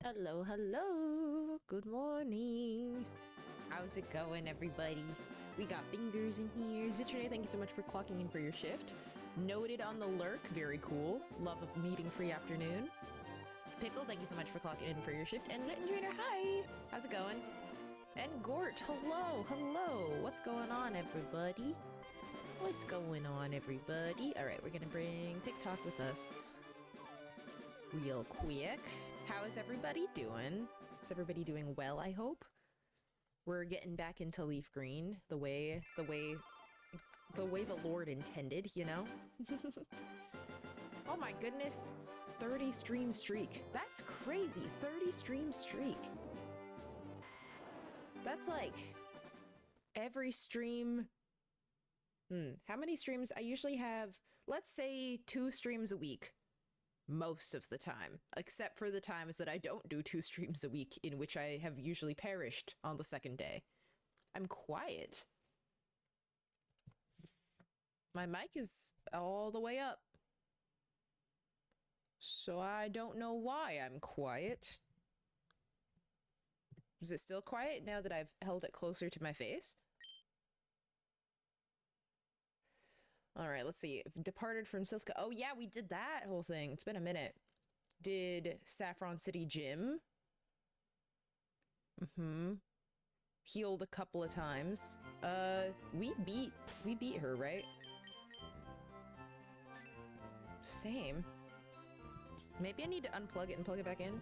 Hello, hello. Good morning. How's it going, everybody? We got fingers in here. Zitrine, thank you so much for clocking in for your shift. Noted on the lurk. Very cool. Love of meeting free afternoon. Pickle, thank you so much for clocking in for your shift. And Lit and Trainer, hi. How's it going? And Gort, hello, hello. What's going on, everybody? What's going on, everybody? All right, we're gonna bring TikTok with us real quick. How is everybody doing? Is everybody doing well, I hope? We're getting back into LeafGreen the way the Lord intended, you know? Oh my goodness. 30 stream streak. That's crazy. 30 stream streak. That's like every stream. How many streams? I usually have, let's say, 2 streams a week. Most of the time, except for the times that I don't do 2 streams a week, in which I have usually perished on the second day. I'm quiet. My mic is all the way up. So I don't know why I'm quiet. Is it still quiet now that I've held it closer to my face? Alright, let's see. Departed from Silphka. Oh yeah, we did that whole thing. It's been a minute. Did Saffron City Gym. Healed a couple of times. We beat her, right? Same. Maybe I need to unplug it and plug it back in.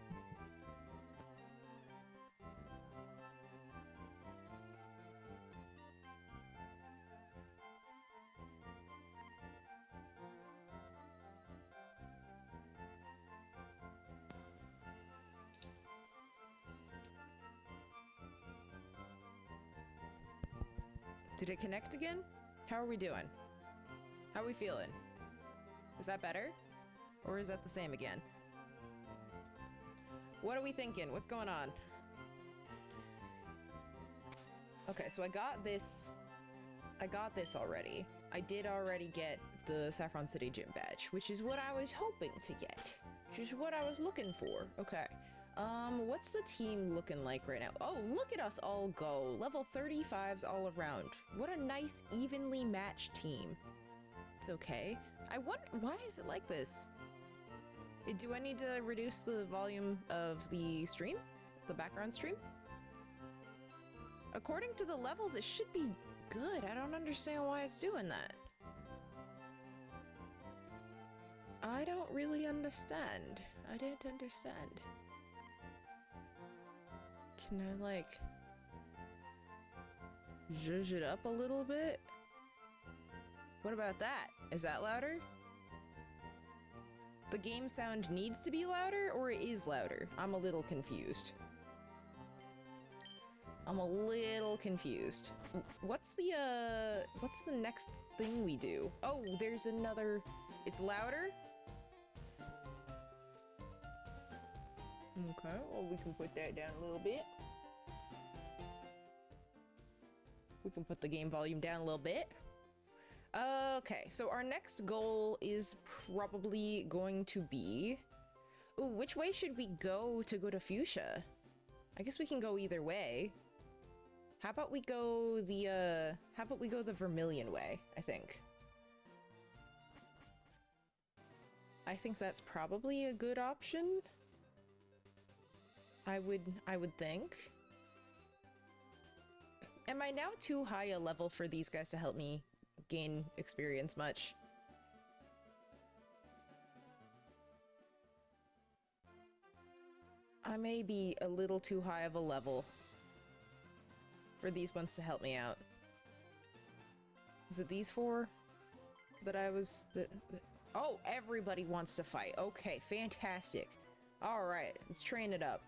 Did it connect again? How are we doing? How are we feeling? Is that better? Or is that the same again? What are we thinking? What's going on? Okay, so I got this already. I did already get the Saffron City Gym badge, which is what I was hoping to get. Which is what I was looking for. Okay. What's the team looking like right now? Oh, look at us all go. Level 35s all around. What a nice, evenly matched team. It's okay. I wonder, why is it like this? Do I need to reduce the volume of the stream? The background stream? According to the levels, it should be good. I don't understand why it's doing that. I don't really understand. I didn't understand. Can I, like, zhuzh it up a little bit? What about that? Is that louder? The game sound needs to be louder, or it is louder? I'm a little confused. What's the next thing we do? Oh, there's another... It's louder? Okay, well, we can put that down a little bit. We can put the game volume down a little bit. Okay, so our next goal is probably going to be... Ooh, which way should we go to Fuchsia? I guess we can go either way. How about we go the Vermilion way, I think. I think that's probably a good option. I would think. Am I now too high a level for these guys to help me gain experience much? I may be a little too high of a level for these ones to help me out. Was it these 4 that I was... Oh, everybody wants to fight. Okay, fantastic. Alright, let's train it up.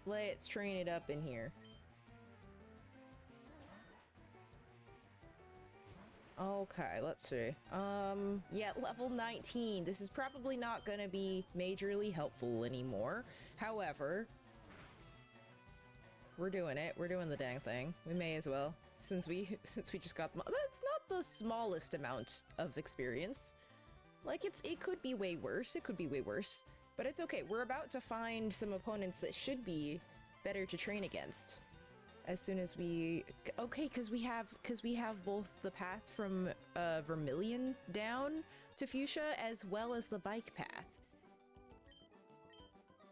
Let's train it up in here. Okay, let's see. Yeah, level 19. This is probably not gonna be majorly helpful anymore. However, we're doing it. We're doing the dang thing. We may as well, since we just got them. That's not the smallest amount of experience. Like, it could be way worse. It could be way worse. But it's okay. We're about to find some opponents that should be better to train against. As soon as we... Okay, because we have both the path from Vermilion down to Fuchsia as well as the bike path.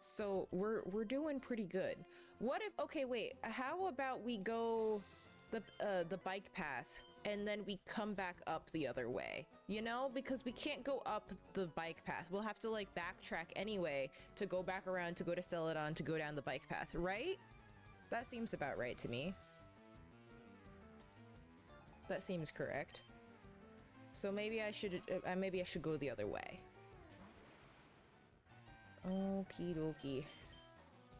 So we're doing pretty good. What if... Okay, wait. How about we go the bike path and then we come back up the other way? You know, because we can't go up the bike path. We'll have to like backtrack anyway to go back around to go to Celadon to go down the bike path, right? That seems about right to me. That seems correct. So maybe I should go the other way. Okie dokie.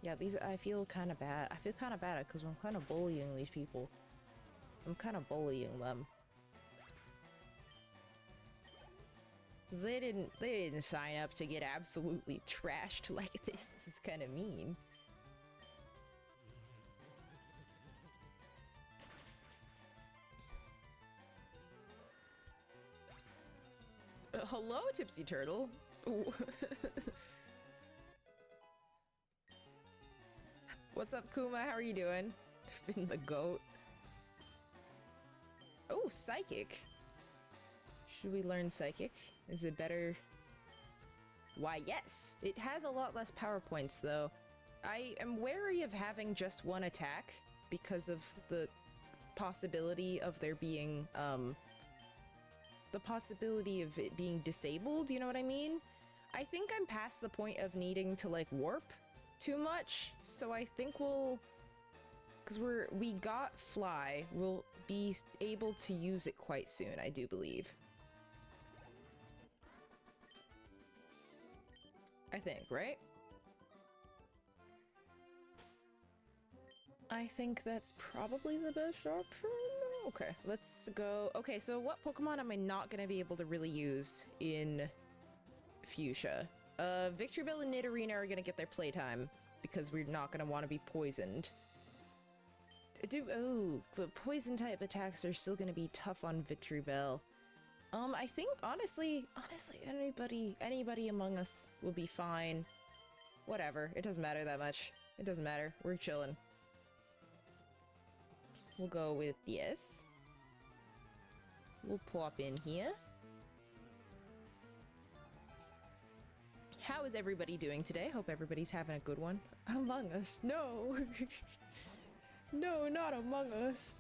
Yeah, these, I feel kind of bad. I feel kind of bad because I'm kind of bullying these people. I'm kind of bullying them. They didn't sign up to get absolutely trashed like this. This is kind of mean. Hello, Tipsy Turtle. What's up, Kuma? How are you doing? Been the goat. Oh, Psychic. Should we learn Psychic? Is it better? Why, yes! It has a lot less power points, though. I am wary of having just one attack because of the possibility of there being, the possibility of it being disabled, you know what I mean? I think I'm past the point of needing to, like, warp too much, so I think we'll... Because we got Fly, we'll be able to use it quite soon, I do believe. I think, right? I think that's probably the best option. Okay, let's go. Okay, so what Pokemon am I not going to be able to really use in Fuchsia? Victreebel and Nidorina are going to get their playtime because we're not going to want to be poisoned. Oh, but poison type attacks are still going to be tough on Victreebel. I think honestly, anybody among us will be fine. Whatever, it doesn't matter that much. It doesn't matter. We're chilling. We'll go with yes. We'll pop in here. How is everybody doing today? Hope everybody's having a good one. Among Us, no. No, not Among Us.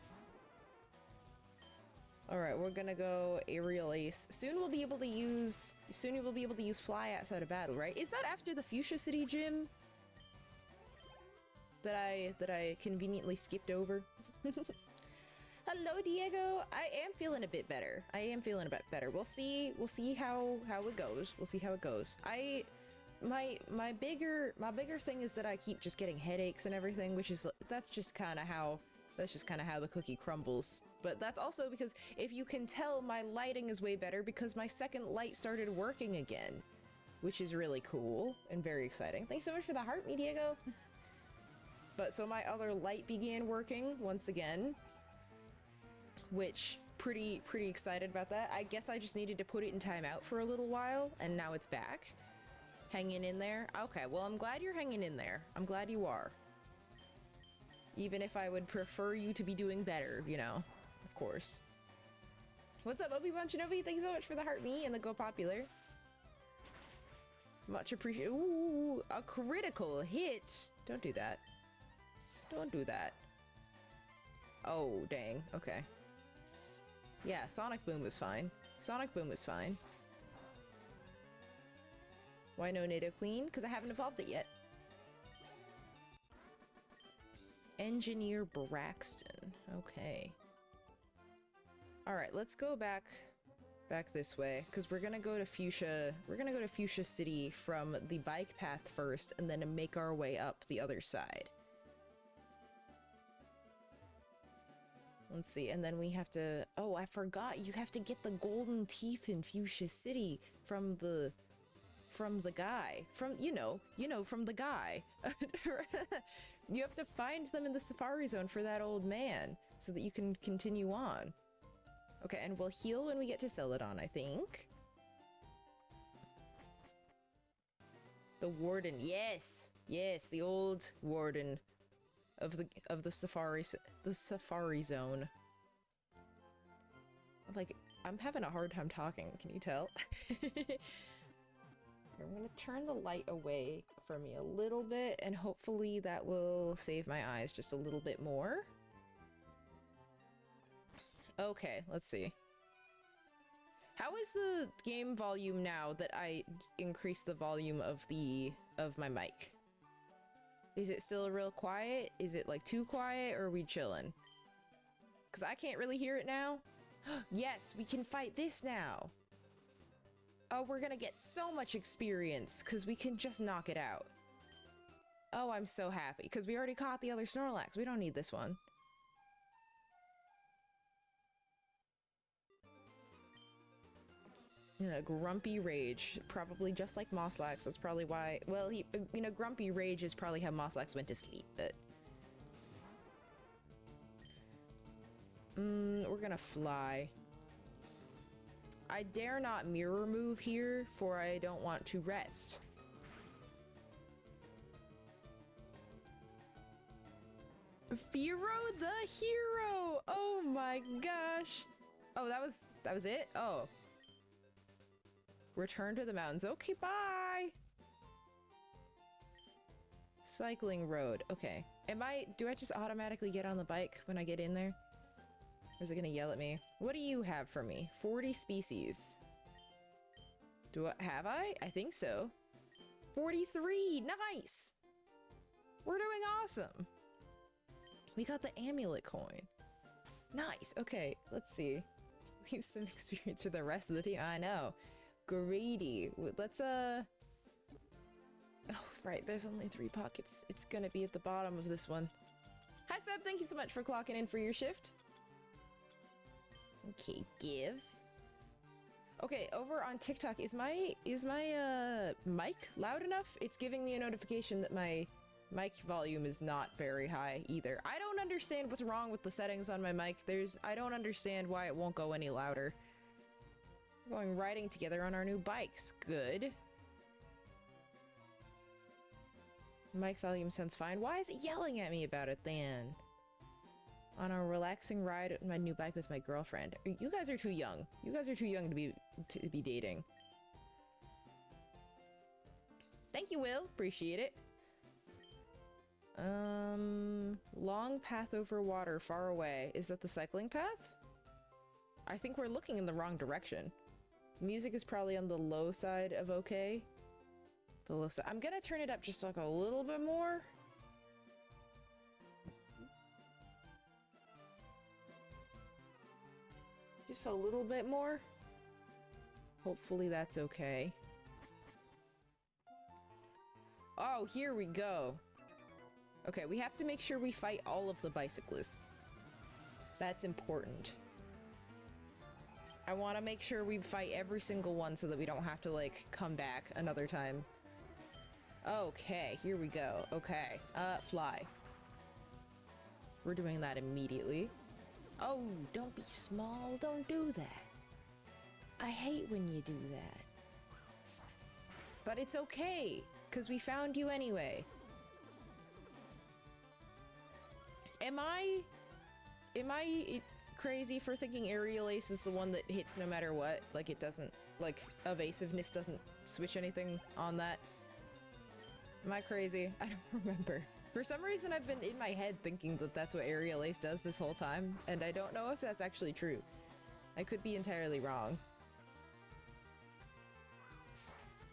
Alright, we're gonna go Aerial Ace. Soon we'll be able to use Fly outside of battle, right? Is that after the Fuchsia City gym? That I conveniently skipped over? Hello, Diego! I am feeling a bit better. We'll see how it goes. We'll see how it goes. My bigger thing is that I keep just getting headaches and everything, which is that's just kind of how the cookie crumbles. But that's also because, if you can tell, my lighting is way better because my second light started working again, which is really cool and very exciting. Thanks so much for the heart, me Diego. But so my other light began working once again, which pretty excited about that. I guess I just needed to put it in timeout for a little while, and now it's back. Hanging in there? Okay, well, I'm glad you're hanging in there. I'm glad you are. Even if I would prefer you to be doing better, you know, of course. What's up, Obi-Wan Shinobi? Thank you so much for the heart me and the Go Popular. Much appreciated. Ooh, a critical hit. Don't do that. Don't do that. Oh, dang. Okay. Yeah, Sonic Boom was fine. Sonic Boom was fine. Why no Nidoqueen? Because I haven't evolved it yet. Engineer Braxton. Okay. Alright, let's go back this way, because we're gonna go to Fuchsia. We're gonna go to Fuchsia City from the bike path first, and then make our way up the other side. Let's see, and then we have to... Oh, I forgot, you have to get the golden teeth in Fuchsia City from the guy. From the guy. You have to find them in the Safari Zone for that old man, so that you can continue on. Okay, and we'll heal when we get to Celadon, I think. The warden, yes! Yes, the old warden of the safari zone. Like, I'm having a hard time talking, can you tell? I'm gonna turn the light away from me a little bit, and hopefully that will save my eyes just a little bit more. Okay, let's see. How is the game volume now that I increased the volume of my mic? Is it still real quiet? Is it like too quiet, or are we chilling? Because I can't really hear it now. Yes, we can fight this now. Oh, we're gonna get so much experience because we can just knock it out. Oh, I'm so happy because we already caught the other Snorlax. We don't need this one. In a grumpy rage, probably just like Mosslax. That's probably why. Well, he, you know, grumpy rage is probably how Mosslax went to sleep. But we're gonna fly. I dare not mirror move here, for I don't want to rest. Firo the hero! Oh my gosh! Oh, that was it? Oh. Return to the mountains. Okay, bye! Cycling road. Okay. Do I just automatically get on the bike when I get in there? Or is it gonna yell at me? What do you have for me? 40 species. Have I? I think so. 43! Nice! We're doing awesome! We got the amulet coin. Nice. Okay, let's see. Leave some experience for the rest of the team. I know. Greedy. Let's, Oh, right. There's only 3 pockets. It's gonna be at the bottom of this one. Hi, Seb. Thank you so much for clocking in for your shift. Okay, give. Okay, over on TikTok, is my mic loud enough? It's giving me a notification that my mic volume is not very high either. I don't understand what's wrong with the settings on my mic. I don't understand why it won't go any louder. We're going riding together on our new bikes. Good. Mic volume sounds fine. Why is it yelling at me about it then? On a relaxing ride on my new bike with my girlfriend. You guys are too young. You guys are too young to be dating. Thank you, Will. Appreciate it. Long path over water, far away. Is that the cycling path? I think we're looking in the wrong direction. Music is probably on the low side of okay. The low side. I'm gonna turn it up just like a little bit more. Just a little bit more. Hopefully that's okay. Oh, here we go. Okay, we have to make sure we fight all of the bicyclists. That's important. I want to make sure we fight every single one so that we don't have to, like, come back another time. Okay, here we go. Okay, fly. We're doing that immediately. Oh, don't be small. Don't do that. I hate when you do that. But it's okay, because we found you anyway. Am I crazy for thinking Aerial Ace is the one that hits no matter what? Like, it doesn't, like, evasiveness doesn't switch anything on that? Am I crazy? I don't remember. For some reason, I've been in my head thinking that that's what Aerial Ace does this whole time, and I don't know if that's actually true. I could be entirely wrong.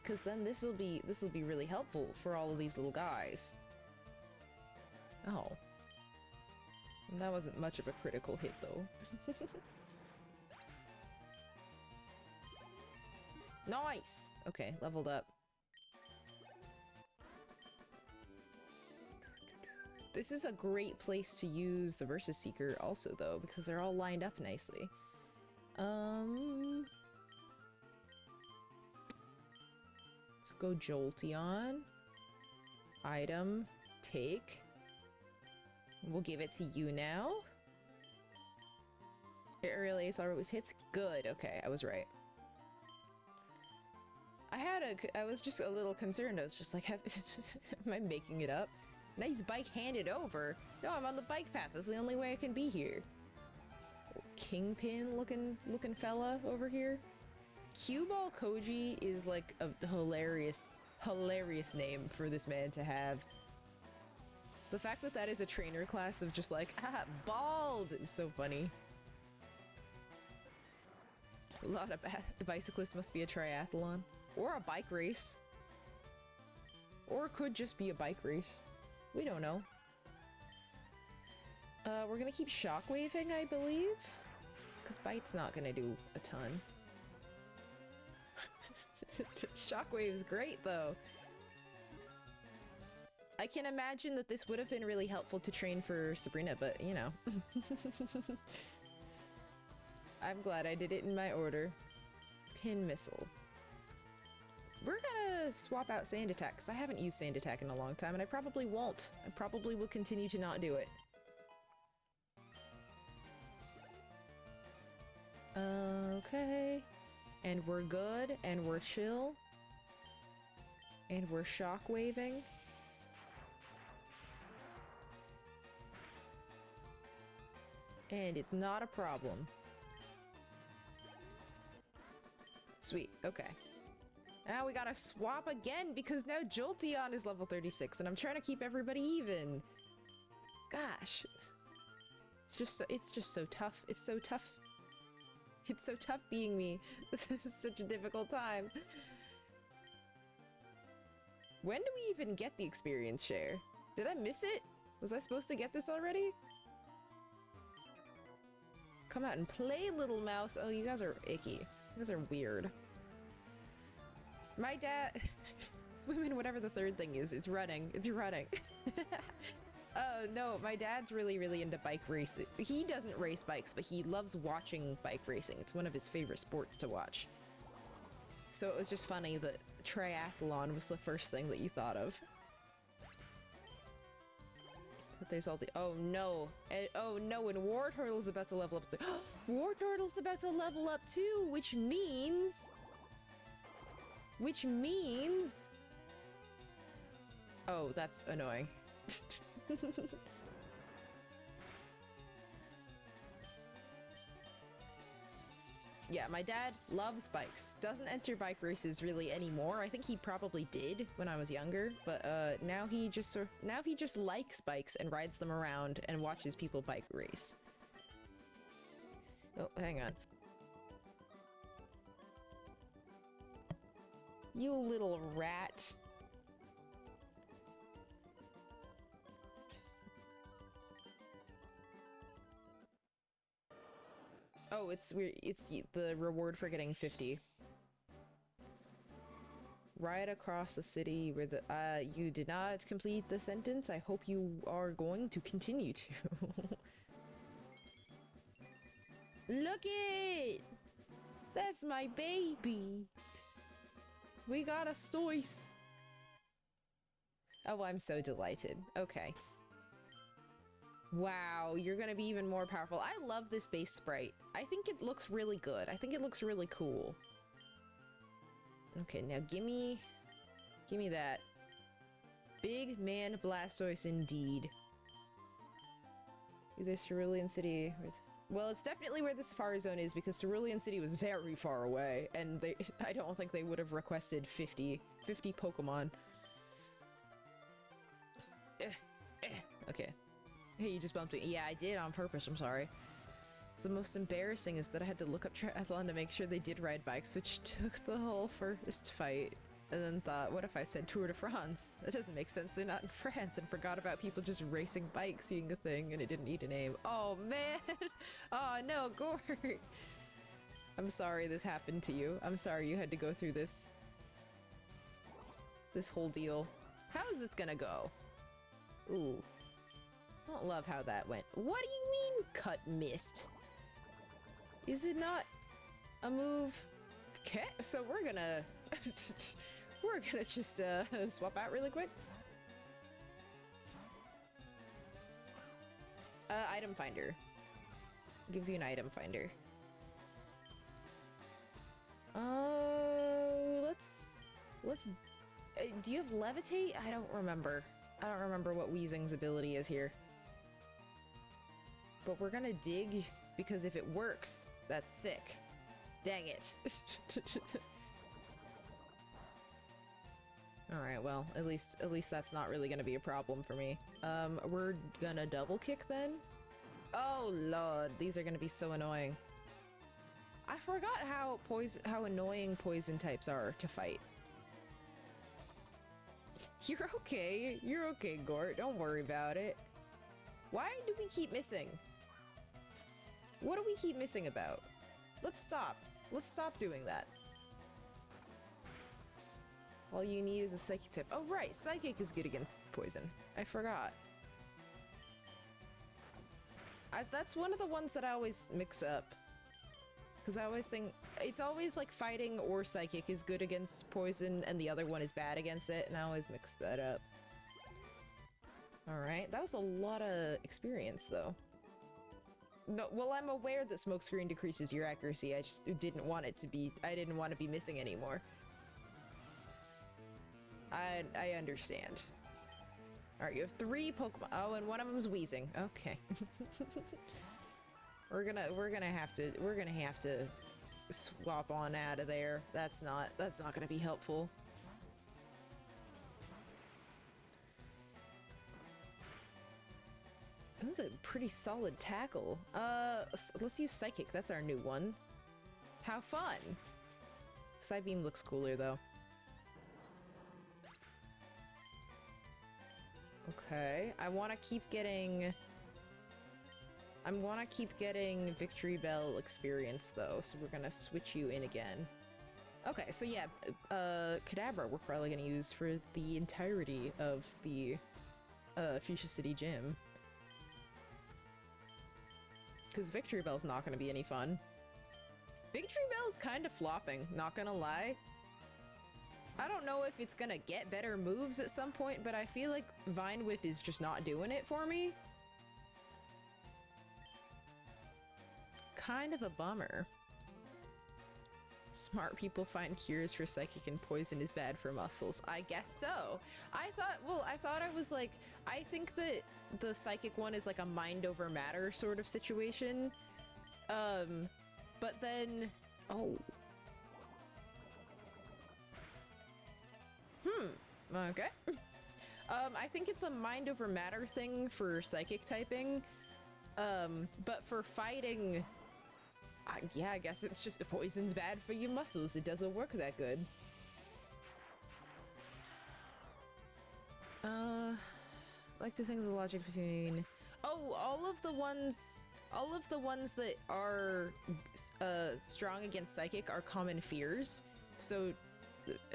Because then this'll be really helpful for all of these little guys. Oh. That wasn't much of a critical hit, though. Nice! Okay, leveled up. This is a great place to use the Versus Seeker also, though, because they're all lined up nicely. Let's go Jolteon. Item. Take. We'll give it to you now. Aerial Ace always hits. Good. Okay, I was right. I was just a little concerned. I was just like, am I making it up? Nice bike handed over. No, I'm on the bike path. That's the only way I can be here. Kingpin looking fella over here. Cue Ball Koji is like a hilarious name for this man to have. The fact that that is a trainer class of just like, ah, bald is so funny. A lot of bicyclists must be a triathlon. Or a bike race. Or it could just be a bike race. We don't know. We're gonna keep shockwaving, I believe. Because bite's not gonna do a ton. Shockwave's great, though. I can imagine that this would have been really helpful to train for Sabrina, but, you know. I'm glad I did it in my order. Pin Missile. We're gonna swap out Sand Attack, because I haven't used Sand Attack in a long time, and I probably won't. I probably will continue to not do it. Okay. And we're good, and we're chill. And we're shockwaving. And it's not a problem. Sweet, okay. Now we gotta swap again because now Jolteon is level 36 and I'm trying to keep everybody even. Gosh. It's just so tough. It's so tough. It's so tough being me. This is such a difficult time. When do we even get the experience share? Did I miss it? Was I supposed to get this already? Come out and play, little mouse. Oh, you guys are icky. You guys are weird. My dad... Swimming, whatever the third thing is. It's running. It's running. Oh, no. My dad's really, really into bike racing. He doesn't race bikes, but he loves watching bike racing. It's one of his favorite sports to watch. So it was just funny that triathlon was the first thing that you thought of. But there's all the... Oh, no. Oh, no, and War Turtle's about to level up too. War Turtle's about to level up too, which means... Oh, that's annoying. Yeah, my dad loves bikes. Doesn't enter bike races really anymore. I think he probably did when I was younger, but now he just likes bikes and rides them around and watches people bike race. Oh, hang on. You little rat. Oh, it's the reward for getting 50. Ride across the city where the you did not complete the sentence. I hope you are going to continue to. Look it! That's my baby. We got a Stoice. Oh, I'm so delighted. Okay. Wow, you're gonna be even more powerful. I love this base sprite. I think it looks really good. I think it looks really cool. Okay, now gimme that. Big man Blastoise indeed. Either Cerulean City with... Well, it's definitely where the Safari Zone is because Cerulean City was very far away and I don't think they would have requested 50 Pokemon. Okay. Hey, you just bumped me. Yeah, I did on purpose, I'm sorry. So the most embarrassing is that I had to look up Triathlon to make sure they did ride bikes, which took the whole first fight. And then thought, what if I said Tour de France? That doesn't make sense, they're not in France, and forgot about people just racing bikes being a thing, and it didn't need a name. Oh, man! Oh, no, Gort! I'm sorry this happened to you. I'm sorry you had to go through this whole deal. How is this gonna go? Ooh. I don't love how that went. What do you mean, cut missed? Is it not a move? Okay, so we're gonna... we're gonna just swap out really quick. Item finder. Gives you an item finder. Let's... do you have levitate? I don't remember. I don't remember what Weezing's ability is here. But we're gonna dig, because if it works, that's sick. Dang it. Alright, well, at least that's not really gonna be a problem for me. We're gonna double kick then? Oh lord, these are gonna be so annoying. I forgot how annoying poison types are to fight. You're okay. You're okay, Gort. Don't worry about it. Why do we keep missing? What do we keep missing about? Let's stop. Let's stop doing that. All you need is a psychic type. Oh right, psychic is good against poison. I forgot. That's one of the ones that I always mix up. Because I always think it's always like fighting or psychic is good against poison and the other one is bad against it, and I always mix that up. Alright, that was a lot of experience though. No, well, I'm aware that smokescreen decreases your accuracy. I just didn't want it to be... I didn't want to be missing anymore. I understand. Alright, you have 3 Pokemon. Oh, and one of them's wheezing. Okay. We're gonna have to swap on out of there. That's not gonna be helpful. That's a pretty solid tackle. Let's use Psychic. That's our new one. How fun! Psybeam looks cooler though. Okay, I want to keep getting Victory Bell experience though, so we're gonna switch you in again. Okay, so yeah, Kadabra we're probably gonna use for the entirety of the Fuchsia City Gym. Because Victory Bell's not gonna be any fun. Victory Bell's kind of flopping, not gonna lie. I don't know if it's gonna get better moves at some point, but I feel like Vine Whip is just not doing it for me. Kind of a bummer. Smart people find cures for psychic and poison is bad for muscles. I guess so. I think that the psychic one is like a mind over matter sort of situation. But then, oh. Okay. I think it's a mind over matter thing for psychic typing. But for fighting, yeah, I guess it's just poison's bad for your muscles. It doesn't work that good. Like to think of the logic between... Oh, all of the ones that are strong against psychic are common fears. So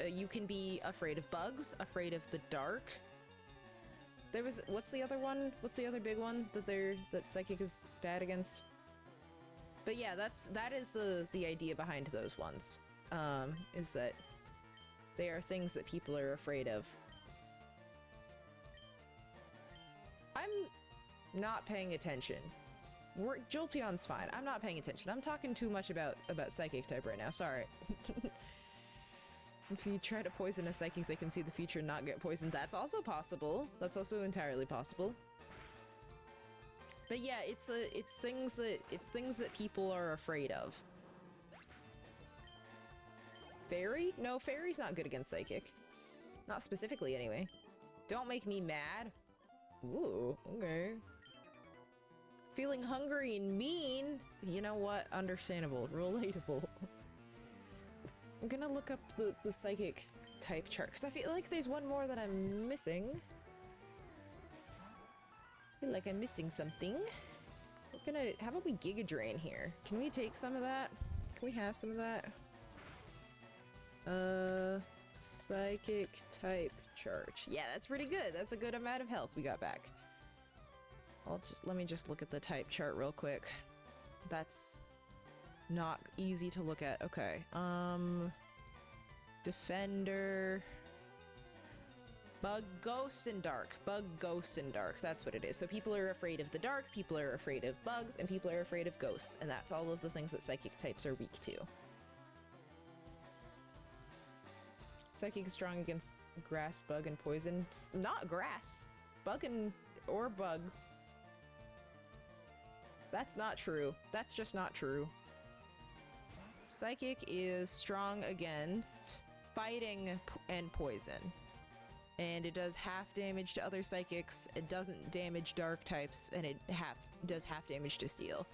you can be afraid of bugs, afraid of the dark. There was... What's the other one? What's the other big one that psychic is bad against? But yeah, that is the idea behind those ones. Is that they are things that people are afraid of. I'm not paying attention. Jolteon's fine. I'm not paying attention. I'm talking too much about psychic type right now. Sorry. If you try to poison a psychic, they can see the future and not get poisoned. That's also possible. That's also entirely possible. But yeah, it's things that people are afraid of. Fairy? No, Fairy's not good against psychic. Not specifically, anyway. Don't make me mad. Ooh, okay. Feeling hungry and mean? You know what? Understandable. Relatable. I'm gonna look up the psychic type chart, because I feel like there's one more that I'm missing. I feel like I'm missing something. We're gonna... How about we Giga Drain here? Can we take some of that? Can we have some of that? Psychic type chart. Yeah, that's pretty good. That's a good amount of health we got back. Let me just look at the type chart real quick. That's not easy to look at. Okay. Defender. Bug, Ghost, and Dark. Bug, Ghost, and Dark. That's what it is. So people are afraid of the dark, people are afraid of bugs, and people are afraid of ghosts. And that's all of the things that psychic types are weak to. Psychic is strong against grass, bug, and poison. Not grass. Bug and... or bug. That's not true. That's just not true. Psychic is strong against fighting and poison. And it does half damage to other psychics. It doesn't damage dark types, and it does half damage to steel.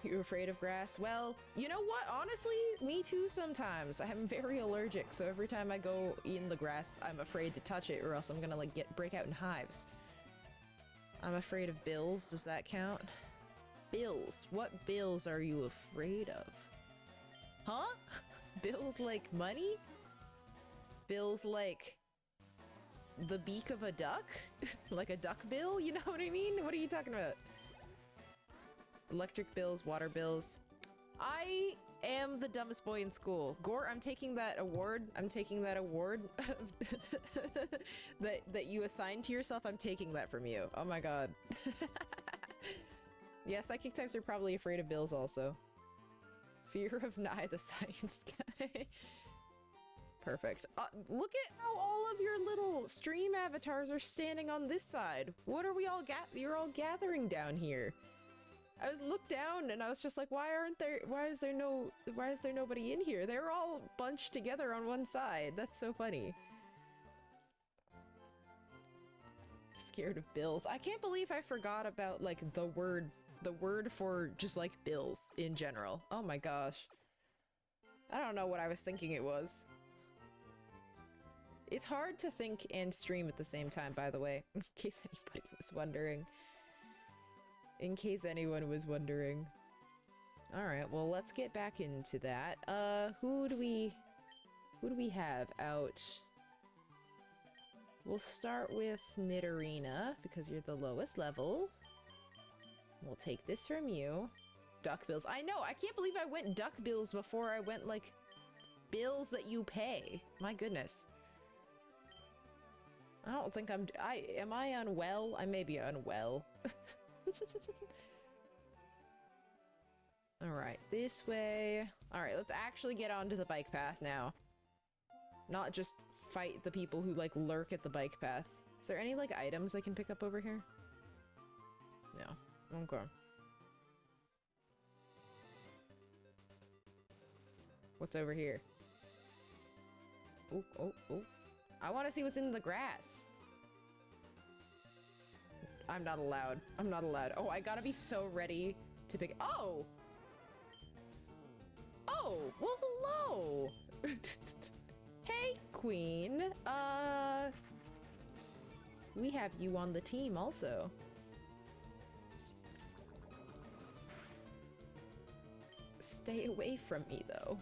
You afraid of grass? Well, you know what? Honestly, me too sometimes. I'm very allergic, so every time I go in the grass, I'm afraid to touch it, or else I'm gonna, like, break out in hives. I'm afraid of bills. Does that count? Bills. What bills are you afraid of? Huh? Bills like money? Bills like the beak of a duck? Like a duck bill? You know what I mean? What are you talking about? Electric bills, water bills. I am the dumbest boy in school. Gore, I'm taking that award. I'm taking that award that you assigned to yourself. I'm taking that from you. Oh my god. Yeah, psychic types are probably afraid of bills also. Fear of Nye the science guy. Perfect. Look at how all of your little stream avatars are standing on this side. What are we all you're all gathering down here? I was looked down and I was just like, why is there nobody in here? They're all bunched together on one side. That's so funny. Scared of bills. I can't believe I forgot about like the word for just like bills in general. Oh my gosh. I don't know what I was thinking it was. It's hard to think and stream at the same time, by the way, in case anybody was wondering. In case anyone was wondering. Alright, well, let's get back into that. Who do we have out? We'll start with Nidorina, because you're the lowest level. We'll take this from you. Duck bills. I know, I can't believe I went duck bills before I went, like, bills that you pay. My goodness. I don't think am I unwell? I may be unwell. Alright, this way. Alright, let's actually get onto the bike path now. Not just fight the people who, like, lurk at the bike path. Is there any, like, items I can pick up over here? No. Okay. What's over here? Oh, oh, oh. I want to see what's in the grass. I'm not allowed. I'm not allowed. Oh, I gotta be so ready to pick- Oh! Oh, well, hello! Hey, Queen. We have you on the team also. Stay away from me, though.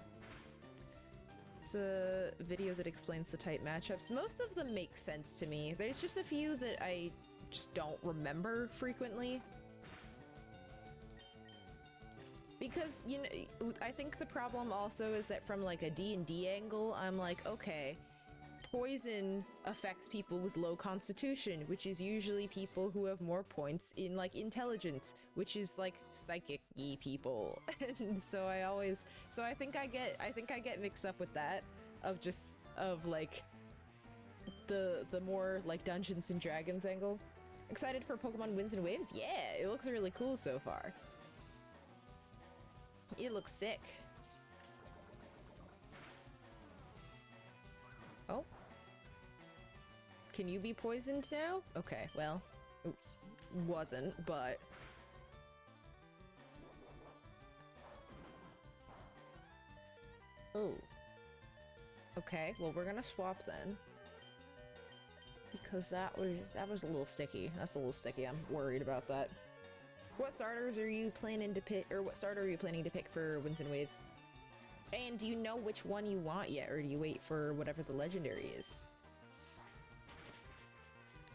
It's a video that explains the type matchups. Most of them make sense to me. There's just a few that I just don't remember frequently. Because, you know, I think the problem also is that from like a D&D angle, I'm like, okay, poison affects people with low constitution, which is usually people who have more points in like intelligence, which is like psychic-y people. And so I think I get mixed up with that of like the more like Dungeons and Dragons angle. Excited for Pokemon Winds and Waves? Yeah, it looks really cool so far. It looks sick. Oh. Can you be poisoned now? Okay, well, wasn't, but... Oh. Okay, well, we're gonna swap then. Because that was a little sticky. That's a little sticky. I'm worried about that. What starters are you planning to pick, or what starter are you planning to pick for Winds and Waves? And do you know which one you want yet, or do you wait for whatever the legendary is?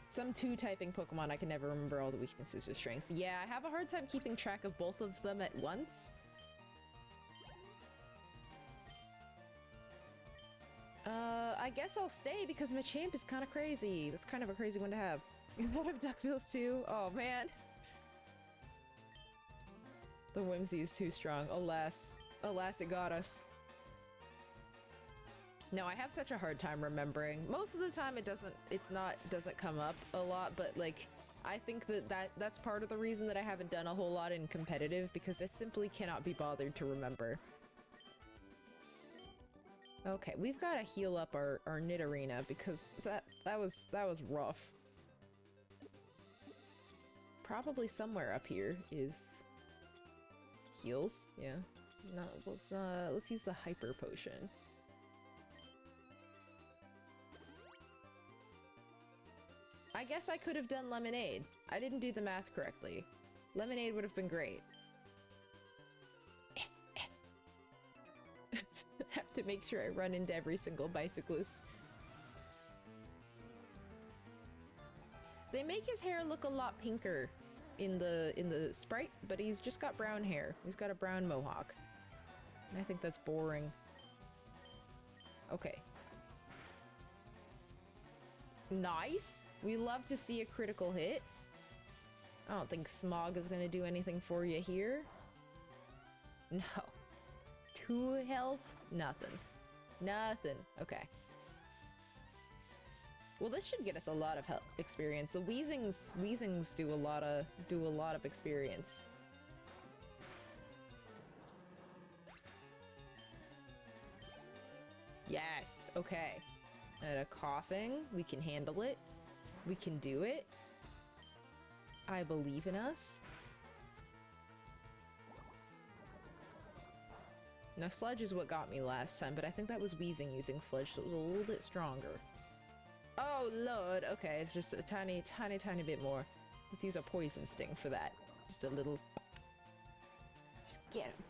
Some 2-typing Pokemon, I can never remember all the weaknesses or strengths. Yeah, I have a hard time keeping track of both of them at once. I guess I'll stay because Machamp is kind of crazy. That's kind of a crazy one to have. You thought of Duckbills too? Oh man. The whimsy is too strong. Alas. Alas, it got us. No, I have such a hard time remembering. Most of the time it doesn't come up a lot, but like I think that's part of the reason that I haven't done a whole lot in competitive, because I simply cannot be bothered to remember. Okay, we've got to heal up our Nidorina because that was rough. Probably somewhere up here is heals. Yeah. No, let's use the hyper potion. I guess I could have done lemonade. I didn't do the math correctly. Lemonade would have been great. Have to make sure I run into every single bicyclist. They make his hair look a lot pinker in the sprite, but he's just got brown hair. He's got a brown mohawk. And I think that's boring. Okay. Nice! We love to see a critical hit. I don't think Smog is gonna do anything for you here. No. 2 health? Nothing. Nothing. Okay. Well, this should get us a lot of experience. The Weezings do a lot of experience. Yes. Okay. And a coughing. We can handle it. We can do it. I believe in us. Now, Sludge is what got me last time, but I think that was Weezing using Sludge, so it was a little bit stronger. Oh, Lord. Okay, it's just a tiny bit more. Let's use a Poison Sting for that. Just a little... Just get him.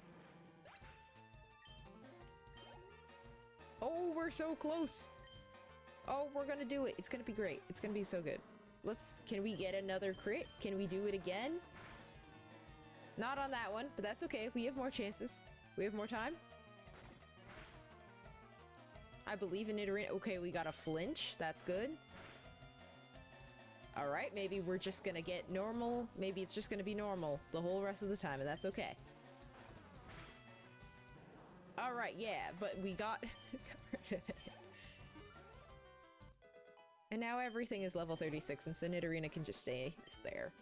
Oh, we're so close. Oh, we're gonna do it. It's gonna be great. It's gonna be so good. Can we get another crit? Can we do it again? Not on that one, but that's okay. We have more chances. We have more time. I believe in Nidorina. Okay, we got a flinch. That's good. All right, maybe we're just gonna get normal. Maybe it's just gonna be normal the whole rest of the time, and that's okay. All right, yeah, but we got rid of it. And now everything is level 36, and so Nidorina can just stay there.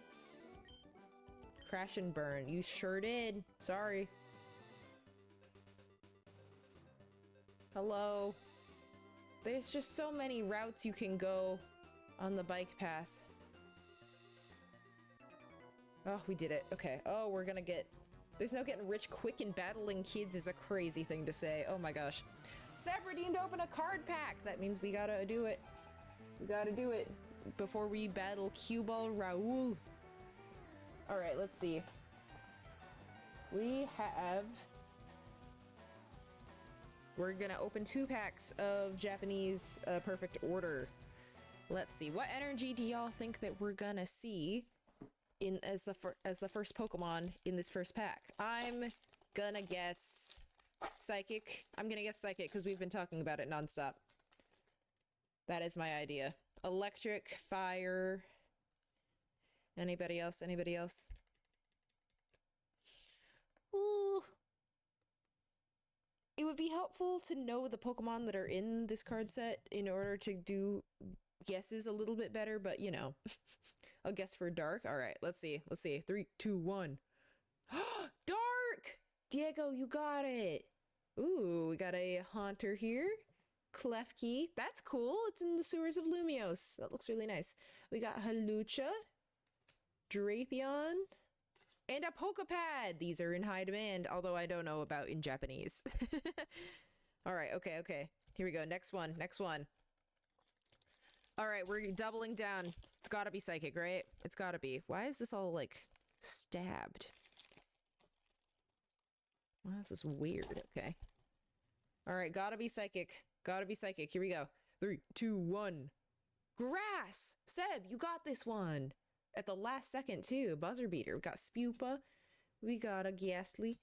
Crash and burn. You sure did. Sorry. Hello. There's just so many routes you can go on the bike path. Oh, we did it. Okay. Oh, we're gonna get... There's no getting rich quick and battling kids is a crazy thing to say. Oh my gosh. Seb redeemed open a card pack! That means we gotta do it. We gotta do it before we battle Cue Ball Raoul. Alright, let's see. We have... We're gonna open 2 packs of Japanese Perfect Order. Let's see. What energy do y'all think that we're gonna see in as the first Pokemon in this first pack? I'm gonna guess Psychic. I'm gonna guess Psychic because we've been talking about it nonstop. That is my idea. Electric, fire. Anybody else? Anybody else? Ooh. It would be helpful to know the Pokemon that are in this card set in order to do guesses a little bit better, but you know. I'll guess for Dark. All right, let's see. Let's see. 3, 2, 1. Dark! Diego, you got it. Ooh, we got a Haunter here. Klefki. That's cool. It's in the sewers of Lumiose. That looks really nice. We got Halucha, Drapion, and a Pokepad. These are in high demand, although I don't know about in Japanese. All right, okay, okay. Here we go. Next one, next one. All right, we're doubling down. It's gotta be Psychic, right? It's gotta be. Why is this all, like, stabbed? Well, this is weird. Okay. All right, gotta be Psychic. Gotta be Psychic. Here we go. 3, 2, 1. Grass! Seb, you got this one! At the last second, too. Buzzer beater. We got Spupa. We got a Ghastly.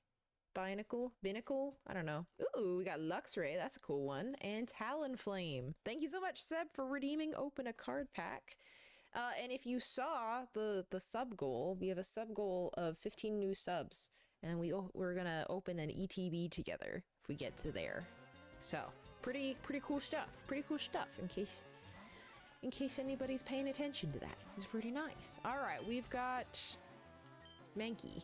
Binnacle? I don't know. Ooh, we got Luxray. That's a cool one. And Talonflame. Thank you so much, Seb, for redeeming Open a Card Pack. And if you saw the sub goal, we have a sub goal of 15 new subs. And we're gonna open an ETB together if we get to there. So, Pretty cool stuff. Pretty cool stuff, in case anybody's paying attention to that. It's pretty nice. Alright, we've got Mankey.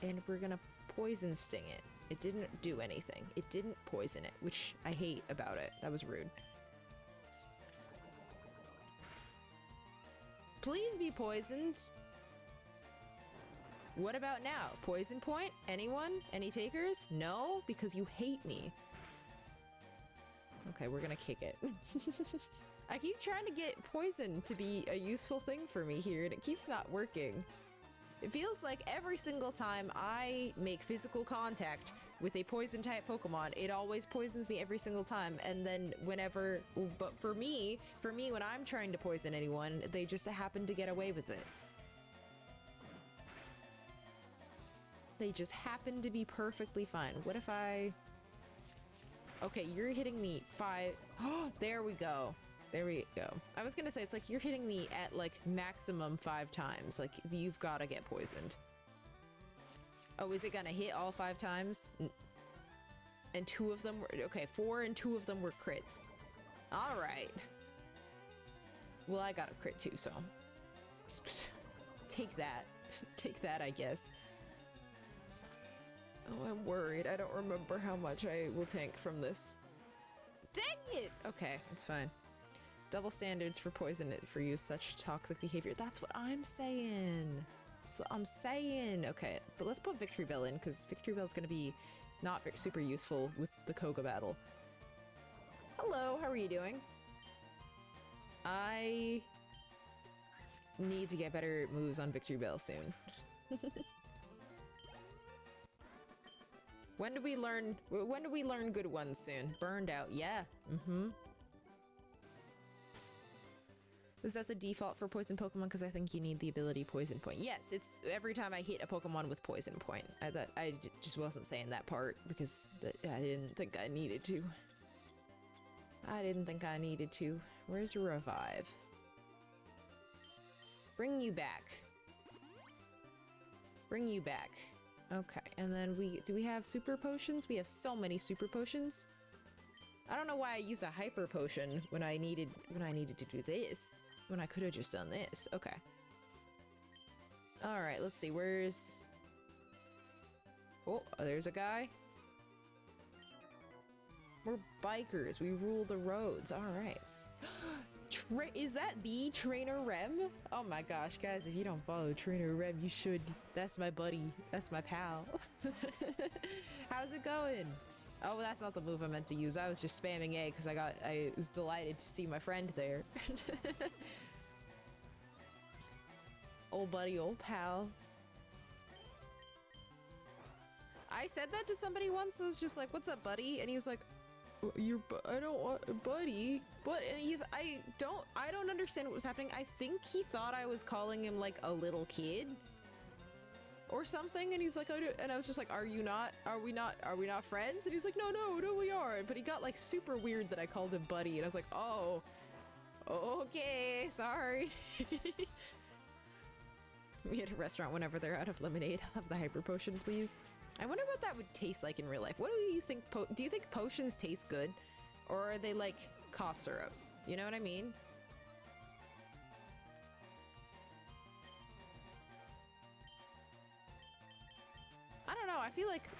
And we're gonna poison sting it. It didn't do anything. It didn't poison it, which I hate about it. That was rude. Please be poisoned. What about now? Poison point? Anyone? Any takers? No? Because you hate me. Okay, we're gonna kick it. I keep trying to get poison to be a useful thing for me here, and it keeps not working. It feels like every single time I make physical contact with a poison type Pokemon, it always poisons me every single time. And then whenever, but for me, when I'm trying to poison anyone, they just happen to get away with it. They just happen to be perfectly fine. What if I... Okay, you're hitting me 5... Oh, there we go. There we go. I was gonna say, it's like you're hitting me at like maximum 5 times. Like, you've gotta get poisoned. Oh, is it gonna hit all 5 times? And 2 of them were... Okay, 4 and 2 of them were crits. Alright. Well, I got a crit too, so... Take that. Take that, I guess. Oh, I'm worried. I don't remember how much I will tank from this. Dang it! Okay, it's fine. Double standards for poison for use such toxic behavior. That's what I'm saying. That's what I'm saying. Okay, but let's put Victory Bell in, because Victory Bell is going to be not super useful with the Koga battle. Hello, how are you doing? I need to get better moves on Victory Bell soon. When do we learn good ones soon? Burned out, yeah. Is that the default for poison Pokemon? Because I think you need the ability Poison Point. Yes, it's every time I hit a Pokemon with Poison Point. I just wasn't saying that part because I didn't think I needed to. I didn't think I needed to. Where's Revive? Bring you back. Bring you back. Okay, and then do we have super potions? We have so many super potions. I don't know why I used a hyper potion when I needed to do this. When I could have just done this. Okay. Alright, let's see. Where's... Oh, there's a guy. We're bikers. We rule the roads. Alright. Is that the Trainer Rem? Oh my gosh, guys, if you don't follow Trainer Rem, you should. That's my buddy. That's my pal. How's it going? Oh, that's not the move I meant to use. I was just spamming A because I was delighted to see my friend there. Old buddy, old pal. I said that to somebody once. I was just like, "What's up, buddy?" And he was like, I don't want buddy. But I don't understand what was happening. I think he thought I was calling him like a little kid or something, and he's like, and I was just like, are we not friends? And he's like, no, we are. But he got like super weird that I called him buddy, and I was like, oh, okay, sorry. Me at a restaurant whenever they're out of lemonade. Have the hyper potion, please. I wonder what that would taste like in real life. What do you think? Do you think potions taste good, or are they like cough syrup? You know what I mean? I don't know. I feel like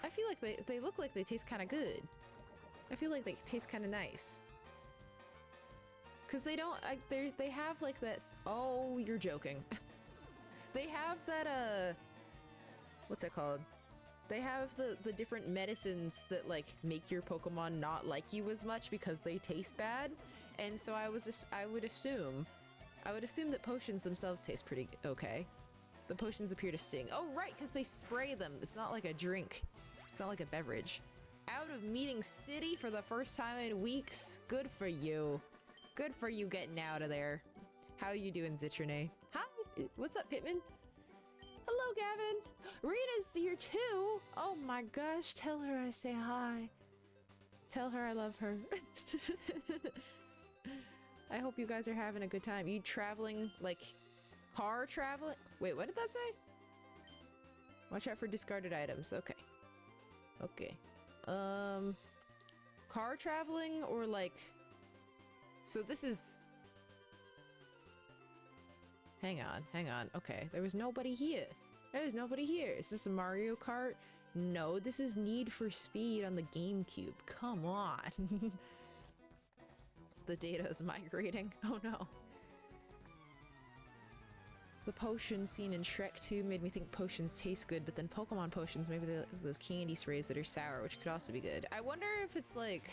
they look like they taste kind of good. I feel like they taste kind of nice. Cause they don't. They have like this. Oh, you're joking. They have that. What's it called? They have the different medicines that like make your Pokemon not like you as much because they taste bad, and so I would assume that potions themselves taste pretty okay. The potions appear to sting. Oh right, because they spray them. It's not like a drink. It's not like a beverage. Out of Meeting City for the first time in weeks. Good for you. Good for you getting out of there. How you doing, Zitrone? Hi. What's up, Pitman? Hello, Gavin. Rita's here too. Oh my gosh, tell her I say hi. Tell her I love her. I hope you guys are having a good time. You traveling, like, car traveling? Wait, what did that say? Watch out for discarded items. Okay. Okay. car traveling or like... So this is... Hang on. Okay, there was nobody here. There's nobody here. Is this a Mario Kart? No, this is Need for Speed on the GameCube. Come on. The data is migrating. Oh no. The potion scene in Shrek 2 made me think potions taste good, but then Pokemon potions, maybe those candy sprays that are sour, which could also be good. I wonder if it's like...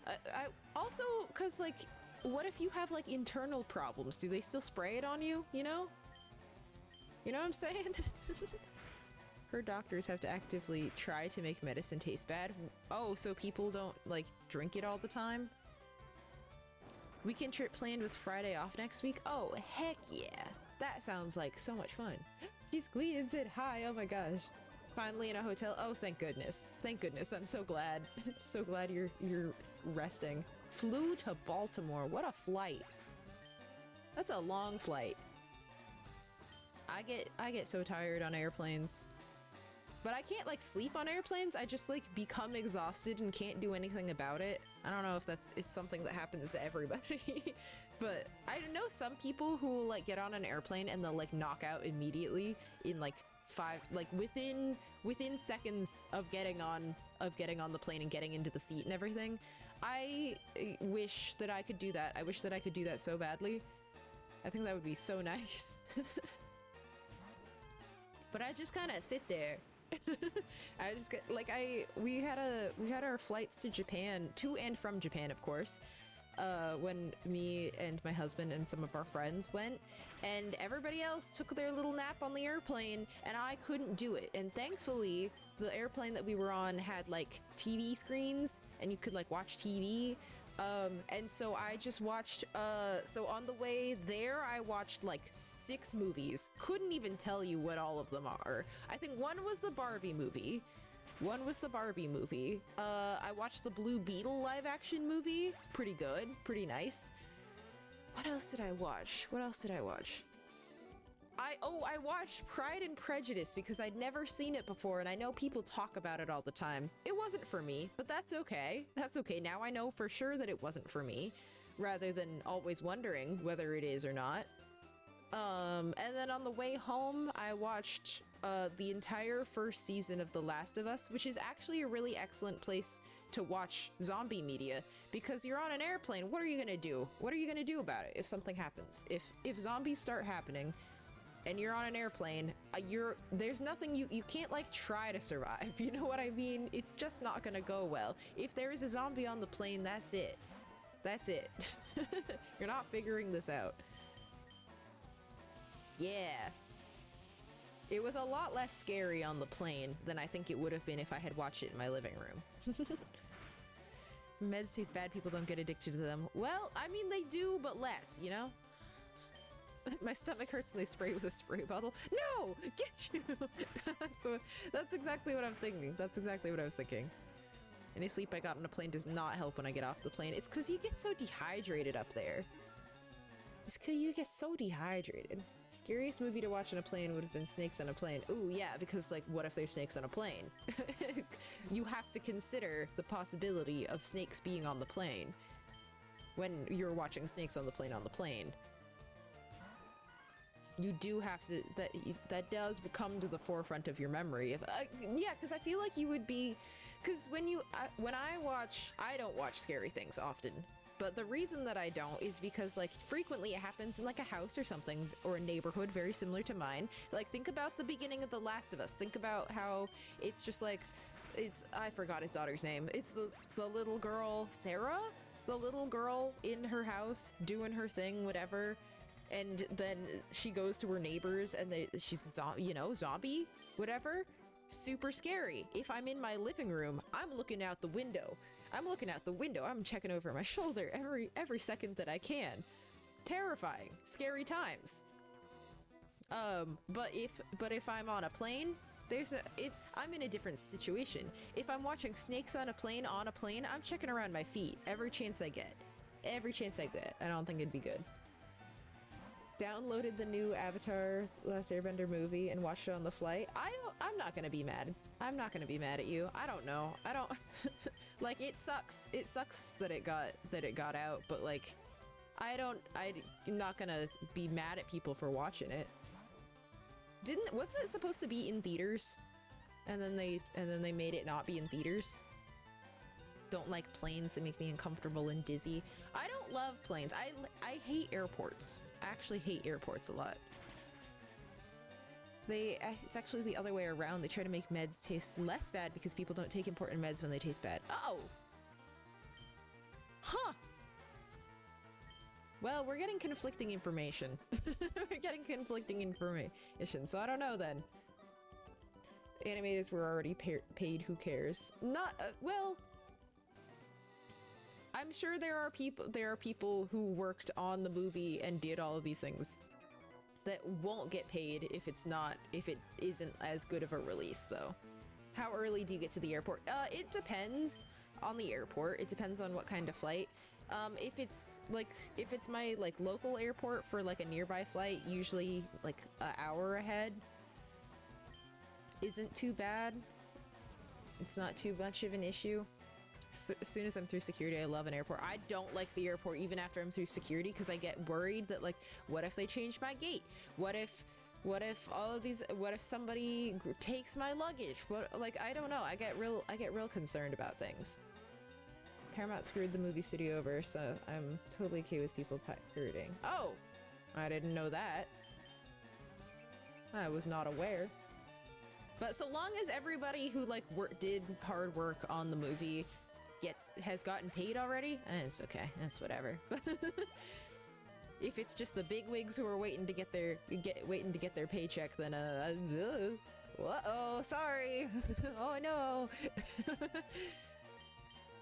I also, because like, what if you have like internal problems? Do they still spray it on you, you know? You know what I'm saying? Her doctors have to actively try to make medicine taste bad. Oh, so people don't like drink it all the time? Weekend trip planned with Friday off next week? Oh, heck yeah. That sounds like so much fun. She squeezed and said hi, oh my gosh. Finally in a hotel. Oh, thank goodness. Thank goodness. I'm so glad. So glad you're resting. Flew to Baltimore. What a flight. That's a long flight. I get so tired on airplanes. But I can't like sleep on airplanes. I just like become exhausted and can't do anything about it. I don't know if is something that happens to everybody. But I know some people who will like get on an airplane and they'll like knock out immediately in like within seconds of getting on the plane and getting into the seat and everything. I wish that I could do that. I wish that I could do that so badly. I think that would be so nice. But I just kind of sit there. I just get like we had our flights to Japan, to and from Japan, of course, when me and my husband and some of our friends went, and everybody else took their little nap on the airplane and I couldn't do it. And thankfully the airplane that we were on had like TV screens and you could like watch TV. And so I just watched, so on the way there, I watched like 6 movies. Couldn't even tell you what all of them are. I think one was the Barbie movie. I watched the Blue Beetle live action movie. Pretty good. Pretty nice. What else did I watch? I watched Pride and Prejudice because I'd never seen it before and I know people talk about it all the time. It wasn't for me, but that's okay. That's okay. Now I know for sure that it wasn't for me, rather than always wondering whether it is or not. And then on the way home, I watched the entire first season of The Last of Us, which is actually a really excellent place to watch zombie media because you're on an airplane. What are you gonna do? What are you gonna do about it if something happens? If zombies start happening and you're on an airplane, there's nothing you can't like try to survive. You know what I mean? It's just not gonna go well. If there is a zombie on the plane, that's it. That's it. You're not figuring this out. Yeah. It was a lot less scary on the plane than I think it would have been if I had watched it in my living room. Meds taste bad, people don't get addicted to them. Well, I mean they do, but less, you know? My stomach hurts and they spray with a spray bottle. No! Get you! That's exactly what I'm thinking. That's exactly what I was thinking. Any sleep I got on a plane does not help when I get off the plane. It's because you get so dehydrated up there. It's because you get so dehydrated. Scariest movie to watch on a plane would have been Snakes on a Plane. Ooh, yeah, because, like, what if there's snakes on a plane? You have to consider the possibility of snakes being on the plane when you're watching Snakes on the Plane. You do have to, that does come to the forefront of your memory. Yeah, because I feel like you would be, because when I don't watch scary things often. But the reason that I don't is because, like, frequently it happens in, like, a house or something, or a neighborhood very similar to mine. Like, think about the beginning of The Last of Us. Think about how it's just, like, I forgot his daughter's name. It's the little girl, Sarah? The little girl in her house, doing her thing, whatever. And then she goes to her neighbors, and she's, zombie, whatever. Super scary. If I'm in my living room, I'm looking out the window. I'm checking over my shoulder every second that I can. Terrifying. Scary times. But if I'm on a plane, I'm in a different situation. If I'm watching Snakes on a Plane, I'm checking around my feet every chance I get. I don't think it'd be good. Downloaded the new Avatar Last Airbender movie and watched it on the flight. I'm not gonna be mad. I'm not gonna be mad at you. I don't know. I don't like it sucks. It sucks that it got out, but like I'm not gonna be mad at people for watching it. Wasn't it supposed to be in theaters? And then they made it not be in theaters? Don't like planes, that make me uncomfortable and dizzy. I don't love planes. I hate airports. I actually hate airports a lot. It's actually the other way around. They try to make meds taste less bad because people don't take important meds when they taste bad. Oh! Huh! Well, we're getting conflicting information. We're getting conflicting information, so I don't know then. Animators were already paid, who cares? Not, well... I'm sure there are people who worked on the movie and did all of these things that won't get paid if it isn't as good of a release, though. How early do you get to the airport? It depends on the airport. It depends on what kind of flight. If it's my like local airport for like a nearby flight, usually like an hour ahead isn't too bad. It's not too much of an issue. As soon as I'm through security, I love an airport. I don't like the airport even after I'm through security because I get worried that like, what if they change my gate? What if somebody takes my luggage? What, like, I don't know. I get real concerned about things. Paramount screwed the movie studio over, so I'm totally okay with people pirating. Oh, I didn't know that. I was not aware. But so long as everybody who like did hard work on the movie has gotten paid already, it's okay. That's whatever. If it's just the bigwigs who are waiting to get their paycheck, then uh-oh, sorry. Oh no.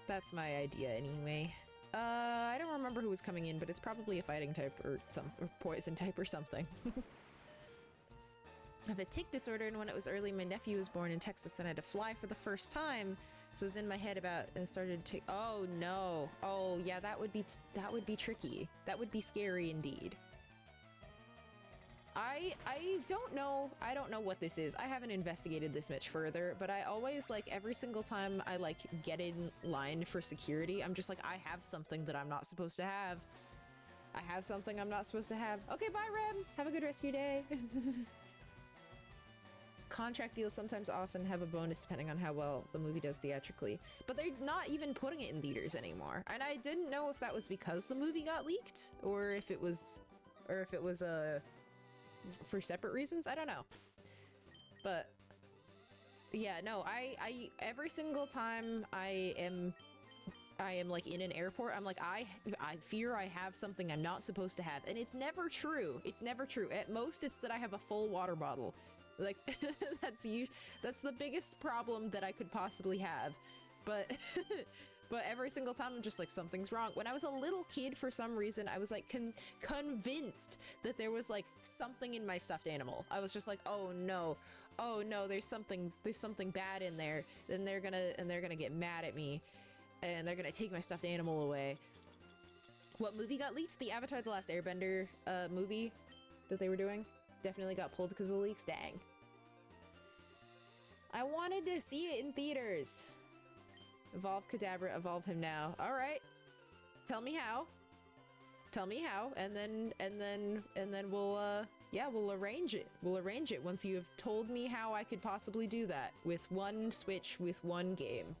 That's my idea anyway. I don't remember who was coming in, but it's probably a fighting type or poison type or something. I have a tick disorder, and when it was early, my nephew was born in Texas and I had to fly for the first time. So it was in my head about and started to. Oh no! Oh yeah, that would be tricky. That would be scary indeed. I don't know. I don't know what this is. I haven't investigated this much further, but I always like every single time I like get in line for security, I'm just like, I have something that I'm not supposed to have. I have something I'm not supposed to have. Okay, bye, Rem. Have a good rest of your day. Contract deals sometimes often have a bonus depending on how well the movie does theatrically, but they're not even putting it in theaters anymore. And I didn't know if that was because the movie got leaked or if it was for separate reasons. I don't know. But yeah, no, I every single time I am like in an airport, I'm like, I fear I have something I'm not supposed to have, and it's never true. It's never true. At most, it's that I have a full water bottle. Like, that's the biggest problem that I could possibly have. But but every single time I'm just like, something's wrong. When I was a little kid, for some reason, I was like convinced that there was like something in my stuffed animal. I was just like, oh no, there's something bad in there. Then they're gonna get mad at me, and they're gonna take my stuffed animal away. What movie got leaked? The Avatar: The Last Airbender movie that they were doing. Definitely got pulled because of the leaks. Dang. I wanted to see it in theaters. Evolve Kadabra, evolve him now. All right. Tell me how. Tell me how, and then we'll arrange it. We'll arrange it once you have told me how I could possibly do that with one Switch, with one game.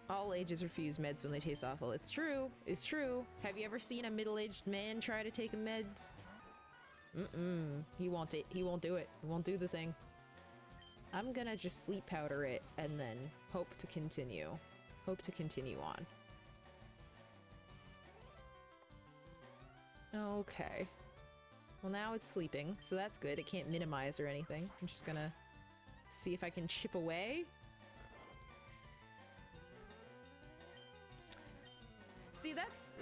All ages refuse meds when they taste awful. It's true. It's true. Have you ever seen a middle-aged man try to take a meds? He won't do it. He won't do the thing. I'm gonna just sleep powder it and then hope to continue. Hope to continue on. Okay. Well, now it's sleeping, so that's good. It can't minimize or anything. I'm just gonna see if I can chip away. See, that's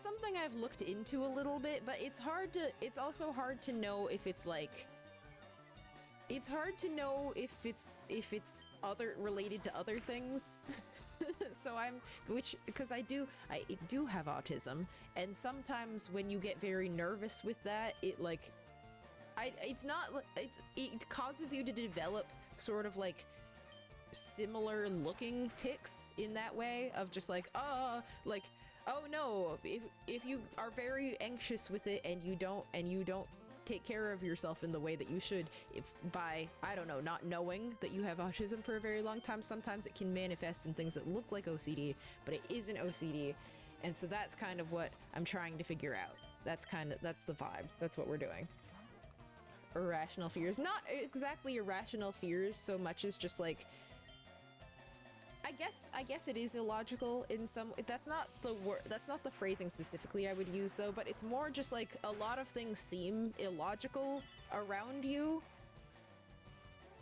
something I've looked into a little bit, but it's also hard to know if it's like, it's hard to know if it's related to other things. So because I do have autism, and sometimes when you get very nervous with that, it like, it causes you to develop sort of like similar looking tics in that way of just like, oh no, if you are very anxious with it and you don't take care of yourself in the way that you should, if by, I don't know, not knowing that you have autism for a very long time, sometimes it can manifest in things that look like OCD, but it isn't OCD. And so that's kind of what I'm trying to figure out. That's the vibe. That's what we're doing. Irrational fears. Not exactly irrational fears so much as just like, I guess it is illogical in some. That's not the word. That's not the phrasing specifically I would use though. But it's more just like a lot of things seem illogical around you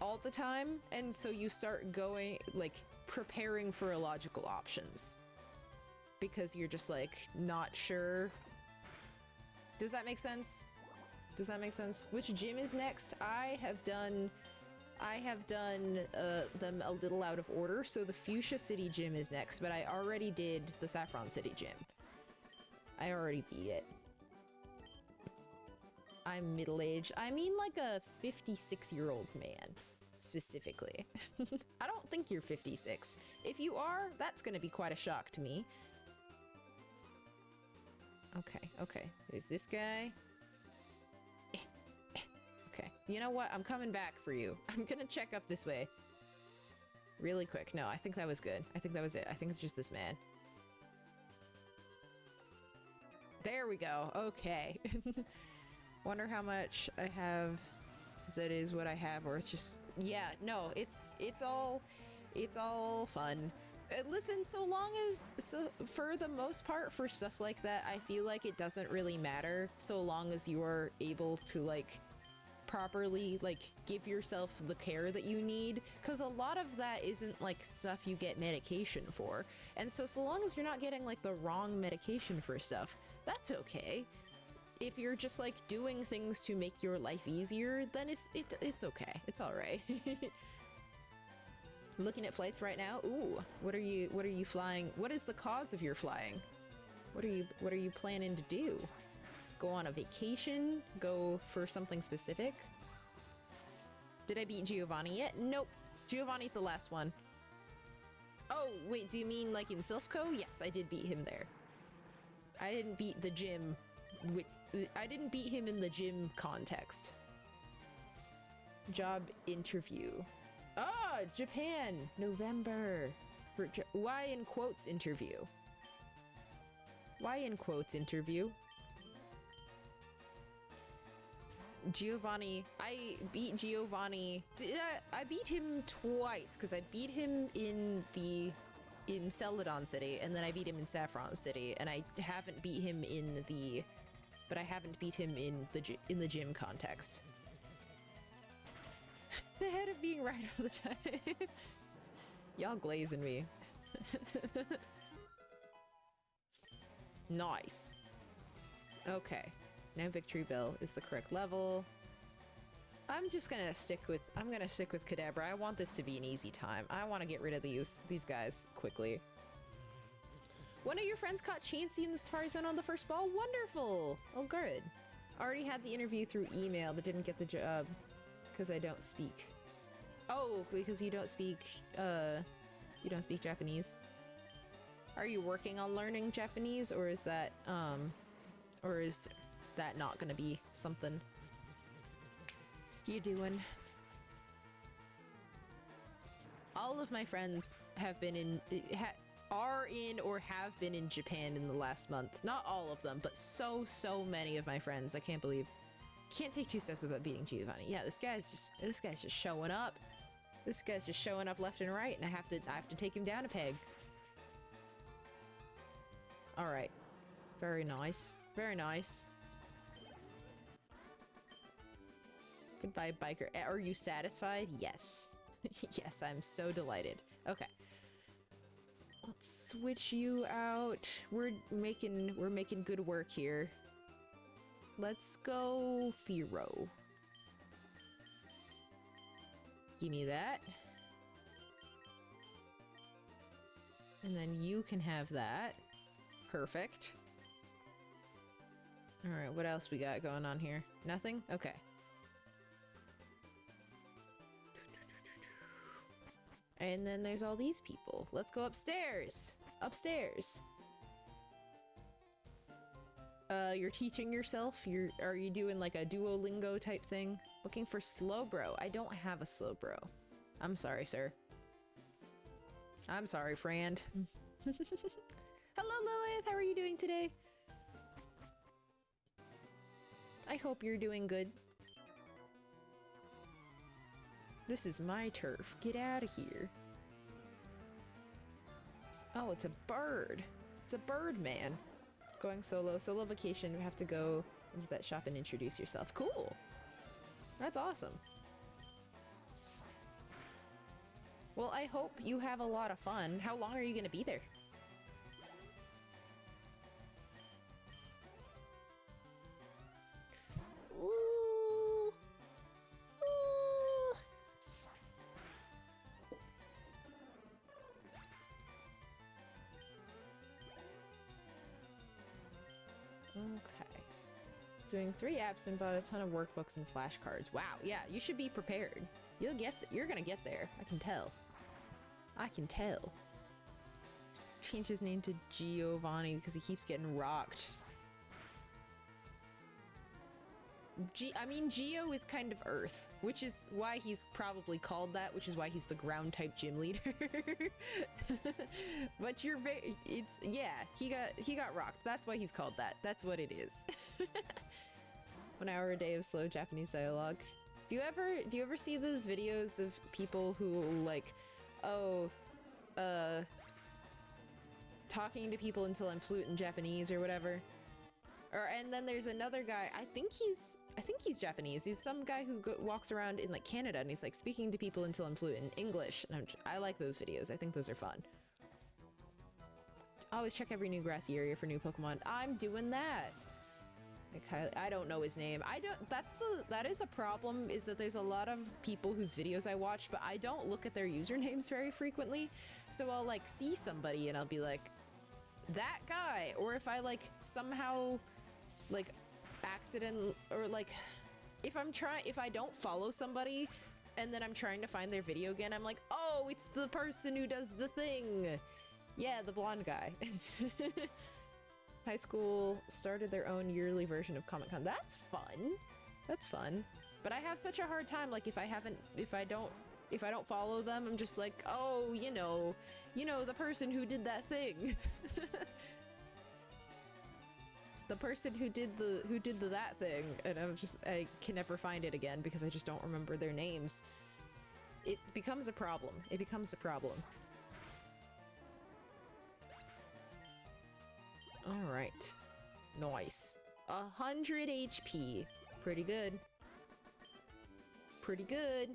all the time, and so you start going like preparing for illogical options because you're just like not sure. Does that make sense? Does that make sense? Which gym is next? I have done them a little out of order, so the Fuchsia City gym is next, but I already did the Saffron City gym. I already beat it. I'm middle-aged. I mean like a 56-year-old man, specifically. I don't think you're 56. If you are, that's gonna be quite a shock to me. Okay. There's this guy. Okay, you know what? I'm coming back for you. I'm gonna check up this way. Really quick. No, I think that was good. I think that was it. I think it's just this man. There we go. Okay. Wonder how much I have that is what I have, or it's just... Yeah, no, it's all fun. Listen, so long as... for the most part, for stuff like that, I feel like it doesn't really matter so long as you are able to, like... properly like give yourself the care that you need, because a lot of that isn't like stuff you get medication for, and so long as you're not getting like the wrong medication for stuff, that's okay. If you're just like doing things to make your life easier, then it's okay. It's all right. Looking at flights right now. Ooh, what are you flying? What is the cause of your flying? What are you planning to do? Go on a vacation? Go for something specific? Did I beat Giovanni yet? Nope. Giovanni's the last one. Oh, wait, do you mean like in Silphco? Yes, I did beat him there. I didn't beat the gym. I didn't beat him in the gym context. Job interview. Ah, Japan, November. Why in quotes interview? Why in quotes interview? Giovanni, I beat Giovanni. I beat him twice, because I beat him in Celadon City, and then I beat him in Saffron City, and I haven't beat him in the... but I haven't beat him in the gym context. The head of being right all the time. Y'all glazing me. Nice. Okay. Now Victory Bell is the correct level. I'm gonna stick with Kadabra. I want this to be an easy time. I want to get rid of these guys quickly. One of your friends caught Chansey in the Safari Zone on the first ball? Wonderful! Oh, good. Already had the interview through email, but didn't get the job because I don't speak. Oh, because you don't speak Japanese. Are you working on learning Japanese, or is that not gonna be something you doing? All of my friends have been are in or have been in Japan in the last month. Not all of them, but so many of my friends. I can't believe. Can't take two steps without beating Giovanni. Yeah, this guy's just showing up. This guy's just showing up left and right, and I have to take him down a peg. All right. Very nice. Very nice. Goodbye, biker. Are you satisfied? Yes. Yes, I'm so delighted. Okay. Let's switch you out. We're making good work here. Let's go Firo. Give me that. And then you can have that. Perfect. Alright, what else we got going on here? Nothing? Okay. And then there's all these people. Let's go upstairs! Upstairs! You're teaching yourself? Are you doing like a Duolingo type thing? Looking for Slowbro. I don't have a Slowbro. I'm sorry, sir. I'm sorry, friend. Hello, Lilith! How are you doing today? I hope you're doing good. This is my turf. Get out of here. Oh, it's a bird. It's a bird man. Going solo. Solo vacation. You have to go into that shop and introduce yourself. Cool. That's awesome. Well, I hope you have a lot of fun. How long are you going to be there? Ooh. Ooh. Okay. Doing 3 apps and bought a ton of workbooks and flashcards. Wow, yeah, you should be prepared. You're gonna get there. I can tell. I can tell. Changed his name to Giovanni because he keeps getting rocked. I mean, Geo is kind of Earth, which is why he's probably called that, which is why he's the ground type gym leader. But yeah, he got rocked. That's why he's called that. That's what it is. 1 hour a day of slow Japanese dialogue. Do you ever see those videos of people who like, talking to people until I'm fluent in Japanese or whatever? And then there's another guy, I think he's Japanese. He's some guy who walks around in like Canada and he's like speaking to people until I'm fluent in English. And I like those videos. I think those are fun. Always check every new grassy area for new Pokemon. I'm doing that. I don't know his name. That is a problem, is that there's a lot of people whose videos I watch, but I don't look at their usernames very frequently. So I'll like see somebody and I'll be like, that guy. Or if I like somehow like accident, or like if I don't follow somebody and then I'm trying to find their video again, I'm like, oh, it's the person who does the thing. Yeah, the blonde guy. High school started their own yearly version of Comic-Con. That's fun. That's fun. But I have such a hard time, like if I don't follow them, I'm just like, oh, you know, the person who did that thing. The person who did that thing, and I can never find it again because I just don't remember their names. It becomes a problem. It becomes a problem. Alright. Nice. 100 HP. Pretty good. Pretty good.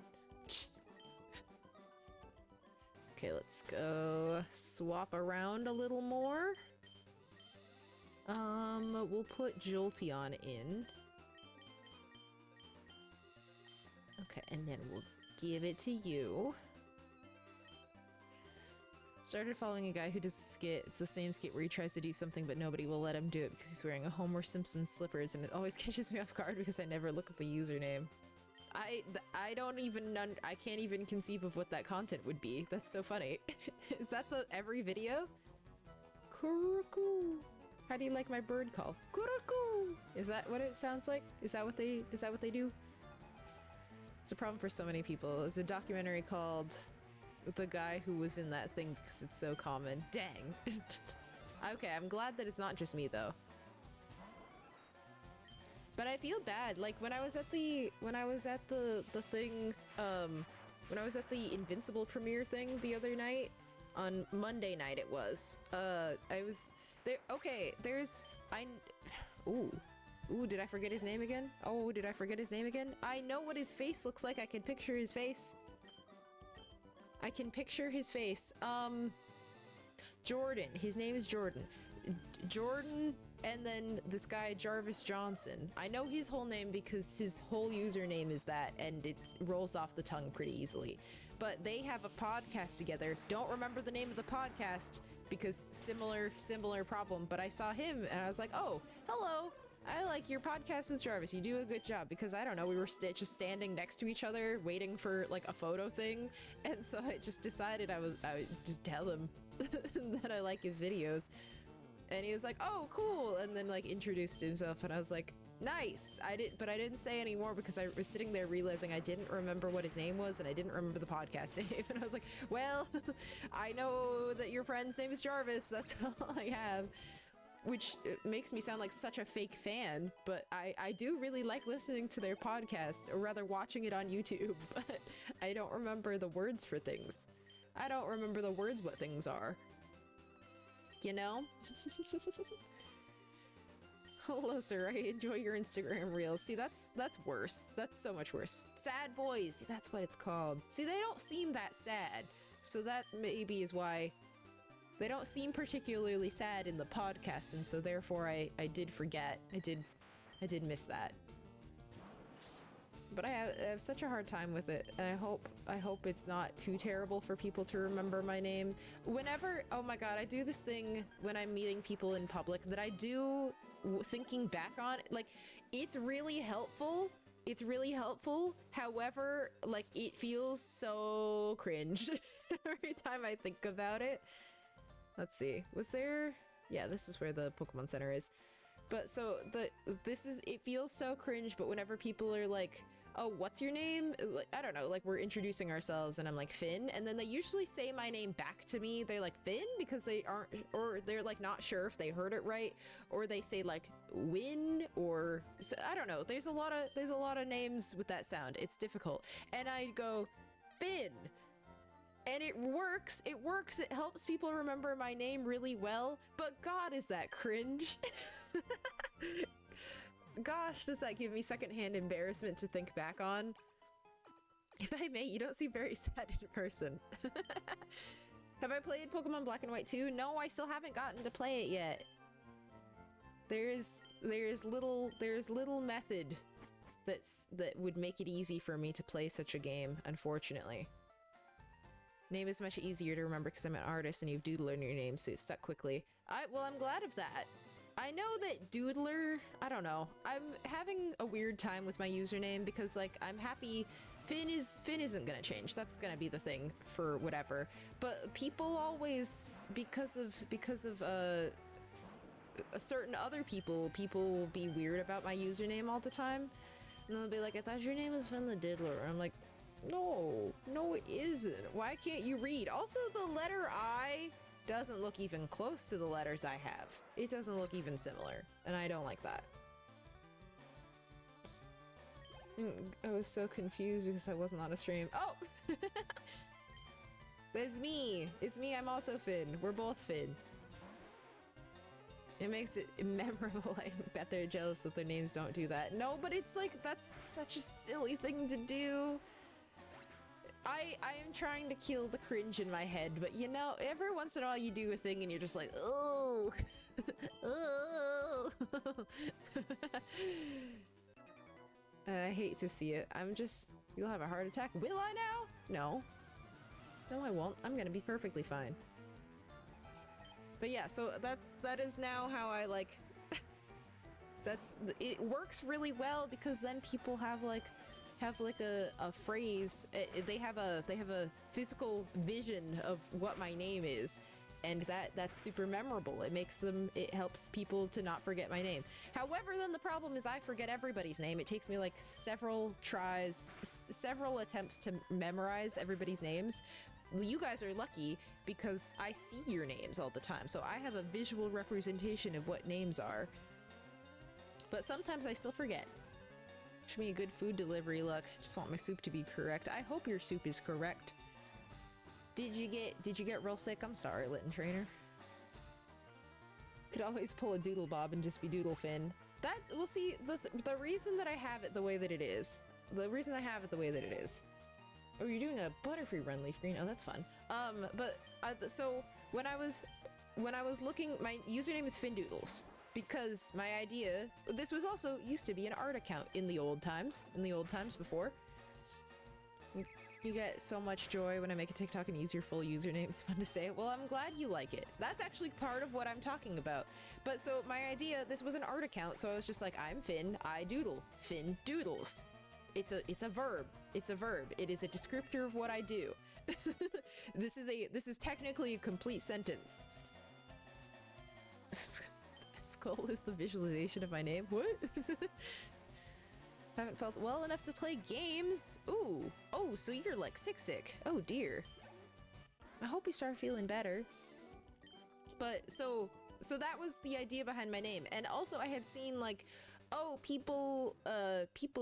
Okay, let's go swap around a little more. We'll put Jolteon in. Okay, and then we'll give it to you. Started following a guy who does a skit. It's the same skit where he tries to do something but nobody will let him do it because he's wearing a Homer Simpson slippers, and it always catches me off guard because I never look at the username. I don't even I can't even conceive of what that content would be. That's so funny. Is that every video? Kuruku. How do you like my bird call? Kuruku. Is that what it sounds like? Is that what they do? It's a problem for so many people. There's a documentary called The Guy Who Was in That Thing because it's so common. Dang. Okay, I'm glad that it's not just me though. But I feel bad. Like when I was at the thing, when I was at the Invincible premiere thing the other night, on Monday night it was. I was there. Okay, Ooh, did I forget his name again? Oh, did I forget his name again? I know what his face looks like. I can picture his face. I can picture his face. Jordan. His name is Jordan. Jordan, and then this guy, Jarvis Johnson. I know his whole name because his whole username is that, and it rolls off the tongue pretty easily. But they have a podcast together. Don't remember the name of the podcast. because similar problem. But I saw him and I was like, oh, hello. I like your podcast with Jarvis. You do a good job, because I don't know, we were just standing next to each other waiting for like a photo thing, and so I just decided I would just tell him that I like his videos, and he was like, oh, cool, and then like introduced himself, and I was like, nice. But I didn't say any more because I was sitting there realizing I didn't remember what his name was and I didn't remember the podcast name, and I was like, well, I know that your friend's name is Jarvis. That's all I have. Which makes me sound like such a fake fan, but I do really like listening to their podcast, or rather watching it on YouTube, but I don't remember the words for things. I don't remember the words what things are. You know? Hello, sir. I enjoy your Instagram reels. See, that's worse. That's so much worse. Sad boys. That's what it's called. See, they don't seem that sad. So that maybe is why they don't seem particularly sad in the podcast, and so therefore I did forget. I did miss that. But I have such a hard time with it, and I hope it's not too terrible for people to remember my name. Whenever, oh my god, I do this thing when I'm meeting people in public that I do, thinking back on, like, it's really helpful. It's really helpful. However, like, it feels so cringe every time I think about it. Let's see. Was there... Yeah, this is where the Pokemon Center is. But so it feels so cringe, but whenever people are like, oh, what's your name? Like, I don't know, like we're introducing ourselves and I'm like, Finn, and then they usually say my name back to me. They're like, Finn, because they aren't, or they're like not sure if they heard it right, or they say like Win, or so, I don't know. There's a lot of names with that sound. It's difficult. And I go, Finn. And it works, it helps people remember my name really well, but god, is that cringe. Gosh, does that give me secondhand embarrassment to think back on? If I may, you don't seem very sad in person. Have I played Pokemon Black and White 2? No, I still haven't gotten to play it yet. There's little method that would make it easy for me to play such a game, unfortunately. Name is much easier to remember because I'm an artist and you have Doodler in your name, so it stuck quickly. Well, I'm glad of that. I know that Doodler, I don't know. I'm having a weird time with my username because, like, I'm happy Finn isn't gonna change. That's gonna be the thing for whatever. But people always, because of a certain other people be weird about my username all the time. And they'll be like, I thought your name was Finn the Diddler. I'm like, no, it isn't. Why can't you read? Also, the letter I doesn't look even close to the letters I have. It doesn't look even similar, and I don't like that. I was so confused because I wasn't on a stream. Oh! It's me! It's me, I'm also Finn. We're both Finn. It makes it memorable. I bet they're jealous that their names don't do that. No, but it's like, that's such a silly thing to do. I am trying to kill the cringe in my head, but you know, every once in a while you do a thing and you're just like, oh, oh. I hate to see it. You'll have a heart attack. Will I now? No. No, I won't. I'm gonna be perfectly fine. But yeah, so that is now how I like, it works really well because then people have like a phrase, they have a physical vision of what my name is, and that's super memorable. It helps people to not forget my name. However, then the problem is I forget everybody's name. It takes me like several tries, several attempts to memorize everybody's names. Well, you guys are lucky because I see your names all the time, so I have a visual representation of what names are. But sometimes I still forget. Wish me a good food delivery luck. Just want my soup to be correct. I hope your soup is correct. Did you get real sick? I'm sorry, Litten Trainer. Could always pull a Doodle Bob and just be Doodle Finn. We'll see, the reason that I have it the way that it is. Oh, you're doing a Butterfree run, LeafGreen. Oh, that's fun. So when I was looking, my username is FinDoodles. Because my idea, this was also used to be an art account in the old times before. You get so much joy when I make a TikTok and use your full username. It's fun to say. Well, I'm glad you like it. That's actually part of what I'm talking about. But so my idea, this was an art account, so I was just like, I'm Finn, I doodle. Finn doodles. It's a verb. It's a verb. It is a descriptor of what I do. This is technically a complete sentence. Skull is the visualization of my name. What? Haven't felt well enough to play games. Ooh. Oh, so you're like sick. Oh dear. I hope you start feeling better. But so that was the idea behind my name. And also I had seen like, oh, people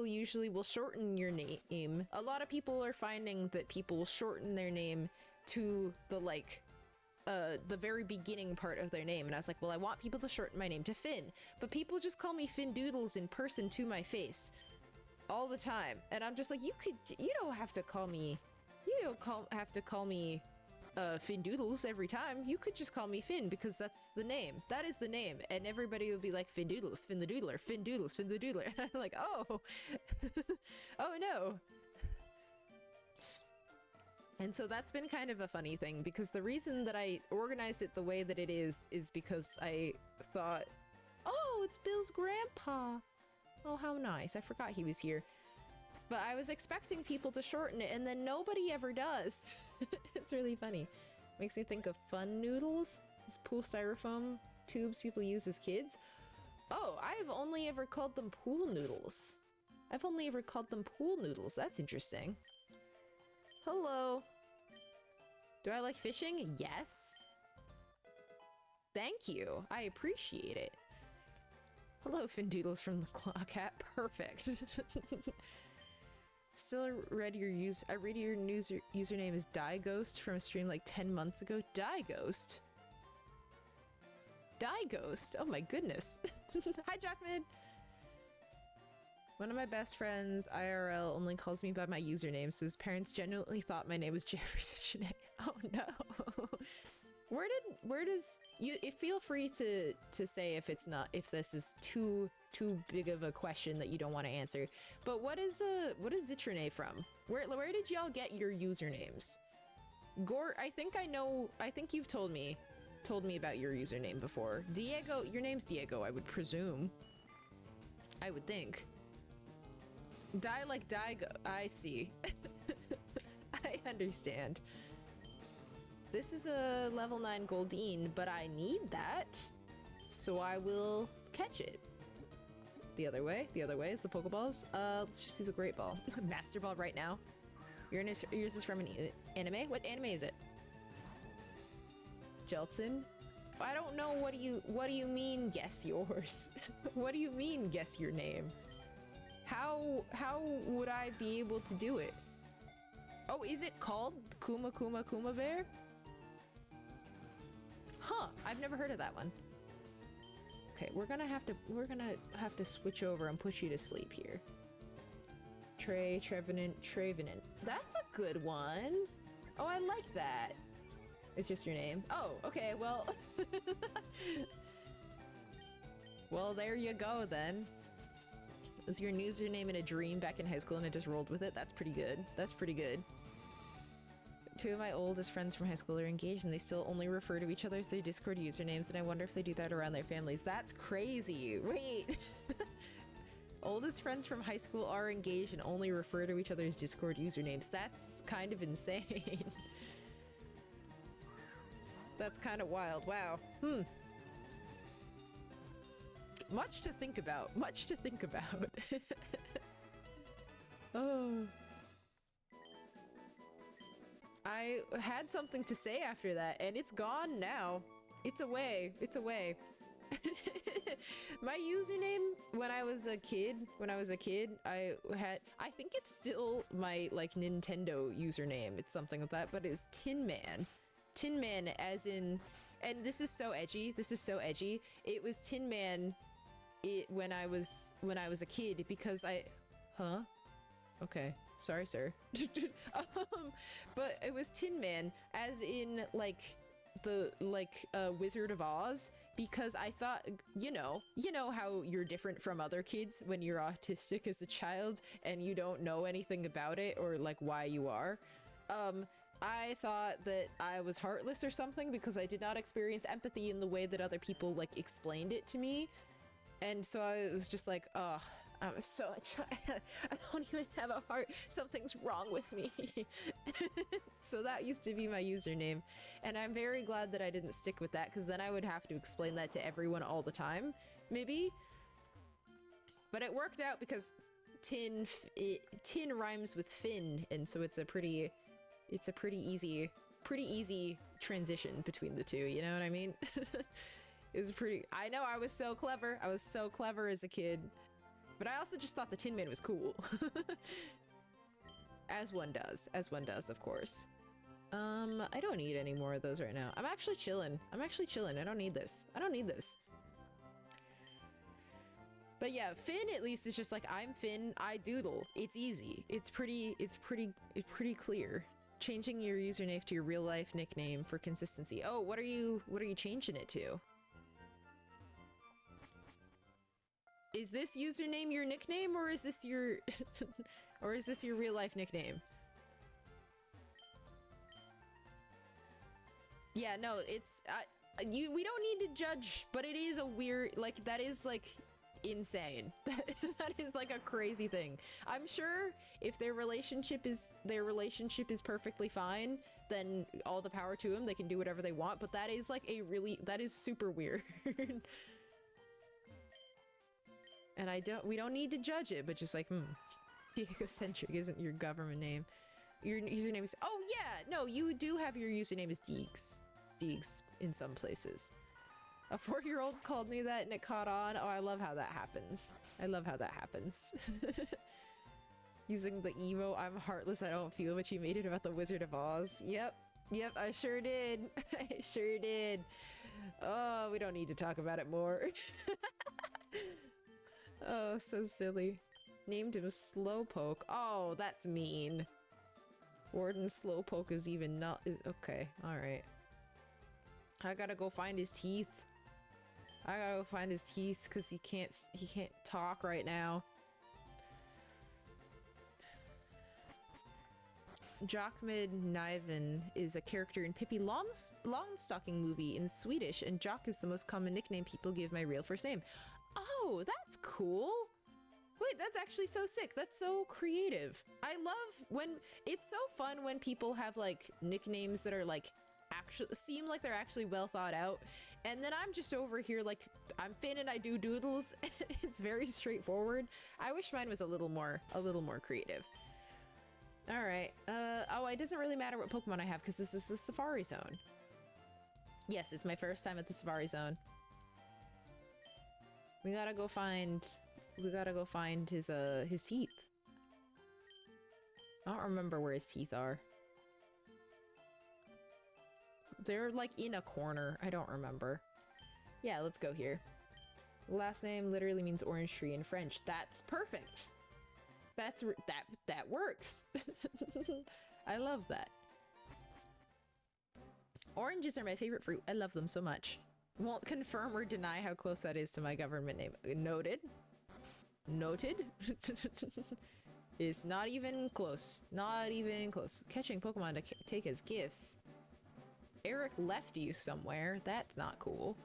usually will shorten your name. A lot of people are finding that people will shorten their name to the like the very beginning part of their name. And I was like, well, I want people to shorten my name to Finn, but people just call me Finn Doodles in person to my face all the time. And I'm just like, you don't have to call me Finn Doodles every time. You could just call me Finn because that's the name. That is the name. And everybody will be like, Finn Doodles, Finn the Doodler, Finn Doodles, Finn the Doodler. And I'm like, oh, oh no. And so that's been kind of a funny thing, because the reason that I organized it the way that it is because I thought, oh, it's Bill's grandpa. Oh, how nice. I forgot he was here. But I was expecting people to shorten it, and then nobody ever does. It's really funny. Makes me think of fun noodles. These pool styrofoam tubes people use as kids. Oh, I've only ever called them pool noodles. I've only ever called them pool noodles. That's interesting. Hello. Do I like fishing? Yes. Thank you. I appreciate it. Hello, Finn Doodles from the Claw Cat. Perfect. Still read your I read your username is DieGhost from a stream like 10 months ago. DieGhost? DieGhost? Oh my goodness. Hi, Jackman. One of my best friends, IRL, only calls me by my username, so his parents genuinely thought my name was Jefferson Janae. Oh no. Where does you feel free to say if it's not, if this is too big of a question that you don't want to answer. But what is Zitrine from? Where did y'all get your usernames? Gore, I think you've told me about your username before. Diego, your name's Diego, I would presume. I would think. Die like Diego. I see. I understand. This is a level 9 Goldeen, but I need that, so I will catch it. The other way is the Pokeballs. Let's just use a Great Ball. Master Ball right now. Yours is from an anime? What anime is it? Jeltsin? I don't know, what do you mean guess yours? What do you mean guess your name? How would I be able to do it? Oh, is it called Kuma Kuma Kuma Bear? Huh, I've never heard of that one. Okay, we're gonna have to switch over and put you to sleep here. Trevenant. That's a good one. Oh, I like that. It's just your name. Oh, okay, well. Well, there you go then. Was your username in a dream back in high school and I just rolled with it? That's pretty good. That's pretty good. Two of my oldest friends from high school are engaged and they still only refer to each other as their Discord usernames, and I wonder if they do that around their families. That's crazy. Wait. Oldest friends from high school are engaged and only refer to each other as Discord usernames. That's kind of insane. That's kind of wild. Wow. Much to think about. Much to think about. Oh. I had something to say after that, and it's gone now. It's away. It's away. My username when I was a kid, I think it's still my, like, Nintendo username. It's something like that, but it's Tin Man. Tin Man as in, and this is so edgy. It was Tin Man when I was a kid because okay. Sorry, sir. But it was Tin Man, as in, like, the, Wizard of Oz. because I thought, you know how you're different from other kids when you're autistic as a child and you don't know anything about it or like why you are. I thought that I was heartless or something because I did not experience empathy in the way that other people like explained it to me. And so I was just like, oh, I'm so I don't even have a heart. Something's wrong with me. So that used to be my username. And I'm very glad that I didn't stick with that because then I would have to explain that to everyone all the time, maybe. But it worked out because tin rhymes with Finn, and so it's a pretty easy transition between the two, you know what I mean? It was pretty, I know, I was so clever as a kid, but I also just thought the Tin Man was cool. As one does, of course. I don't need any more of those right now. I'm actually chilling, I don't need this. But yeah, Finn at least is just like, I'm Finn, I doodle. It's easy. It's pretty clear. Changing your username to your real life nickname for consistency. Oh, what are you changing it to? Is this username your nickname, or is this your or is this your real life nickname? Yeah, no, it's we don't need to judge, but it is a weird, like, that is like insane. That is like a crazy thing. I'm sure if their relationship is perfectly fine, then all the power to them, they can do whatever they want, but that is like that is super weird. And we don't need to judge it, but just like, egocentric isn't your government name. Your username is, oh yeah, no, you do have your username is Deegs in some places. A 4-year-old called me that and it caught on. Oh, I love how that happens. Using the emo, I'm heartless, I don't feel what you made it about the Wizard of Oz. Yep, I sure did. I sure did. Oh, we don't need to talk about it more. Oh, so silly. Named him Slowpoke. Oh, that's mean. Warden Slowpoke is even not- okay, alright. I gotta go find his teeth. Because he can't talk right now. Jockmid Niven is a character in Pippi Longstocking movie in Swedish, and Jock is the most common nickname people give my real first name. Oh, that's cool. Wait, that's actually so sick. That's so creative. I love when it's so fun when people have like nicknames that are like actually seem like they're actually well thought out, and then I'm just over here like, I'm Finn and I do doodles. It's very straightforward. I wish mine was a little more creative. All right. Oh, it doesn't really matter what Pokemon I have because this is the Safari Zone. Yes, it's my first time at the Safari Zone. We gotta go find his teeth. I don't remember where his teeth are. They're like in a corner. I don't remember. Yeah, let's go here. Last name literally means orange tree in French. That's perfect. That works. I love that. Oranges are my favorite fruit. I love them so much. Won't confirm or deny how close that is to my government name. Noted. It's not even close. Catching Pokemon to take as gifts. Eric left you somewhere. That's not cool.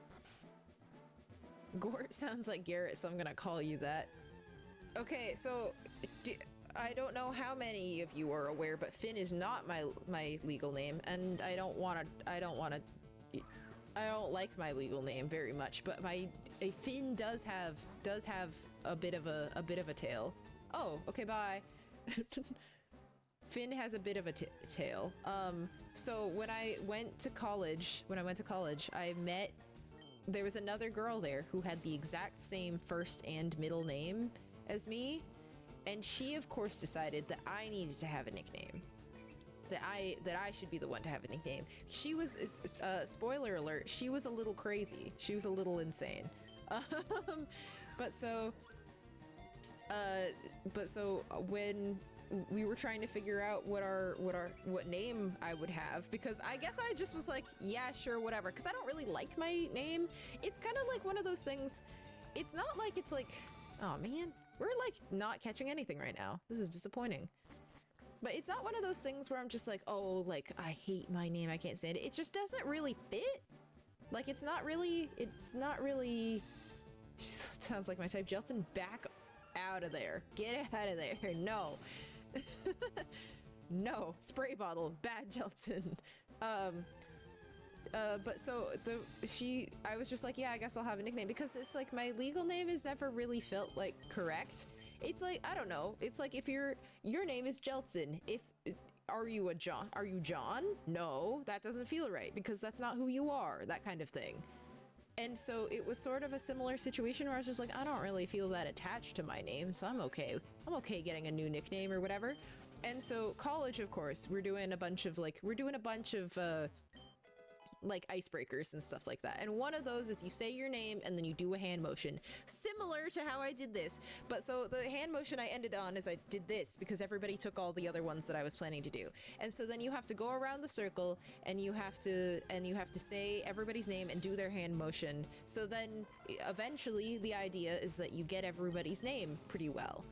Gort sounds like Garrett, so I'm gonna call you that. Okay, so I don't know how many of you are aware, but Finn is not my legal name, and I don't like my legal name very much, but Finn does have a bit of a tail. Oh, okay, bye. Finn has a bit of a tail. So when I went to college, there was another girl there who had the exact same first and middle name as me, and she of course decided that I needed to have a nickname. That I should be the one to have a nickname. She was, spoiler alert, she was a little crazy. She was a little insane. But so when we were trying to figure out what name I would have, because I guess I just was like, yeah, sure, whatever, because I don't really like my name. It's kind of like one of those things. It's not like it's like, oh man, we're like not catching anything right now. This is disappointing. But it's not one of those things where I'm just like, oh, like I hate my name, I can't stand it. It just doesn't really fit. Like it's not really. Sounds like my type. Jelton, back out of there. Get out of there. No. No. Spray bottle. Bad Jelton. But so I was just like, yeah, I guess I'll have a nickname, because it's like my legal name has never really felt like correct. It's like, I don't know. It's like if your name is Jelton, are you John? Are you John? No, that doesn't feel right, because that's not who you are, that kind of thing. And so it was sort of a similar situation where I was just like, I don't really feel that attached to my name, so I'm okay. I'm okay getting a new nickname or whatever. And so college, of course, we're doing a bunch of like icebreakers and stuff like that. And one of those is you say your name and then you do a hand motion, similar to how I did this. But so the hand motion I ended on is I did this because everybody took all the other ones that I was planning to do. And so then you have to go around the circle and you have to say everybody's name and do their hand motion. So then eventually the idea is that you get everybody's name pretty well.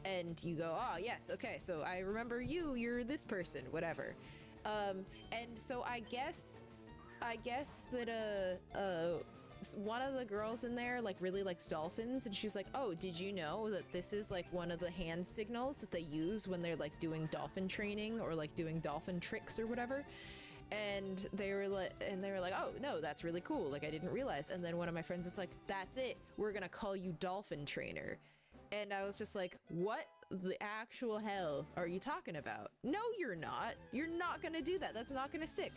And you go, oh yes, okay, so I remember you're this person, whatever. And so I guess that one of the girls in there like really likes dolphins, and she's like, oh, did you know that this is like one of the hand signals that they use when they're like doing dolphin training or like doing dolphin tricks or whatever? And they were like, oh no, that's really cool, like I didn't realize. And then one of my friends is like, that's it, we're gonna call you Dolphin Trainer. And I was just like, what the actual hell are you talking about? No, you're not gonna do that, that's not gonna stick.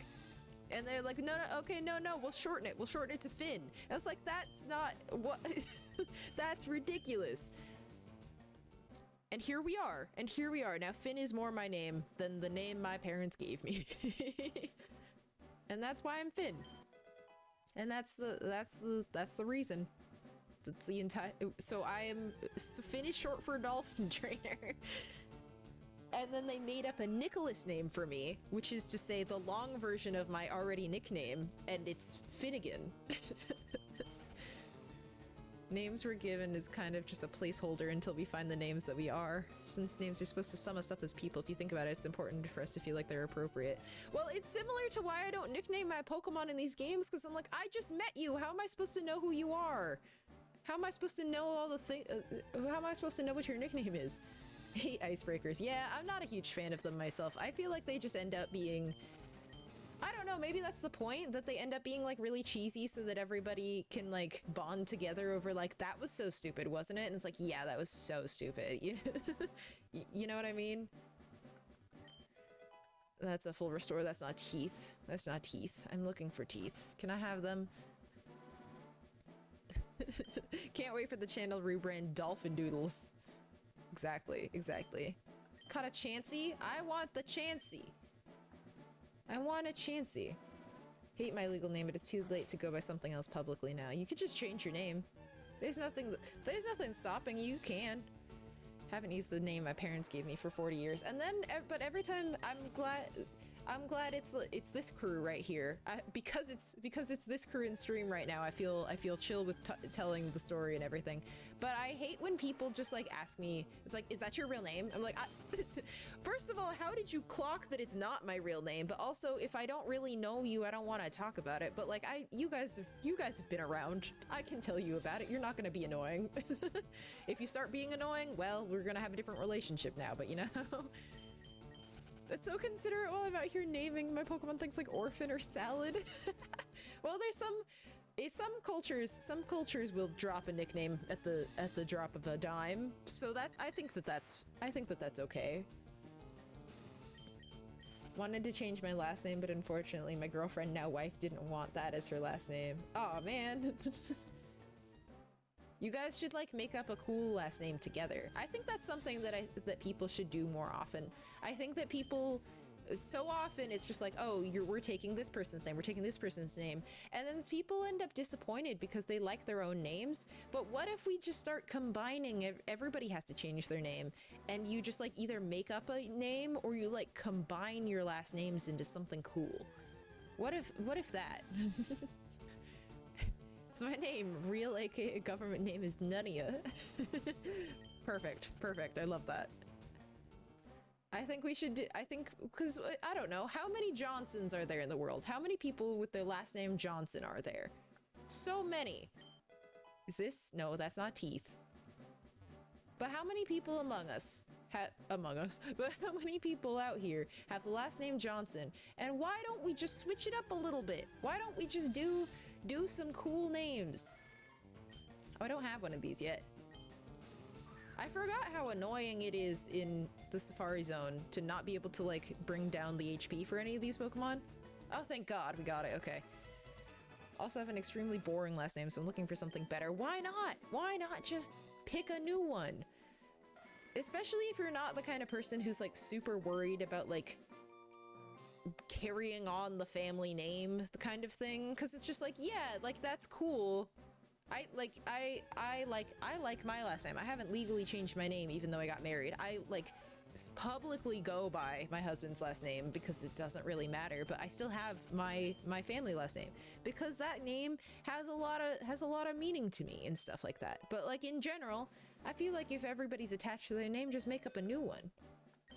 And they're like, no, okay, no, we'll shorten it to Finn. And I was like, that's not what, that's ridiculous. And here we are. Now Finn is more my name than the name my parents gave me. And that's why I'm Finn. And that's the reason. That's the entire, so Finn is short for Dolphin Trainer. And then they made up a Nicholas name for me, which is to say the long version of my already nickname, and it's Finnegan. Names were given as kind of just a placeholder until we find the names that we are. Since names are supposed to sum us up as people, if you think about it, it's important for us to feel like they're appropriate. Well, it's similar to why I don't nickname my Pokemon in these games, because I'm like, I just met you, how am I supposed to know who you are? How am I supposed to know all the things? How am I supposed to know what your nickname is? Hate icebreakers. Yeah, I'm not a huge fan of them myself. I feel like they just end up being, I don't know, maybe that's the point, that they end up being like really cheesy so that everybody can like bond together over like, that was so stupid, wasn't it? And it's like, yeah, that was so stupid. You know what I mean? That's a full restore. That's not teeth. That's not teeth. I'm looking for teeth. Can I have them? Can't wait for the channel rebrand Dolphin Doodles. Exactly. Caught a Chansey? I want the Chansey. I want a Chansey. Hate my legal name, but it's too late to go by something else publicly now. You could just change your name. There's nothing stopping you. You can. Haven't used the name my parents gave me for 40 years. And then, but every time I'm glad it's this crew right here. Because it's this crew in stream right now. I feel chill with telling the story and everything. But I hate when people just like ask me, it's like, is that your real name? I'm like, first of all, how did you clock that it's not my real name? But also, if I don't really know you, I don't want to talk about it. But like, you guys have been around. I can tell you about it. You're not going to be annoying. If you start being annoying, well, we're gonna have a different relationship now. But you know. That's so considerate while I'm out here naming my Pokemon things like Orphan or Salad. Well, there's some cultures will drop a nickname at the drop of a dime. So I think that's okay. Wanted to change my last name, but unfortunately my girlfriend, now wife, didn't want that as her last name. Oh man. You guys should like make up a cool last name together. I think that's something that people should do more often. I think that people so often it's just like, oh, we're taking this person's name, we're taking this person's name, and then people end up disappointed because they like their own names. But what if we just start combining, everybody has to change their name, and you just like either make up a name or you like combine your last names into something cool? What if that? It's my name, real aka government name is Nunia. Perfect, perfect, I love that. I think we should do, because I don't know, how many Johnsons are there in the world? How many people with their last name Johnson are there? So many. Is this? No, that's not teeth. But how many people among us, but how many people out here have the last name Johnson? And why don't we just switch it up a little bit? Why don't we just do some cool names? Oh, I don't have one of these yet. I forgot how annoying it is in the Safari Zone to not be able to, like, bring down the HP for any of these Pokemon. Oh, thank God, we got it, okay. Also have an extremely boring last name, so I'm looking for something better. Why not? Why not just pick a new one? Especially if you're not the kind of person who's, like, super worried about, like, carrying on the family name, the kind of thing. Because it's just like, yeah, like, that's cool. I like my last name. I haven't legally changed my name even though I got married. I like publicly go by my husband's last name because it doesn't really matter, but I still have my family last name because that name has a lot of meaning to me and stuff like that. But like in general, I feel like if everybody's attached to their name, just make up a new one.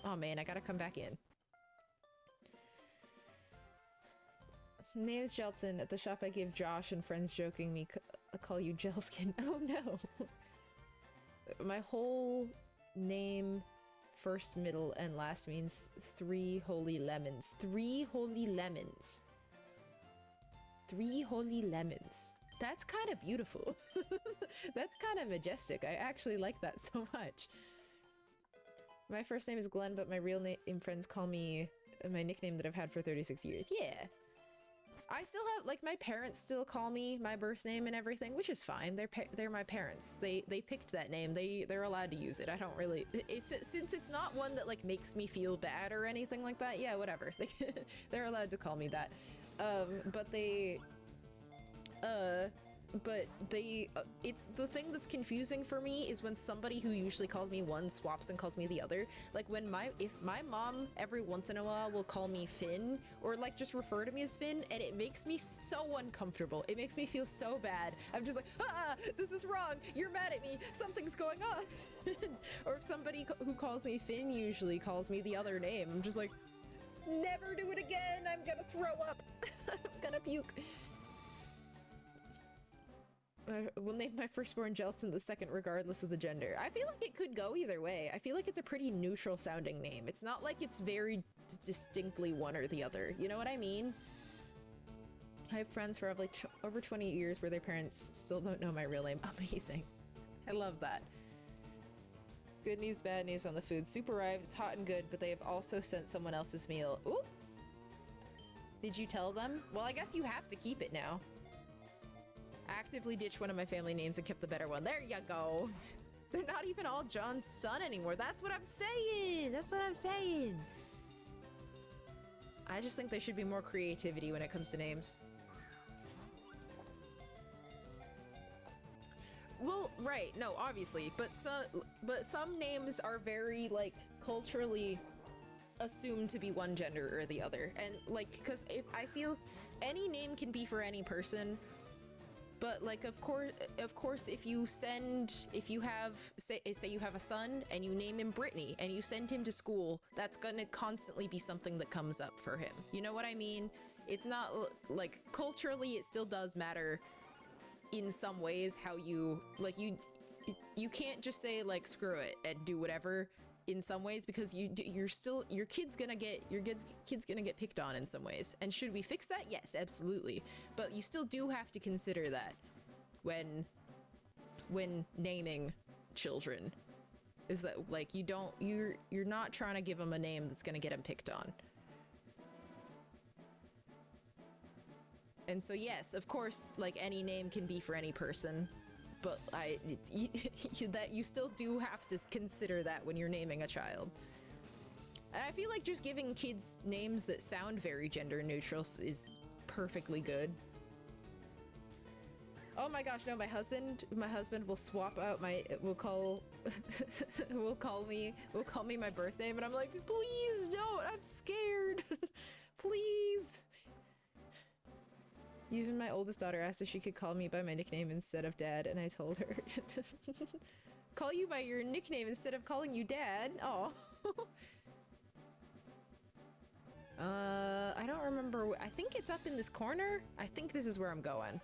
Oh man, I gotta come back in. Name is Jelton. At the shop I give Josh and friends joking me call you Gelskin. Oh no. My whole name, first, middle, and last means 3 holy lemons. 3 holy lemons. 3 holy lemons. That's kind of beautiful. That's kind of majestic. I actually like that so much. My first name is Glenn, but my real name friends call me my nickname that I've had for 36 years. Yeah. I still have, like, my parents still call me my birth name and everything, which is fine. They're my parents. They picked that name. They're allowed to use it. I don't really, since it's not one that like makes me feel bad or anything like that. Yeah, whatever. They're allowed to call me that. But it's the thing that's confusing for me is when somebody who usually calls me one swaps and calls me the other. Like when if my mom every once in a while will call me Finn or like just refer to me as Finn, and it makes me so uncomfortable. It makes me feel so bad. I'm just like, this is wrong. You're mad at me. Something's going on. Or if somebody who calls me Finn usually calls me the other name, I'm just like, never do it again. I'm gonna throw up. I'm gonna puke. We'll name my firstborn Jelton the second regardless of the gender. I feel like it could go either way. I feel like it's a pretty neutral sounding name. It's not like it's very distinctly one or the other. You know what I mean? I have friends for like over 20 years where their parents still don't know my real name. Amazing. I love that. Good news, bad news on the food. Soup arrived. It's hot and good, but they have also sent someone else's meal. Ooh! Did you tell them? Well, I guess you have to keep it now. Actively ditched one of my family names and kept the better one. There you go. They're not even all John's son anymore. That's what I'm saying. That's what I'm saying. I just think there should be more creativity when it comes to names. Well, right. No, obviously. But some names are very, like, culturally assumed to be one gender or the other. And, like, because if I feel any name can be for any person. But like, of course, if you have, say you have a son and you name him Brittany and you send him to school, that's gonna constantly be something that comes up for him. You know what I mean? It's not like culturally, it still does matter in some ways how you, like you can't just say like, screw it and do whatever in some ways, because your kid's gonna get picked on in some ways. And should we fix that? Yes, absolutely. But you still do have to consider that when naming children, is that like you're not trying to give them a name that's gonna get them picked on. And so yes, of course, like any name can be for any person. But that you still do have to consider that when you're naming a child. I feel like just giving kids names that sound very gender neutral is perfectly good. Oh my gosh, no, my husband will swap out will call me my birth name, and I'm like, please don't, I'm scared. Please. Even my oldest daughter asked if she could call me by my nickname instead of dad, and I told her. Call you by your nickname instead of calling you dad? Oh. I don't remember. I think it's up in this corner. I think this is where I'm going.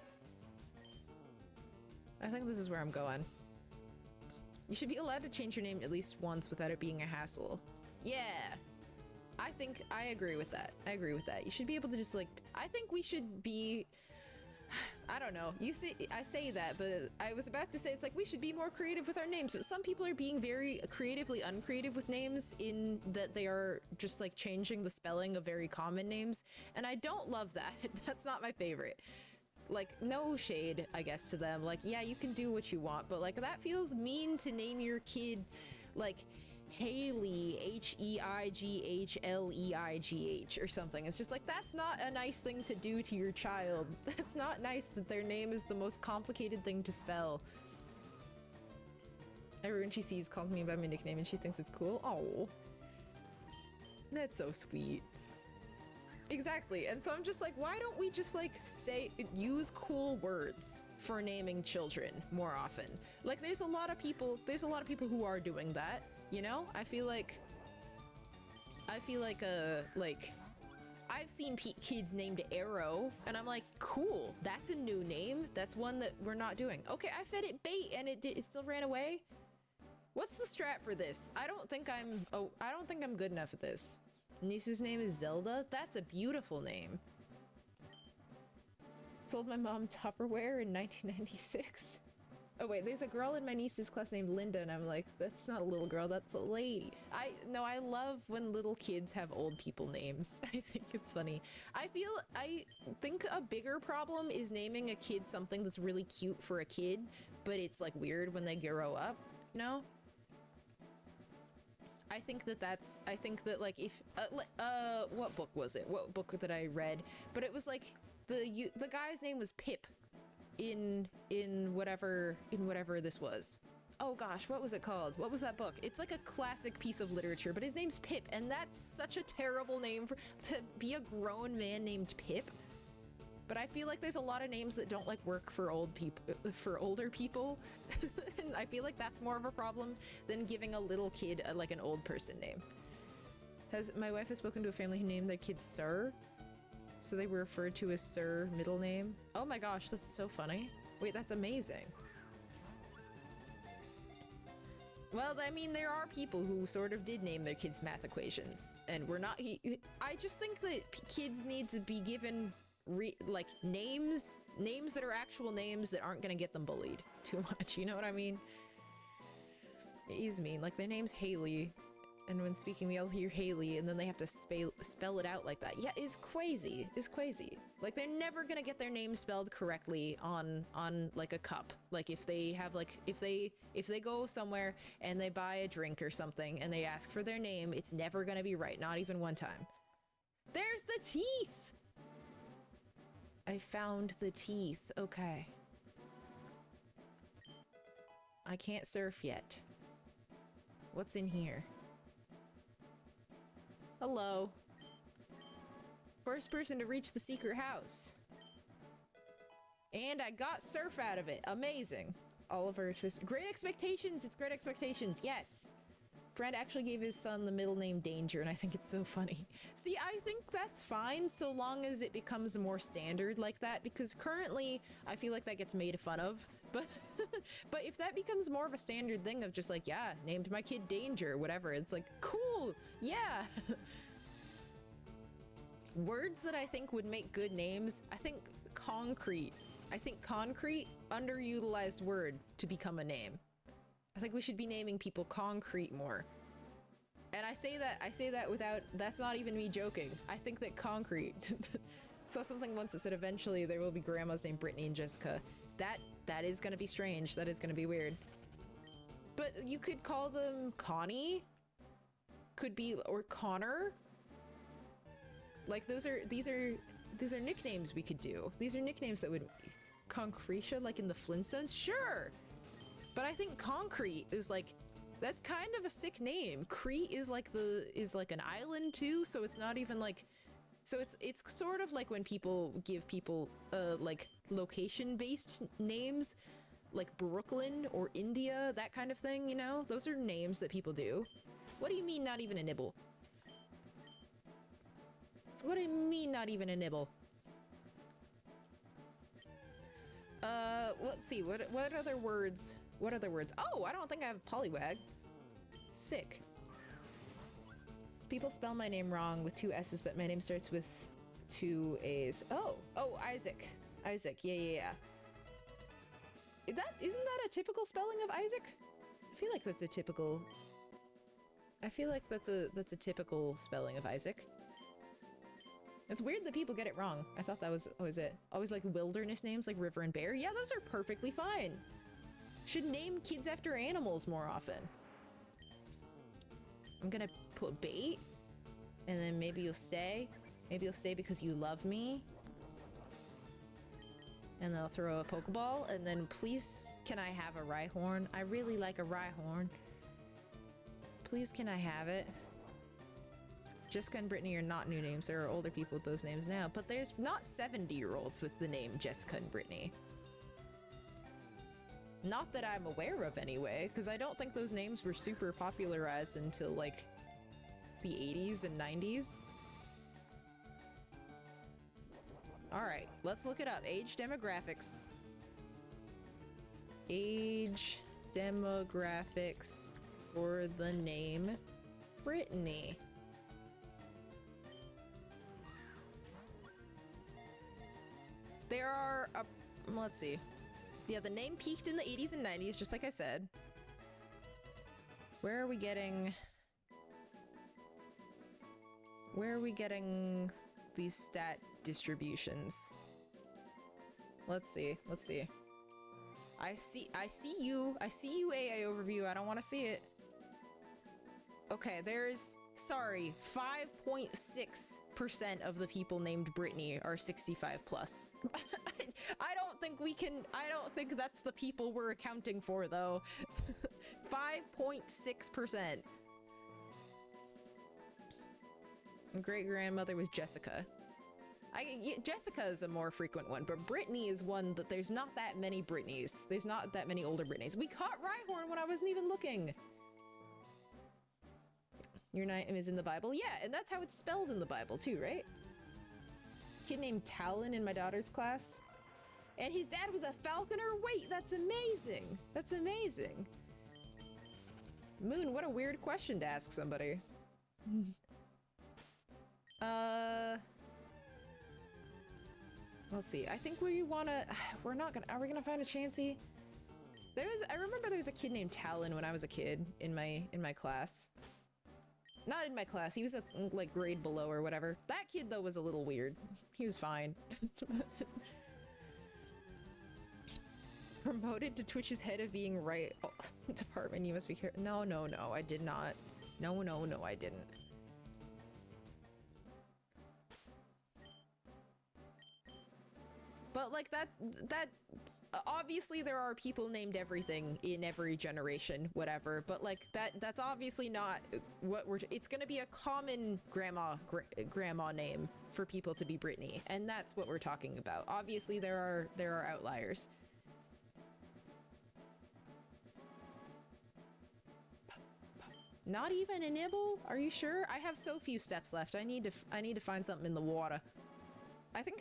You should be allowed to change your name at least once without it being a hassle. Yeah. I agree with that. You should be able to just like, I think we should be, I don't know. I say that, but I was about to say it's like we should be more creative with our names, but some people are being very creatively uncreative with names in that they are just like changing the spelling of very common names, and I don't love that. That's not my favorite. Like, no shade, I guess, to them. Like, yeah, you can do what you want, but like that feels mean to name your kid like Hailey, Heighleigh or something. It's just like, that's not a nice thing to do to your child. That's not nice that their name is the most complicated thing to spell. Everyone she sees calls me by my nickname and she thinks it's cool. Oh, that's so sweet. Exactly. And so I'm just like, why don't we just like use cool words for naming children more often? Like, there's a lot of people who are doing that. You know, I feel like I've seen kids named Arrow, and I'm like, cool, that's a new name. That's one that we're not doing. Okay, I fed it bait, and it still ran away. What's the strat for this? I don't think I'm good enough at this. Niece's name is Zelda. That's a beautiful name. Sold my mom Tupperware in 1996. Oh wait, there's a girl in my niece's class named Linda, and I'm like, that's not a little girl, that's a lady. I love when little kids have old people names. I think it's funny. I think a bigger problem is naming a kid something that's really cute for a kid, but it's like weird when they grow up, you know? I think that like if, what book was it? What book that I read? But it was like, the guy's name was Pip. In whatever this was. Oh gosh, what was it called? What was that book? It's like a classic piece of literature, but his name's Pip, and that's such a terrible name to be a grown man named Pip. But I feel like there's a lot of names that don't like work for older people. And I feel like that's more of a problem than giving a little kid like an old person name. My wife has spoken to a family who named their kid Sir. So they were referred to as Sir middle name. Oh my gosh, that's so funny. Wait, that's amazing. Well, I mean, there are people who sort of did name their kids math equations, and we're not. I just think that kids need to be given like names that are actual names that aren't gonna get them bullied too much. You know what I mean? It is mean. Like, their name's Hailey. And when speaking, they'll hear Hailey, and then they have to spell it out like that. Yeah, it's crazy. It's crazy. Like, they're never gonna get their name spelled correctly on like a cup. Like, if they have like, if they go somewhere and they buy a drink or something and they ask for their name, it's never gonna be right. Not even one time. There's the teeth! I found the teeth. Okay. I can't surf yet. What's in here? Hello. First person to reach the secret house. And I got surf out of it. Amazing. Oliver, great expectations. It's great expectations. Yes. Brad actually gave his son the middle name Danger, and I think it's so funny. See, I think that's fine so long as it becomes more standard like that, because currently I feel like that gets made fun of. But but if that becomes more of a standard thing of just like, yeah, named my kid Danger, whatever, it's like, cool, yeah. Words that I think would make good names, I think concrete, underutilized word to become a name. I think we should be naming people concrete more. And I say that without, that's not even me joking. I think that concrete. Saw something once that said eventually there will be grandmas named Brittany and Jessica. That is gonna be strange. That is gonna be weird. But you could call them Connie. could be, or Connor. Like these are nicknames we could do. These are nicknames that would Concretia, like in the Flintstones, sure. But I think Concrete is like, that's kind of a sick name. Crete is like an island too, so it's not even like, so it's sort of like when people give people like location-based names, like Brooklyn or India, that kind of thing, you know? Those are names that people do. What do you mean not even a nibble? What do you mean not even a nibble? Let's see, what other words? What other words? Oh, I don't think I have polywag. Sick. People spell my name wrong with 2 S's, but my name starts with 2 A's. Oh, Isaac. Isaac, yeah. Isn't that a typical spelling of Isaac? I feel like that's a typical spelling of Isaac. It's weird that people get it wrong. I thought that was always it. Always like wilderness names like River and Bear. Yeah, those are perfectly fine. Should name kids after animals more often. I'm gonna put bait, and then maybe you'll stay. Maybe you'll stay because you love me. And then I'll throw a Pokeball, and then please, can I have a Rhyhorn? I really like a Rhyhorn. Please, can I have it? Jessica and Brittany are not new names. There are older people with those names now, but there's not 70-year-olds with the name Jessica and Brittany. Not that I'm aware of anyway, because I don't think those names were super popularized until like the 80s and 90s. Alright, let's look it up. Age demographics. Age demographics for the name Brittany. There are, let's see. Yeah, the name peaked in the 80s and 90s, just like I said. Where are we getting these stat distributions? Let's see. I see you, AI overview. I don't want to see it. Okay, sorry, 5.6% of the people named Brittany are 65 plus. I don't think that's the people we're accounting for, though. 5.6%. Great-grandmother was Jessica. Jessica is a more frequent one, but Brittany is one that there's not that many Brittany's. There's not that many older Brittany's. We caught Rhyhorn when I wasn't even looking. Your name is in the Bible? Yeah, and that's how it's spelled in the Bible too, right? Kid named Talon in my daughter's class. And his dad was a falconer? Wait, that's amazing! That's amazing! Moon, what a weird question to ask somebody. Let's see. I think are we gonna find a Chansey? I remember there was a kid named Talon when I was a kid in my class. Not in my class, he was a like grade below or whatever. That kid though was a little weird. He was fine. Promoted to Twitch's head of being right department, you must be careful. No, I did not. No, I didn't. But like that obviously there are people named everything in every generation, whatever, but like that's obviously not what it's gonna be a common grandma name for people to be Brittany, and that's what we're talking about. Obviously there are outliers. Not even a nibble? Are you sure? I have so few steps left. I need to find something in the water. I think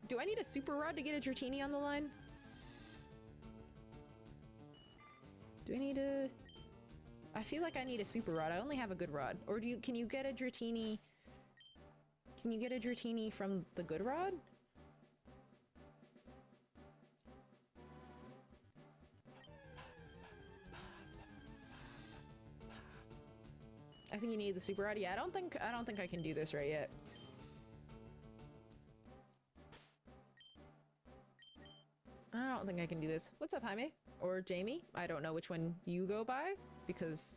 do I need a super rod to get a Dratini on the line? Do I need a... I feel like I need a super rod. I only have a good rod. Or can you get a Dratini... Can you get a Dratini from the good rod? I think you need the super rod. Yeah, I don't think I can do this right yet. I don't think I can do this. What's up, Jaime? Or Jamie? I don't know which one you go by, because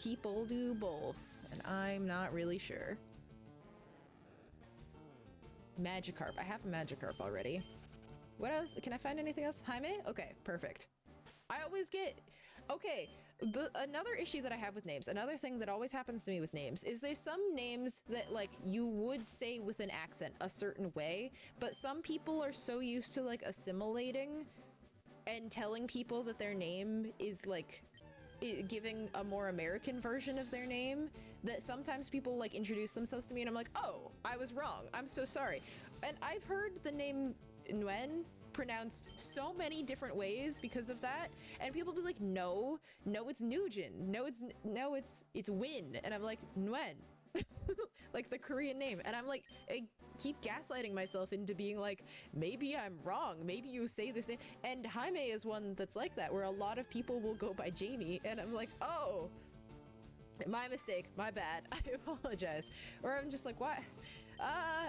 People do both, and I'm not really sure. Magikarp. I have a Magikarp already. What else? Can I find anything else? Jaime? Okay, perfect. I always get... Okay, another issue that I have with names, another thing that always happens to me with names, is there's some names that, like, you would say with an accent a certain way, but some people are so used to, like, assimilating and telling people that their name is, like, giving a more American version of their name, that sometimes people, like, introduce themselves to me and I'm like, oh, I was wrong. I'm so sorry. And I've heard the name Nguyen pronounced so many different ways because of that, and people be like, no, it's Nugent, no, it's Win, and I'm like, Nguyen. Like the Korean name, and I'm like, I keep gaslighting myself into being like, maybe I'm wrong, maybe you say this name. And Jaime is one that's like that, where a lot of people will go by Jamie, and I'm like, oh, my mistake, my bad, I apologize. Or I'm just like, what?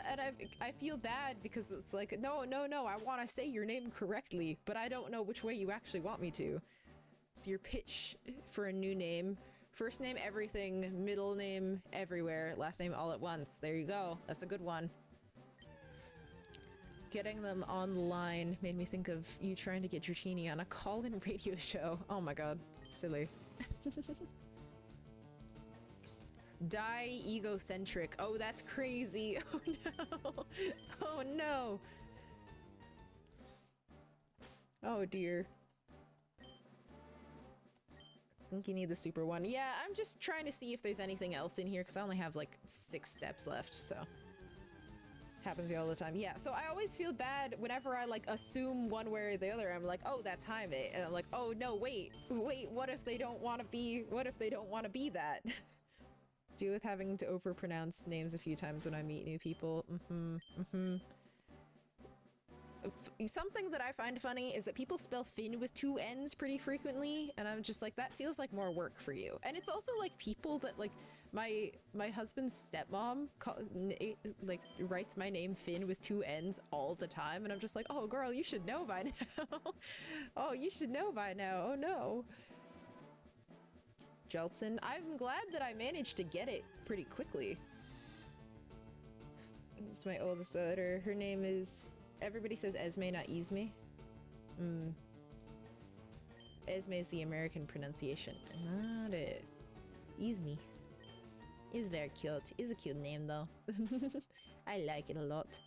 And I feel bad because it's like, no, I want to say your name correctly, but I don't know which way you actually want me to. So your pitch for a new name: first name everything, middle name everywhere, last name all at once. There you go. That's a good one. Getting them on the line made me think of you trying to get Dratini on a call-in radio show. Oh my god, silly. Die egocentric. Oh, that's crazy. Oh no. Oh no. Oh dear. I think you need the super one. Yeah, I'm just trying to see if there's anything else in here because I only have like 6 steps left, so. Happens here all the time. Yeah, so I always feel bad whenever I like assume one way or the other. I'm like, oh, that's Jaime. And I'm like, oh no, wait, what if they don't want to be that? Deal with having to overpronounce names a few times when I meet new people. Something that I find funny is that people spell Finn with 2 N's pretty frequently, and I'm just like, that feels like more work for you. And it's also like people that like my husband's stepmom like writes my name Finn with 2 N's all the time, and I'm just like, oh girl, you should know by now. Oh, you should know by now. Oh no. Jeltsin. I'm glad that I managed to get it pretty quickly. It's my oldest daughter. Her name is... Everybody says Esme, not Isme. Esme is the American pronunciation. Not it. Isme. Is very cute. Is a cute name though. I like it a lot.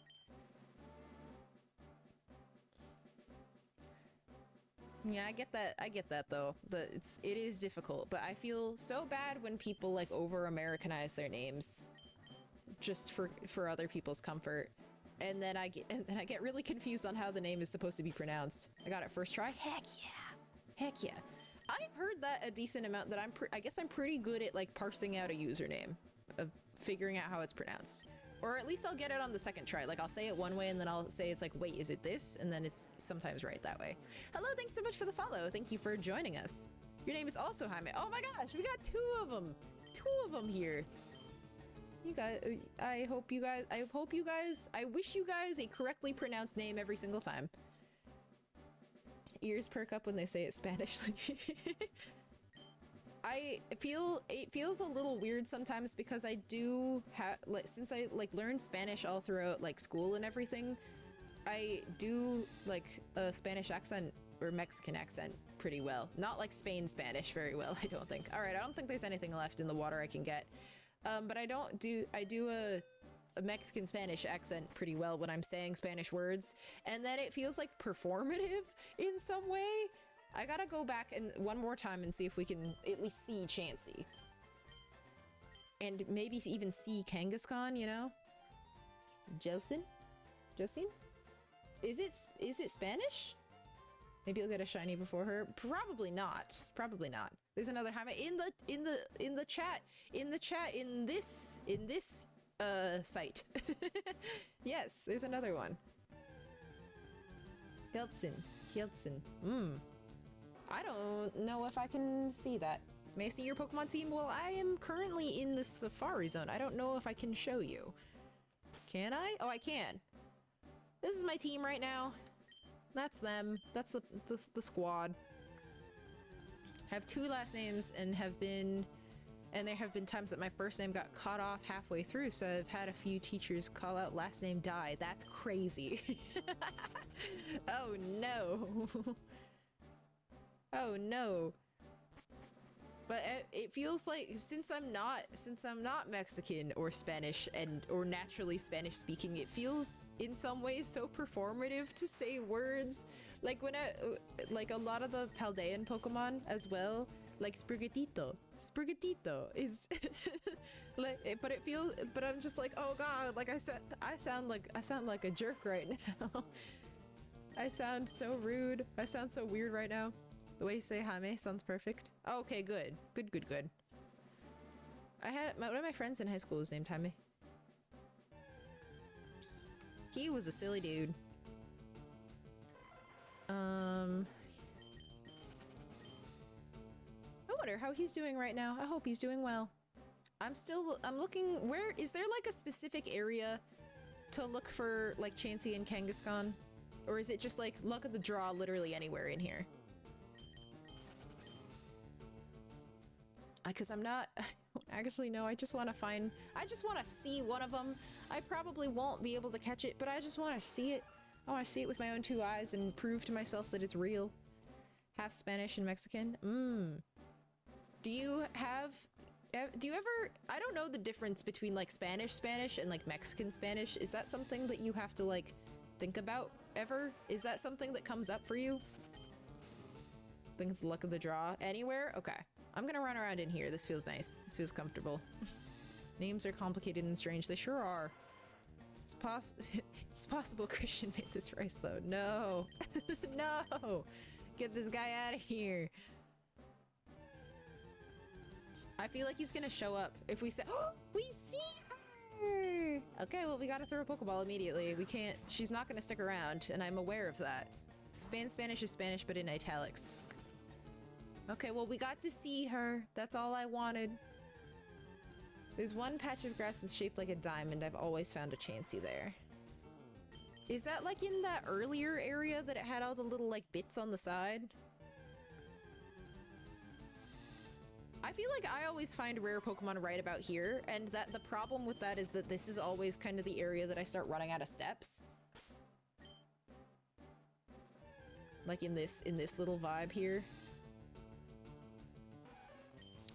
Yeah, I get that though. It is difficult, but I feel so bad when people like over Americanize their names just for other people's comfort. And then I get really confused on how the name is supposed to be pronounced. I got it first try. Heck yeah. Heck yeah. I've heard that a decent amount, that I guess I'm pretty good at like parsing out a username, of figuring out how it's pronounced. Or at least I'll get it on the second try. Like I'll say it one way and then I'll say it's like, wait, is it this? And then it's sometimes right that way. Hello, thanks so much for the follow. Thank you for joining us. Your name is also Jaime. Oh my gosh, we got 2 of them. 2 of them here. You guys, I wish you guys a correctly pronounced name every single time. Ears perk up when they say it Spanishly. It feels a little weird sometimes because I do have, like, since I like learned Spanish all throughout like school and everything, I do like a Spanish accent or Mexican accent pretty well. Not like Spain Spanish very well, I don't think. All right, I don't think there's anything left in the water I can get. But I do a Mexican Spanish accent pretty well when I'm saying Spanish words, and then it feels like performative in some way. I gotta go back and one more time and see if we can at least see Chansey. And maybe even see Kangaskhan, you know? Josin? Is it Spanish? Maybe you'll get a shiny before her. Probably not. Probably not. There's another Jaime in the chat in this site. Yes, there's another one. Hiltson. I don't know if I can see that. May I see your Pokemon team? Well, I am currently in the Safari Zone. I don't know if I can show you. Can I? Oh, I can. This is my team right now. That's them. That's the squad. Have 2 last names and have been And there have been times that my first name got cut off halfway through, so I've had a few teachers call out last name die. That's crazy. Oh no. Oh no. But it feels like since I'm not Mexican or Spanish or naturally Spanish speaking, it feels in some ways so performative to say words like when like a lot of the Paldean Pokemon as well, like Sprigatito is like, but I'm just like, oh god, like I sound like a jerk right now. I sound so rude. I sound so weird right now. The way you say Jaime sounds perfect. Oh, okay, good. Good. I had one of my friends in high school was named Jaime. He was a silly dude. I wonder how he's doing right now. I hope he's doing well. I'm looking, is there like a specific area to look for like Chansey and Kangaskhan? Or is it just like luck of the draw literally anywhere in here? Because I'm not actually, no, I just want to see one of them. I probably won't be able to catch it, but I just want to see it. I want to see it with my own two eyes and prove to myself that it's real. Half Spanish and Mexican. Do you ever, I don't know the difference between like Spanish and like Mexican Spanish. Is that something that you have to like think about ever? Is that something that comes up for you? I think it's luck of the draw. Anywhere? Okay. I'm gonna run around in here. This feels nice. This feels comfortable. Names are complicated and strange. They sure are. It's possible Christian made this rice though. No. No! Get this guy out of here. I feel like he's gonna show up if we say— oh, we see her! Okay, well we gotta throw a Pokeball immediately. We can't— she's not gonna stick around, and I'm aware of that. Spanish is Spanish, but in italics. Okay, well we got to see her. That's all I wanted. There's one patch of grass that's shaped like a diamond. I've always found a Chansey there. Is that like in that earlier area that it had all the little like bits on the side? I feel like I always find rare Pokemon right about here, and that the problem with that is that this is always kind of the area that I start running out of steps. Like in this little vibe here.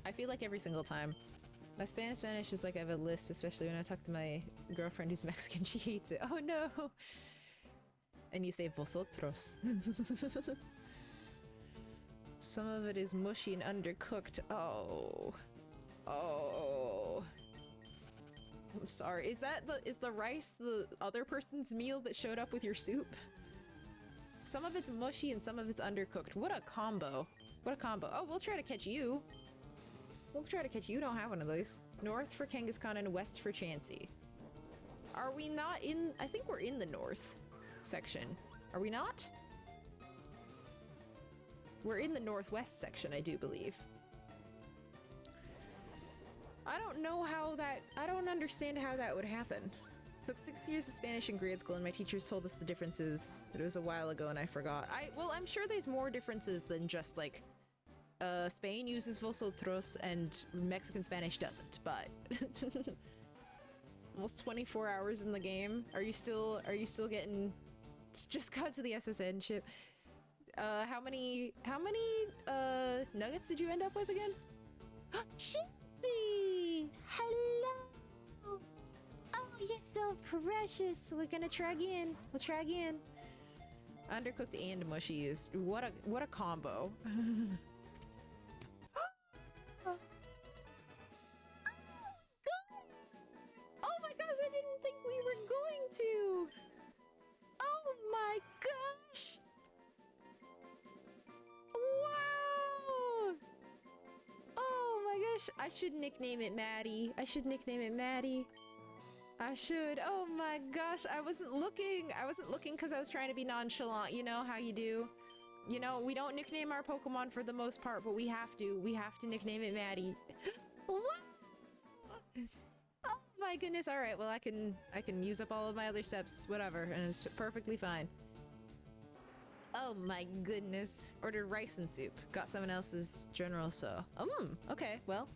I feel like every single time. My Spanish is like I have a lisp, especially when I talk to my girlfriend who's Mexican. She hates it. Oh no! And you say vosotros. Some of it is mushy and undercooked. Oh. Oh. I'm sorry. Is the rice the other person's meal that showed up with your soup? Some of it's mushy and some of it's undercooked. What a combo. What a combo. Oh, we'll try to catch you. We'll try to catch you. Don't have one of those. North for Kangaskhan and west for Chansey. Are we not in— I think we're in the north section. Are we not? We're in the northwest section, I do believe. I don't know how that— I don't understand how that would happen. Took 6 years of Spanish in grade school and my teachers told us the differences. It was a while ago and I forgot. Well, I'm sure there's more differences than just like Spain uses vosotros and Mexican Spanish doesn't, but almost 24 hours in the game. Are you still getting— just got to the SSN ship. How many nuggets did you end up with again? Chintzy! Hello! Oh, you're so precious. We're gonna try again. We'll try again. Undercooked and mushy is— what a combo. Oh my gosh, I didn't think we were going to! Oh my gosh! Wow! Oh my gosh, I should nickname it Maddie. I should nickname it Maddie. I should. Oh my gosh, I wasn't looking. I wasn't looking because I was trying to be nonchalant. You know how you do. You know, we don't nickname our Pokemon for the most part, but we have to. We have to nickname it Maddie. What? Oh my goodness. All right, well I can use up all of my other steps, whatever, and it's perfectly fine. Oh my goodness. Ordered rice and soup. Got someone else's general so. Okay, well.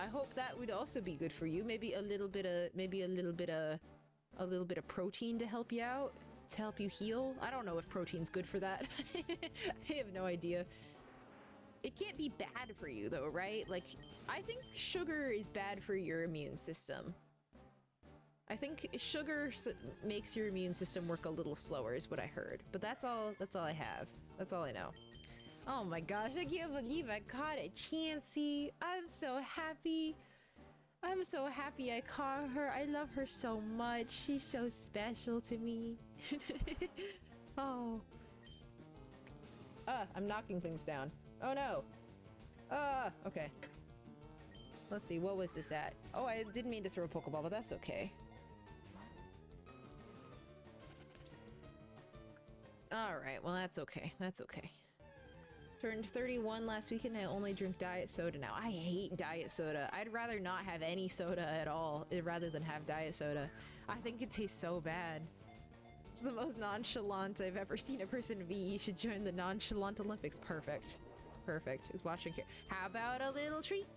I hope that would also be good for you. Maybe a little bit of protein to help you out, to help you heal. I don't know if protein's good for that. I have no idea. It can't be bad for you though, right? Like, I think sugar is bad for your immune system. I think sugar makes your immune system work a little slower is what I heard. But that's all I have. That's all I know. Oh my gosh, I can't believe I caught a Chansey. I'm so happy. I'm so happy I caught her. I love her so much. She's so special to me. Oh. I'm knocking things down. Oh no. Okay. Let's see, what was this at? Oh, I didn't mean to throw a Pokeball, but that's okay. Alright, well that's okay. That's okay. Turned 31 last weekend and I only drink diet soda now. I hate diet soda. I'd rather not have any soda at all rather than have diet soda. I think it tastes so bad. It's the most nonchalant I've ever seen a person be. You should join the nonchalant Olympics. Perfect. Perfect. Is watching here. How about a little treat?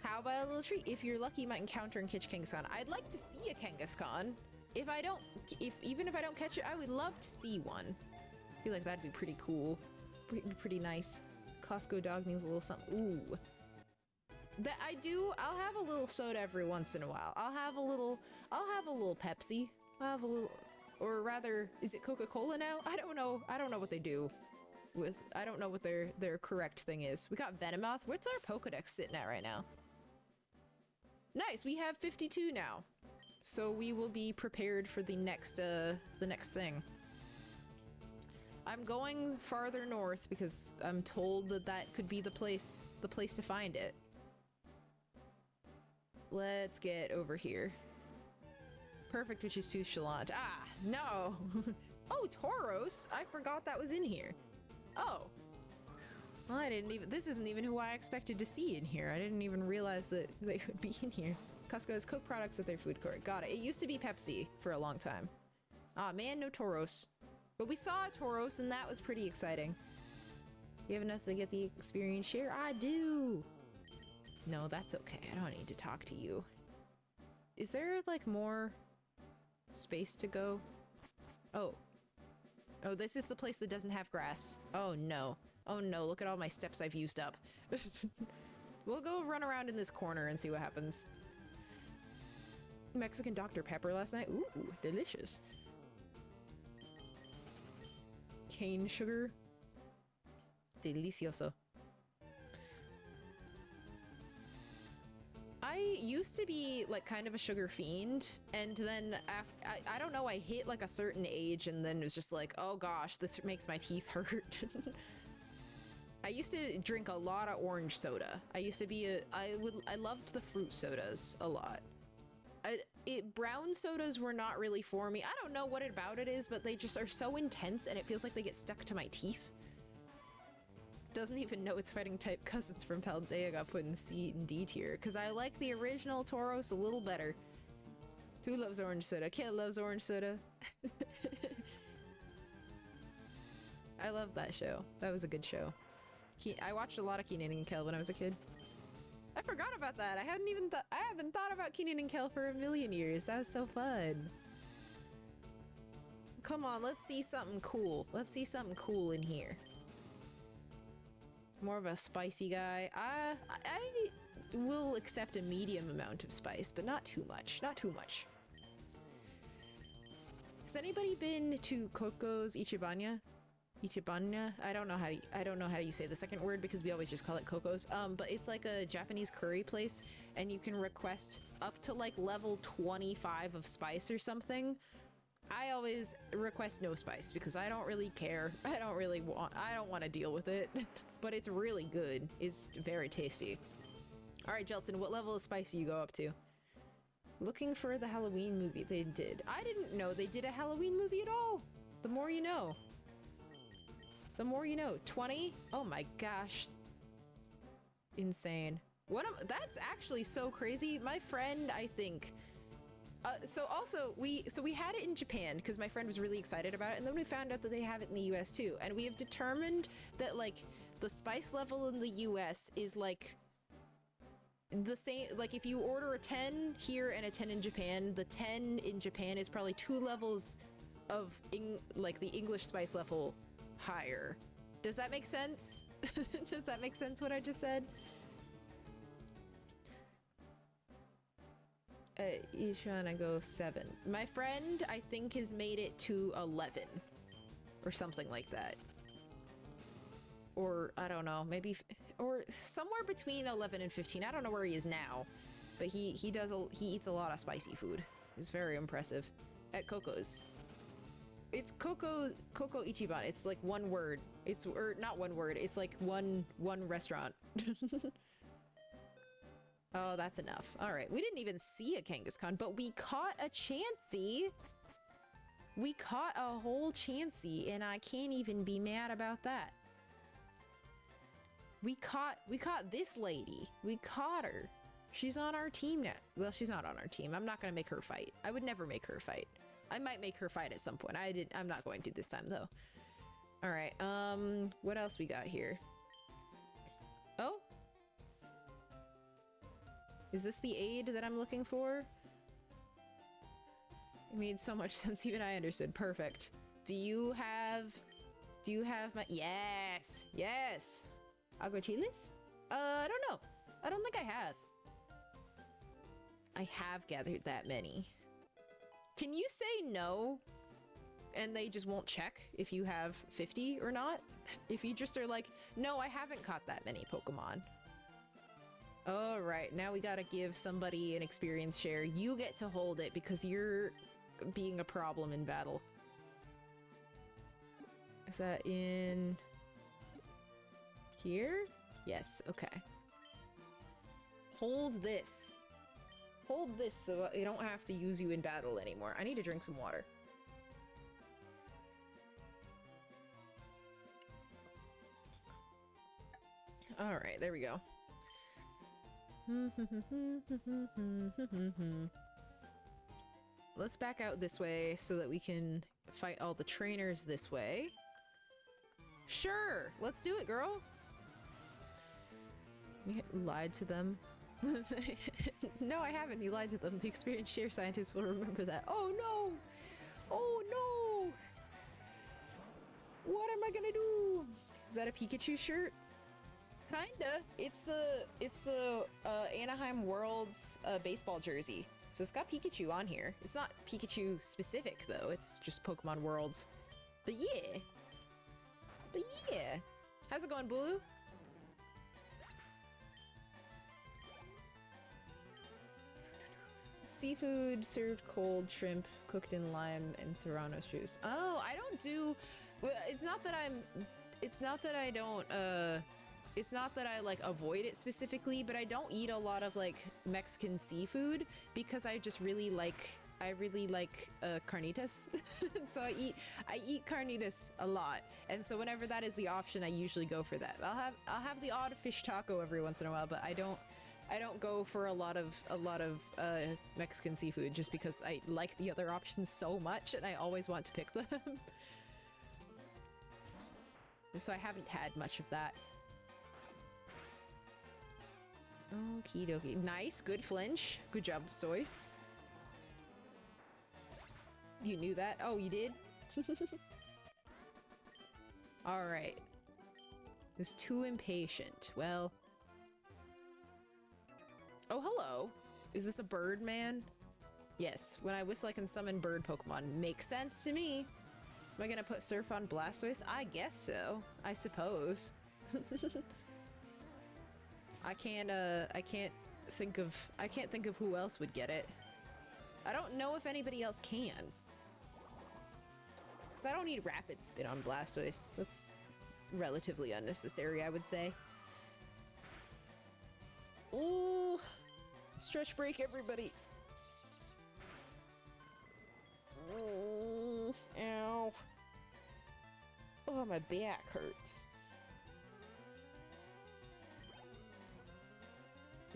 How about a little treat? If you're lucky, you might encounter and catch Kangaskhan. I'd like to see a Kangaskhan. Even if I don't catch it, I would love to see one. I feel like that'd be pretty cool. Pretty nice. Costco dog means a little something. Ooh. That I do. I'll have a little soda every once in a while. I'll have a little Pepsi. I'll have a little, or rather, is it Coca-Cola now? I don't know. I don't know what they do with, I don't know what their correct thing is. We got Venomoth. What's our Pokedex sitting at right now? Nice. We have 52 now. So we will be prepared for the next thing. I'm going farther north because I'm told that could be the place to find it. Let's get over here. Perfect, which is Touchland. Ah, no. Oh, Tauros. I forgot that was in here. Oh. Well, this isn't even who I expected to see in here. I didn't even realize that they would be in here. Costco has Coke products at their food court. Got it. It used to be Pepsi for a long time. Ah, man, no Tauros. But we saw a Tauros, and that was pretty exciting. You have enough to get the experience share? I do! No, that's okay. I don't need to talk to you. Is there, like, more space to go? Oh. Oh, this is the place that doesn't have grass. Oh, no. Oh, no. Look at all my steps I've used up. We'll go run around in this corner and see what happens. Mexican Dr. Pepper last night? Ooh, delicious. Cane sugar. Delicioso. I used to be like kind of a sugar fiend, and then after, I don't know, I hit like a certain age and then it was just like, oh gosh, this makes my teeth hurt. I used to drink a lot of orange soda. I used to be I loved the fruit sodas a lot. Brown sodas were not really for me. I don't know what about it is, but they just are so intense and it feels like they get stuck to my teeth. Doesn't even know it's fighting type because it's from Paldea. Got put in C and D tier because I like the original Tauros a little better. Who loves orange soda? Kid loves orange soda. I love that show. That was a good show. I watched a lot of Kenan and Kel when I was a kid. I forgot about that. I haven't thought about Kenan and Kel for a million years. That was so fun. Come on, let's see something cool. Let's see something cool in here. More of a spicy guy. I will accept a medium amount of spice, but not too much. Not too much. Has anybody been to Coco's Ichibanya? Ichibanya? I don't know how you say the second word because we always just call it Coco's. But it's like a Japanese curry place, and you can request up to like level 25 of spice or something. I always request no spice because I don't really care. I don't want to deal with it. But it's really good. It's very tasty. Alright, Jelton, what level of spice do you go up to? Looking for the Halloween movie they did. I didn't know they did a Halloween movie at all. The more you know. The more you know. 20? Oh my gosh. Insane. That's actually so crazy. My friend, I think... we had it in Japan because my friend was really excited about it, and then we found out that they have it in the US too, and we have determined that like the spice level in the US is like the same, like if you order a 10 here and a 10 in Japan, the 10 in Japan is probably 2 levels of like the English spice level higher. Does that make sense? Does that make sense what I just said? He's trying to go 7. My friend, I think, has made it to 11 or something like that. Or I don't know, maybe, or somewhere between 11 and 15. I don't know where he is now, but he eats a lot of spicy food. It's very impressive. At Coco's. It's Coco Ichiban. It's like one word. It's, or not one word. It's like one restaurant. Oh, that's enough. All right, we didn't even see a Kangaskhan, but we caught a Chansey. We caught a whole Chansey, and I can't even be mad about that. We caught this lady. We caught her. She's on our team now. Well, she's not on our team. I'm not gonna make her fight. I would never make her fight. I might make her fight at some point. I'm not going to this time though. All right. What else we got here? Oh, is this the aid that I'm looking for? It made so much sense. Even I understood. Perfect. Do you have my, yes, yes. Aguachiles? I don't know. I don't think I have. I have gathered that many. Can you say no and they just won't check if you have 50 or not? If you just are like, no, I haven't caught that many Pokemon. All right, now we gotta give somebody an experience share. You get to hold it because you're being a problem in battle. Is that in here? Yes, okay. Hold this. Hold this so I don't have to use you in battle anymore. I need to drink some water. All right, there we go. Let's back out this way so that we can fight all the trainers this way. Sure, let's do it, girl. You lied to them. No, I haven't. You lied to them. The experienced share scientists will remember that. Oh no! Oh no! What am I gonna do? Is that a Pikachu shirt? Kinda. It's the Anaheim Worlds baseball jersey. So it's got Pikachu on here. It's not Pikachu specific though. It's just Pokemon Worlds. But yeah. But yeah. How's it going, Bulu? Seafood served cold, shrimp cooked in lime and serrano's juice. Oh, I don't do. Well, it's not that I don't. It's not that I like avoid it specifically, but I don't eat a lot of like Mexican seafood because I just really like. I really like carnitas, so I eat carnitas a lot, and so whenever that is the option, I usually go for that. I'll have the odd fish taco every once in a while, but I don't go for a lot of Mexican seafood just because I like the other options so much and I always want to pick them. So I haven't had much of that. Okie dokie. Nice, good flinch. Good job, Soyce. You knew that? Oh, you did? Alright. Was too impatient. Well... Oh, hello. Is this a bird man? Yes. When I whistle, I can summon bird Pokemon. Makes sense to me. Am I gonna put Surf on Blastoise? I guess so. I suppose. I can't think of who else would get it. I don't know if anybody else can. Because I don't need Rapid Spin on Blastoise. That's relatively unnecessary, I would say. Ooh, stretch break, everybody. Ow. Oh, my back hurts.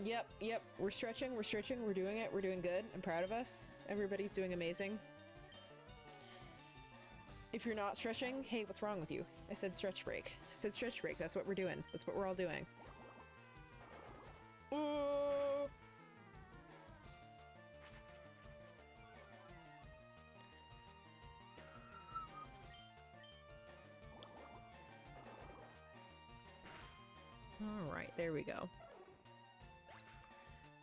Yep, we're stretching, we're doing it, we're doing good. I'm proud of us. Everybody's doing amazing. If you're not stretching, hey, what's wrong with you? I said stretch break. I said stretch break, that's what we're doing. That's what we're all doing. Oh! There we go.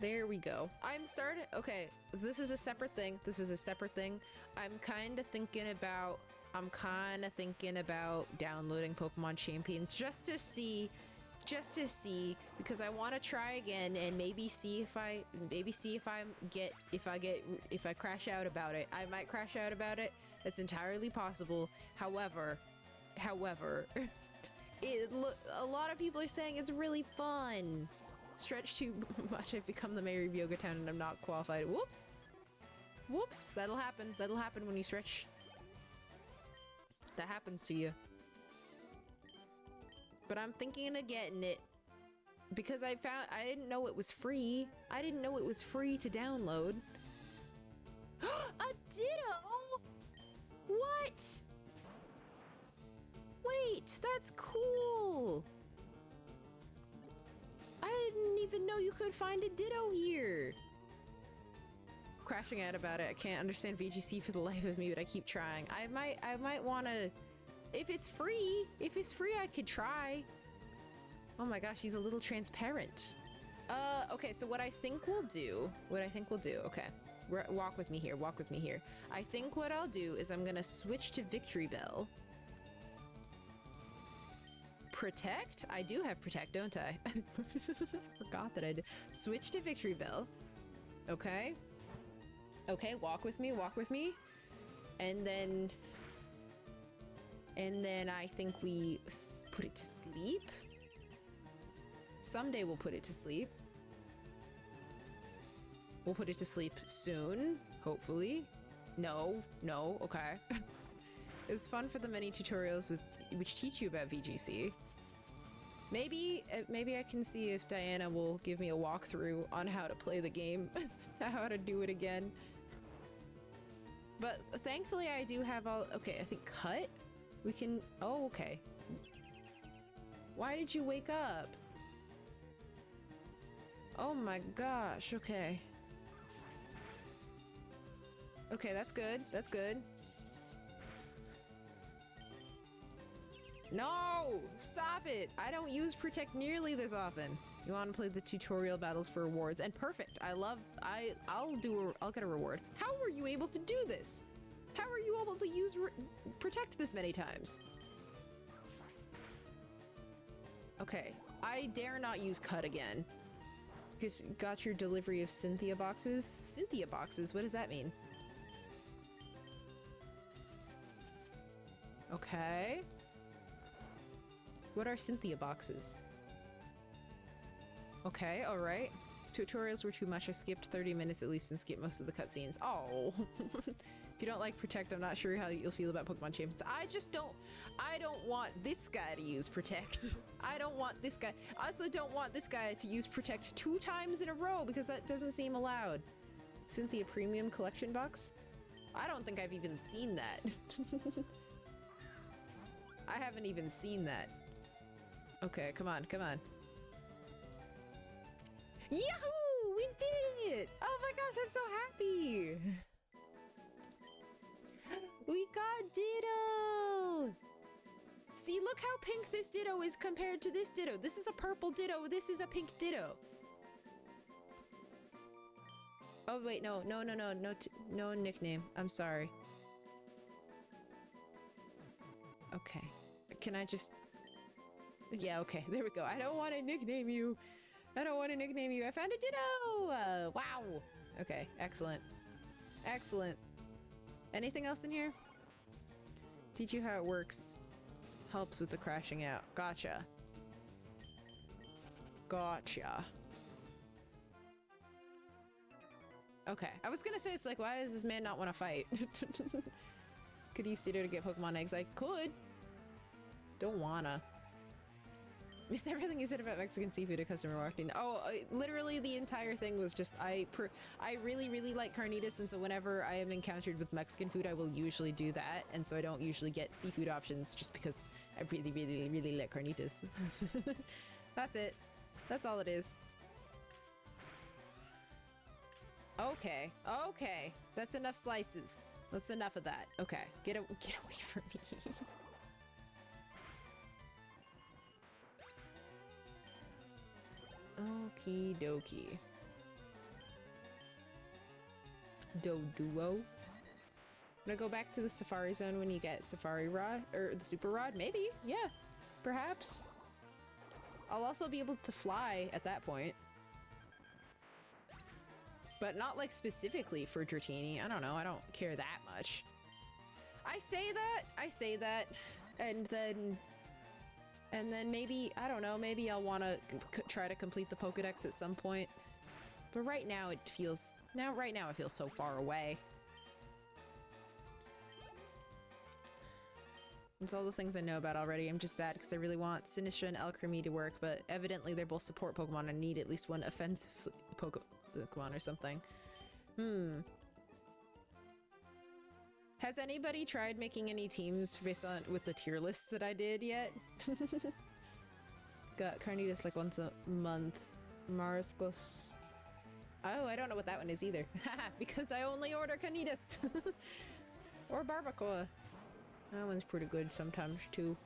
There we go. I'm starting. Okay, so this is a separate thing. This is a separate thing. I'm kind of thinking about downloading Pokemon Champions just to see, because I want to try again and maybe see if I crash out about it. I might crash out about it. That's entirely possible. However, a lot of people are saying it's really fun. Stretch too much, I've become the mayor of Yoga Town and I'm not qualified. Whoops. Whoops. That'll happen. That'll happen when you stretch. That happens to you. But I'm thinking of getting it because I didn't know it was free. I didn't know it was free to download. A Ditto? What? Wait, that's cool. I didn't even know you could find a Ditto here. Crashing out about it. I can't understand VGC for the life of me, but I keep trying. I might want to. If it's free, I could try. Oh my gosh, he's a little transparent. Okay, so what I think we'll do, okay, walk with me here. I think what I'll do is I'm gonna switch to Victory Bell. Protect? I do have Protect, don't I? I forgot that I did. Switch to Victory Bell. Okay. Okay, walk with me. And then I think we put it to sleep. Someday we'll put it to sleep. We'll put it to sleep soon, hopefully. No, okay. It was fun for the many tutorials which teach you about VGC. Maybe I can see if Diana will give me a walkthrough on how to play the game, how to do it again. But thankfully I do have all. Okay, I think cut. We can. Oh, okay. Why did you wake up? Oh my gosh. Okay. Okay, that's good. That's good. No! Stop it! I don't use Protect nearly this often. You want to play the tutorial battles for rewards, and perfect. I'll get a reward. How were you able to do this? How are you able to use Protect this many times? Okay, I dare not use Cut again. Because got your delivery of Cynthia boxes? Cynthia boxes? What does that mean? Okay. What are Cynthia boxes? Okay, alright. Tutorials were too much. I skipped 30 minutes at least and skipped most of the cutscenes. Oh. If you don't like Protect, I'm not sure how you'll feel about Pokemon Champions. I don't want this guy to use Protect. I don't want this guy. I also don't want this guy to use Protect 2 times in a row because that doesn't seem allowed. Cynthia Premium Collection Box? I don't think I've even seen that. I haven't even seen that. Okay, come on. Yahoo! We did it! Oh my gosh, I'm so happy! We got Ditto! See, look how pink this Ditto is compared to this Ditto. This is a purple Ditto, this is a pink Ditto. Oh wait, no nickname. I'm sorry. Okay. Can I just... Yeah, okay, there we go. I don't want to nickname you. I found a Ditto! Wow! Okay, excellent. Anything else in here? Teach you how it works. Helps with the crashing out. Gotcha. Okay, I was gonna say, it's like, why does this man not want to fight? Could use Ditto to get Pokemon eggs. I could. Don't wanna. Missed everything you said about Mexican seafood at customer marketing. Oh, literally the entire thing was just, I really like carnitas, and so whenever I am encountered with Mexican food, I will usually do that, and so I don't usually get seafood options just because I really like carnitas. That's it. That's all it is. Okay. That's enough slices. That's enough of that. Okay. Get away from me. Okie dokie. Doduo. Gonna go back to the Safari Zone when you get Safari Rod, or the Super Rod? Maybe, yeah, perhaps. I'll also be able to fly at that point. But not like specifically for Dratini. I don't know, I don't care that much. I say that, and then maybe, I don't know, maybe I'll want to try to complete the Pokédex at some point. But right now it feels, right now it feels so far away. It's all the things I know about already. I'm just bad because I really want Sinistra and Alcremie to work, but evidently they're both support Pokemon and need at least one offensive Pokemon or something. Has anybody tried making any teams based on with the tier lists that I did yet? Got Carnitas like once a month. Mariscos. Oh, I don't know what that one is either. Because I only order Carnitas. Or Barbacoa. That one's pretty good sometimes too.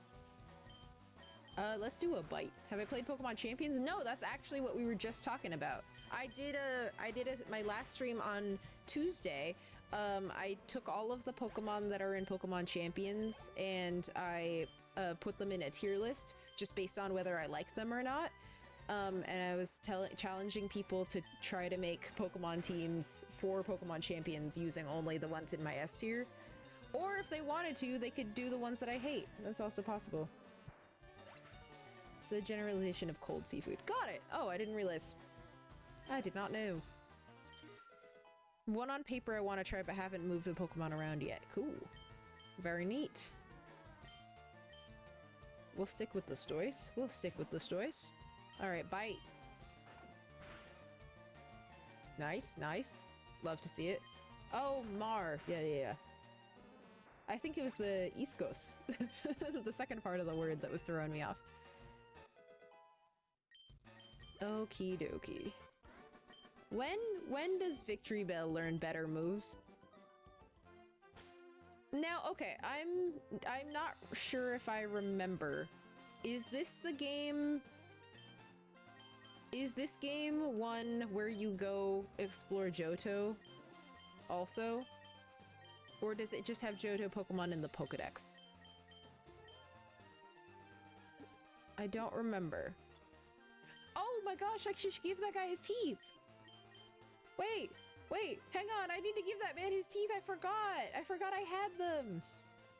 Let's do a bite. Have I played Pokemon Champions? No, that's actually what we were just talking about. I did my last stream on Tuesday. I took all of the Pokemon that are in Pokemon Champions and I put them in a tier list just based on whether I like them or not. And I was challenging people to try to make Pokemon teams for Pokemon Champions using only the ones in my S tier. Or if they wanted to, they could do the ones that I hate. That's also possible. It's a generalization of cold seafood. Got it! Oh, I didn't realize. I did not know. One on paper I want to try, but haven't moved the Pokemon around yet. Cool. Very neat. We'll stick with the Stoice. We'll stick with the Stoice. Alright, bite. Nice, nice. Love to see it. Oh, Mar. Yeah. I think it was the Iskos. The second part of the word that was throwing me off. Okie dokie. When does Victory Bell learn better moves? Now, okay, I'm not sure if I remember. Is this the game? Is this game one where you go explore Johto also? Or does it just have Johto Pokemon in the Pokédex? I don't remember. Oh my gosh, I should give that guy his teeth! Wait, hang on, I need to give that man his teeth, I forgot I had them!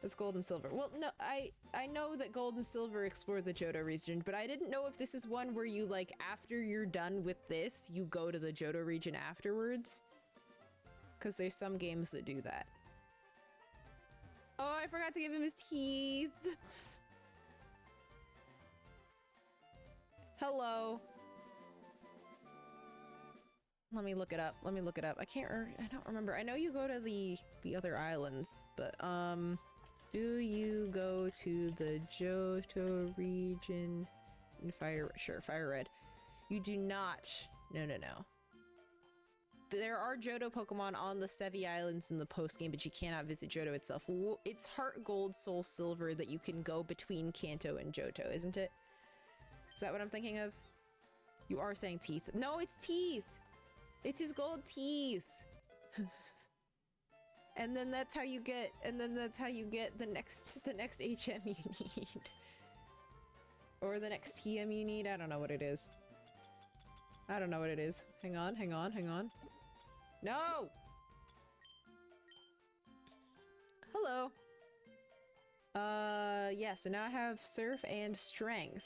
That's Gold and Silver. Well, no, I know that Gold and Silver explore the Johto region, but I didn't know if this is one where you, like, after you're done with this, you go to the Johto region afterwards. Because there's some games that do that. Oh, I forgot to give him his teeth! Hello. Let me look it up. I don't remember. I know you go to the other islands, but do you go to the Johto region in Fire Red? You do not. No. There are Johto Pokemon on the Sevi Islands in the post-game, but you cannot visit Johto itself. It's Heart Gold, Soul Silver that you can go between Kanto and Johto, isn't it? Is that what I'm thinking of? You are saying teeth. No, it's teeth! It's his gold teeth! And then that's how you get, the next HM you need. Or the next TM you need, I don't know what it is. Hang on. No! Hello! Yeah, so now I have Surf and Strength.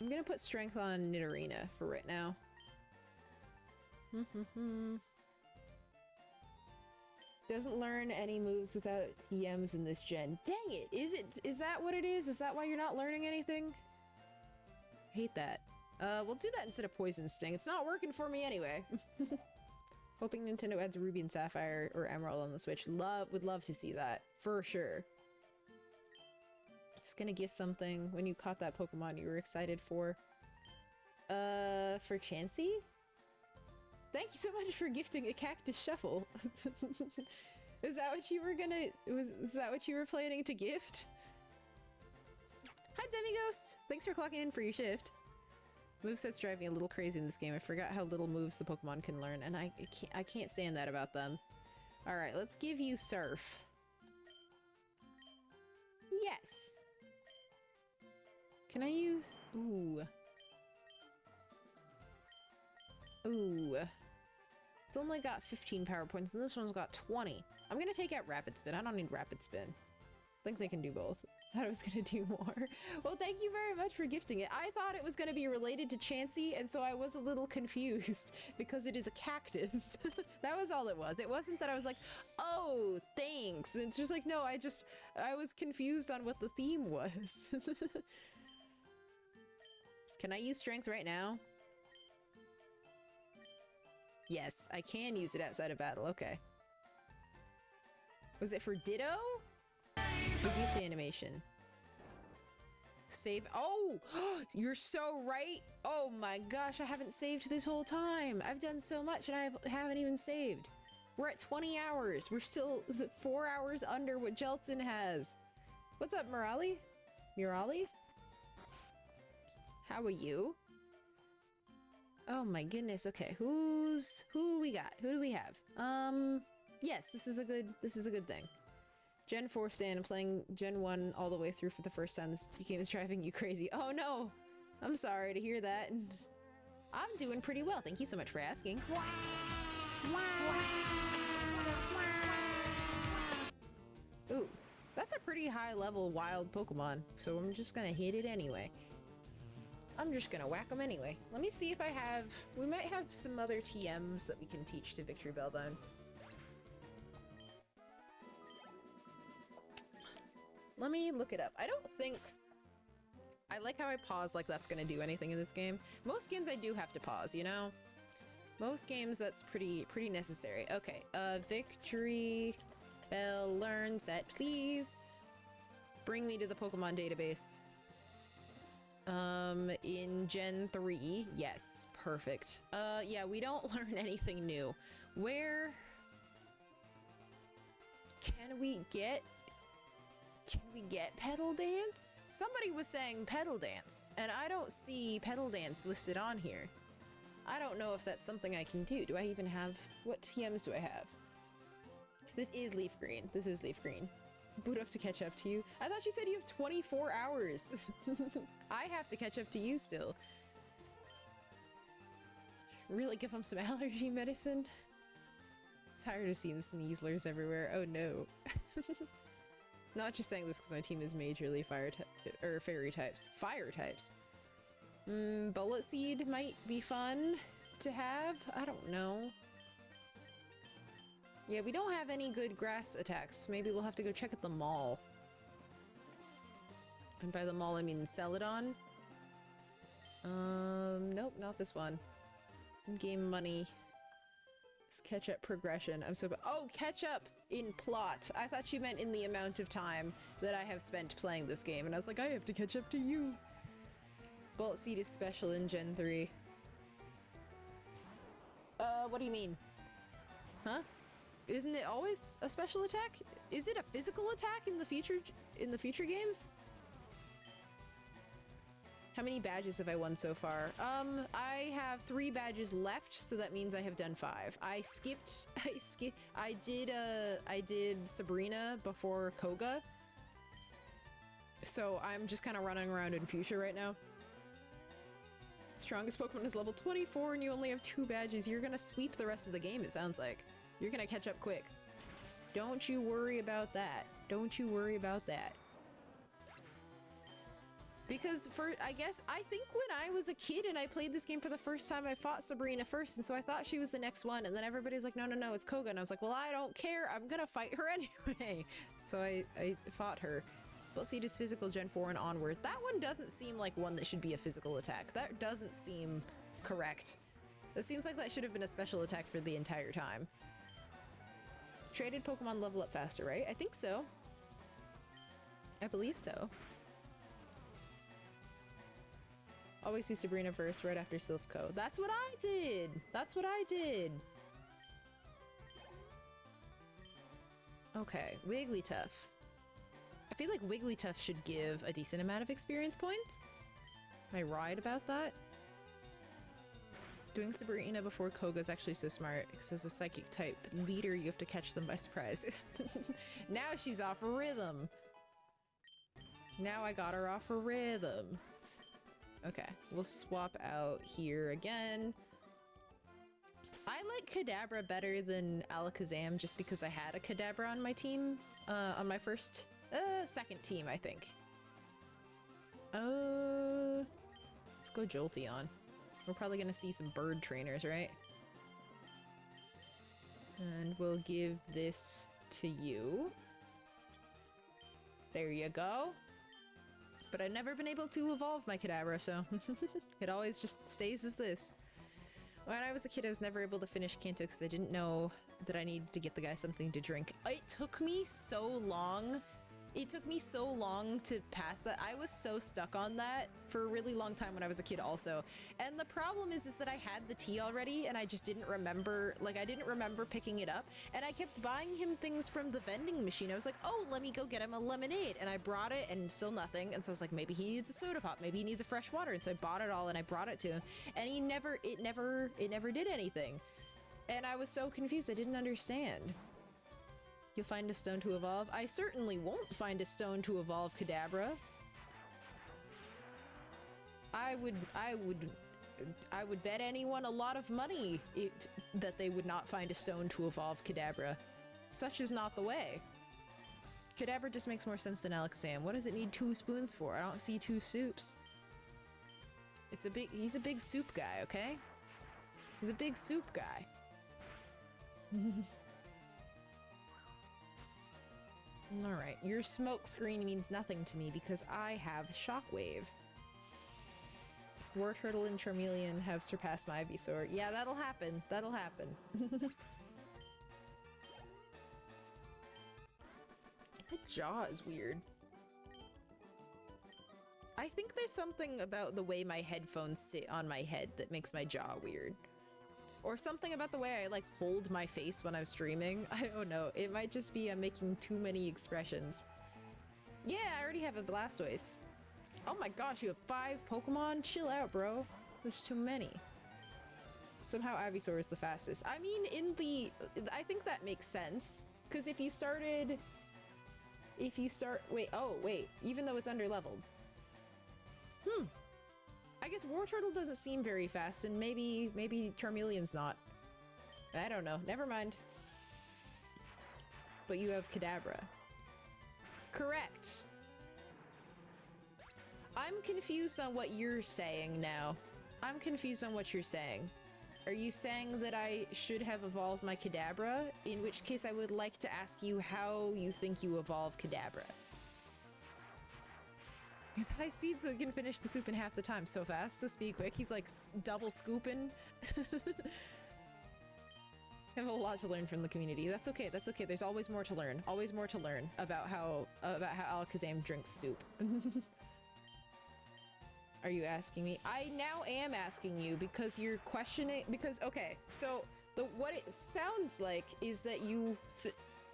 I'm gonna put Strength on Nidorina for right now. Doesn't learn any moves without EMs in this gen. Dang it! Is that what it is? Is that why you're not learning anything? Hate that. We'll do that instead of Poison Sting. It's not working for me anyway. Hoping Nintendo adds Ruby and Sapphire or Emerald on the Switch. Would love to see that. For sure. Just gonna gift something when you caught that Pokemon you were excited for. For Chansey? Thank you so much for gifting a Cactus Shuffle. Is that what you were planning to gift? Hi, Demighost! Thanks for clocking in for your shift. Moveset's drive me a little crazy in this game. I forgot how little moves the Pokemon can learn, and I can't stand that about them. Alright, let's give you Surf. Yes! Can I use... Ooh. Ooh. It's only got 15 power points, and this one's got 20. I'm gonna take out Rapid Spin. I don't need Rapid Spin. I think they can do both. I thought I was gonna do more. Well, thank you very much for gifting it. I thought it was gonna be related to Chansey, and so I was a little confused because it is a cactus. That was all it was. It wasn't that I was like, oh, thanks. It's just like, no, I was confused on what the theme was. Can I use Strength right now? Yes, I can use it outside of battle. Okay. Was it for Ditto? The gift animation. Save. Oh, you're so right. Oh my gosh, I haven't saved this whole time. I've done so much and I haven't even saved. We're at 20 hours. We're still 4 hours under what Jeltsin has. What's up, Murali? Murali? How are you? Oh my goodness. Okay, who do we got? Who do we have? Yes, this is a good thing. Gen 4 stand, playing Gen 1 all the way through for the first time. This game is driving you crazy. Oh no! I'm sorry to hear that. I'm doing pretty well, thank you so much for asking. Ooh, that's a pretty high level wild Pokemon, so I'm just gonna hit it anyway. I'm just gonna whack them anyway. Let me see if I have... We might have some other TMs that we can teach to Victory Bell then. Let me look it up. I don't think... I like how I pause like that's gonna do anything in this game. Most games I do have to pause, you know? Most games that's pretty necessary. Okay, Victory Bell learn set, please. Bring me to the Pokemon database. In Gen 3, yes, perfect. Yeah, we don't learn anything new. Where can we get Pedal Dance? Somebody was saying Pedal Dance, and I don't see Pedal Dance listed on here. I don't know if that's something I can do. Do I even have... What TMs do I have? This is LeafGreen. This is LeafGreen. Boot up to catch up to you. I thought you said you have 24 hours. I have to catch up to you still. Really give him some allergy medicine? Tired of seeing sneezlers everywhere. Oh no. Not just saying this because my team is majorly fairy types. Fire types. Bullet Seed might be fun to have. I don't know. Yeah, we don't have any good grass attacks. Maybe we'll have to go check at the mall. And by the mall, I mean Celadon. Nope, not this one. Game money. Catch up progression. I'm so oh, catch up in plot. I thought you meant in the amount of time that I have spent playing this game, and I was like, I have to catch up to you. Bullet Seed is special in Gen 3. What do you mean? Huh? Isn't it always a special attack? Is it a physical attack in the future games? How many badges have I won so far? I have 3 badges left, so that means I have done 5. I did Sabrina before Koga. So I'm just kind of running around in Fuchsia right now. Strongest Pokemon is level 24 and you only have 2 badges. You're gonna sweep the rest of the game, it sounds like. You're gonna catch up quick. Don't you worry about that. Don't you worry about that. Because I think when I was a kid and I played this game for the first time, I fought Sabrina first, and so I thought she was the next one, and then everybody's like, no, it's Koga, and I was like, well, I don't care, I'm gonna fight her anyway. So I fought her. Bullet Seed is physical Gen 4 and onward. That one doesn't seem like one that should be a physical attack. That doesn't seem correct. It seems like that should have been a special attack for the entire time. Traded Pokemon level up faster, right? I think so. I believe so. Always see Sabrina first, right after Silphco. That's what I did! That's what I did! Okay, Wigglytuff. I feel like Wigglytuff should give a decent amount of experience points. Am I right about that? Doing Sabrina before Koga is actually so smart, because as a psychic type leader, you have to catch them by surprise. Now she's off her rhythm. Now I got her off her rhythm. Okay, we'll swap out here again. I like Kadabra better than Alakazam just because I had a Kadabra on my team, on my second team, I think. Let's go Jolteon. We're probably gonna see some bird trainers, right? And we'll give this to you. There you go. But I've never been able to evolve my Kadabra, so it always just stays as this. When I was a kid, I was never able to finish Kanto because I didn't know that I needed to get the guy something to drink. It took me so long. It took me so long to pass that. I was so stuck on that for a really long time when I was a kid also. And the problem is that I had the tea already and I just didn't remember, like I didn't remember picking it up. And I kept buying him things from the vending machine. I was like, oh, let me go get him a lemonade. And I brought it and still nothing. And so I was like, maybe he needs a soda pop. Maybe he needs a fresh water. And so I bought it all and I brought it to him. And it never did anything. And I was so confused. I didn't understand. You'll find a stone to evolve. I certainly won't find a stone to evolve Kadabra. I would bet anyone a lot of money that they would not find a stone to evolve Kadabra. Such is not the way. Kadabra just makes more sense than Alakazam. What does it need 2 spoons for? I don't see 2 soups. He's a big soup guy, okay? He's a big soup guy. Alright, your smoke screen means nothing to me because I have Shockwave. War Turtle and Charmeleon have surpassed my Ivysaur. Yeah, that'll happen. That'll happen. My jaw is weird. I think there's something about the way my headphones sit on my head that makes my jaw weird. Or something about the way I, like, hold my face when I'm streaming. I don't know. It might just be I'm making too many expressions. Yeah, I already have a Blastoise. Oh my gosh, you have 5 Pokemon? Chill out, bro. There's too many. Somehow Ivysaur is the fastest. I mean, I think that makes sense. Because if you start... Wait, even though it's under-leveled. I guess War Turtle doesn't seem very fast, and maybe Charmeleon's not. I don't know. Never mind. But you have Kadabra. Correct. I'm confused on what you're saying now. I'm confused on what you're saying. Are you saying that I should have evolved my Kadabra? In which case I would like to ask you how you think you evolve Kadabra. He's high speed so he can finish the soup in half the time. So fast, so speed quick. He's like double scooping. I have a lot to learn from the community. That's okay, that's okay. There's always more to learn. Always more to learn about how Alakazam drinks soup. Are you asking me? I now am asking you because you're questioning, because, okay, so what it sounds like is that you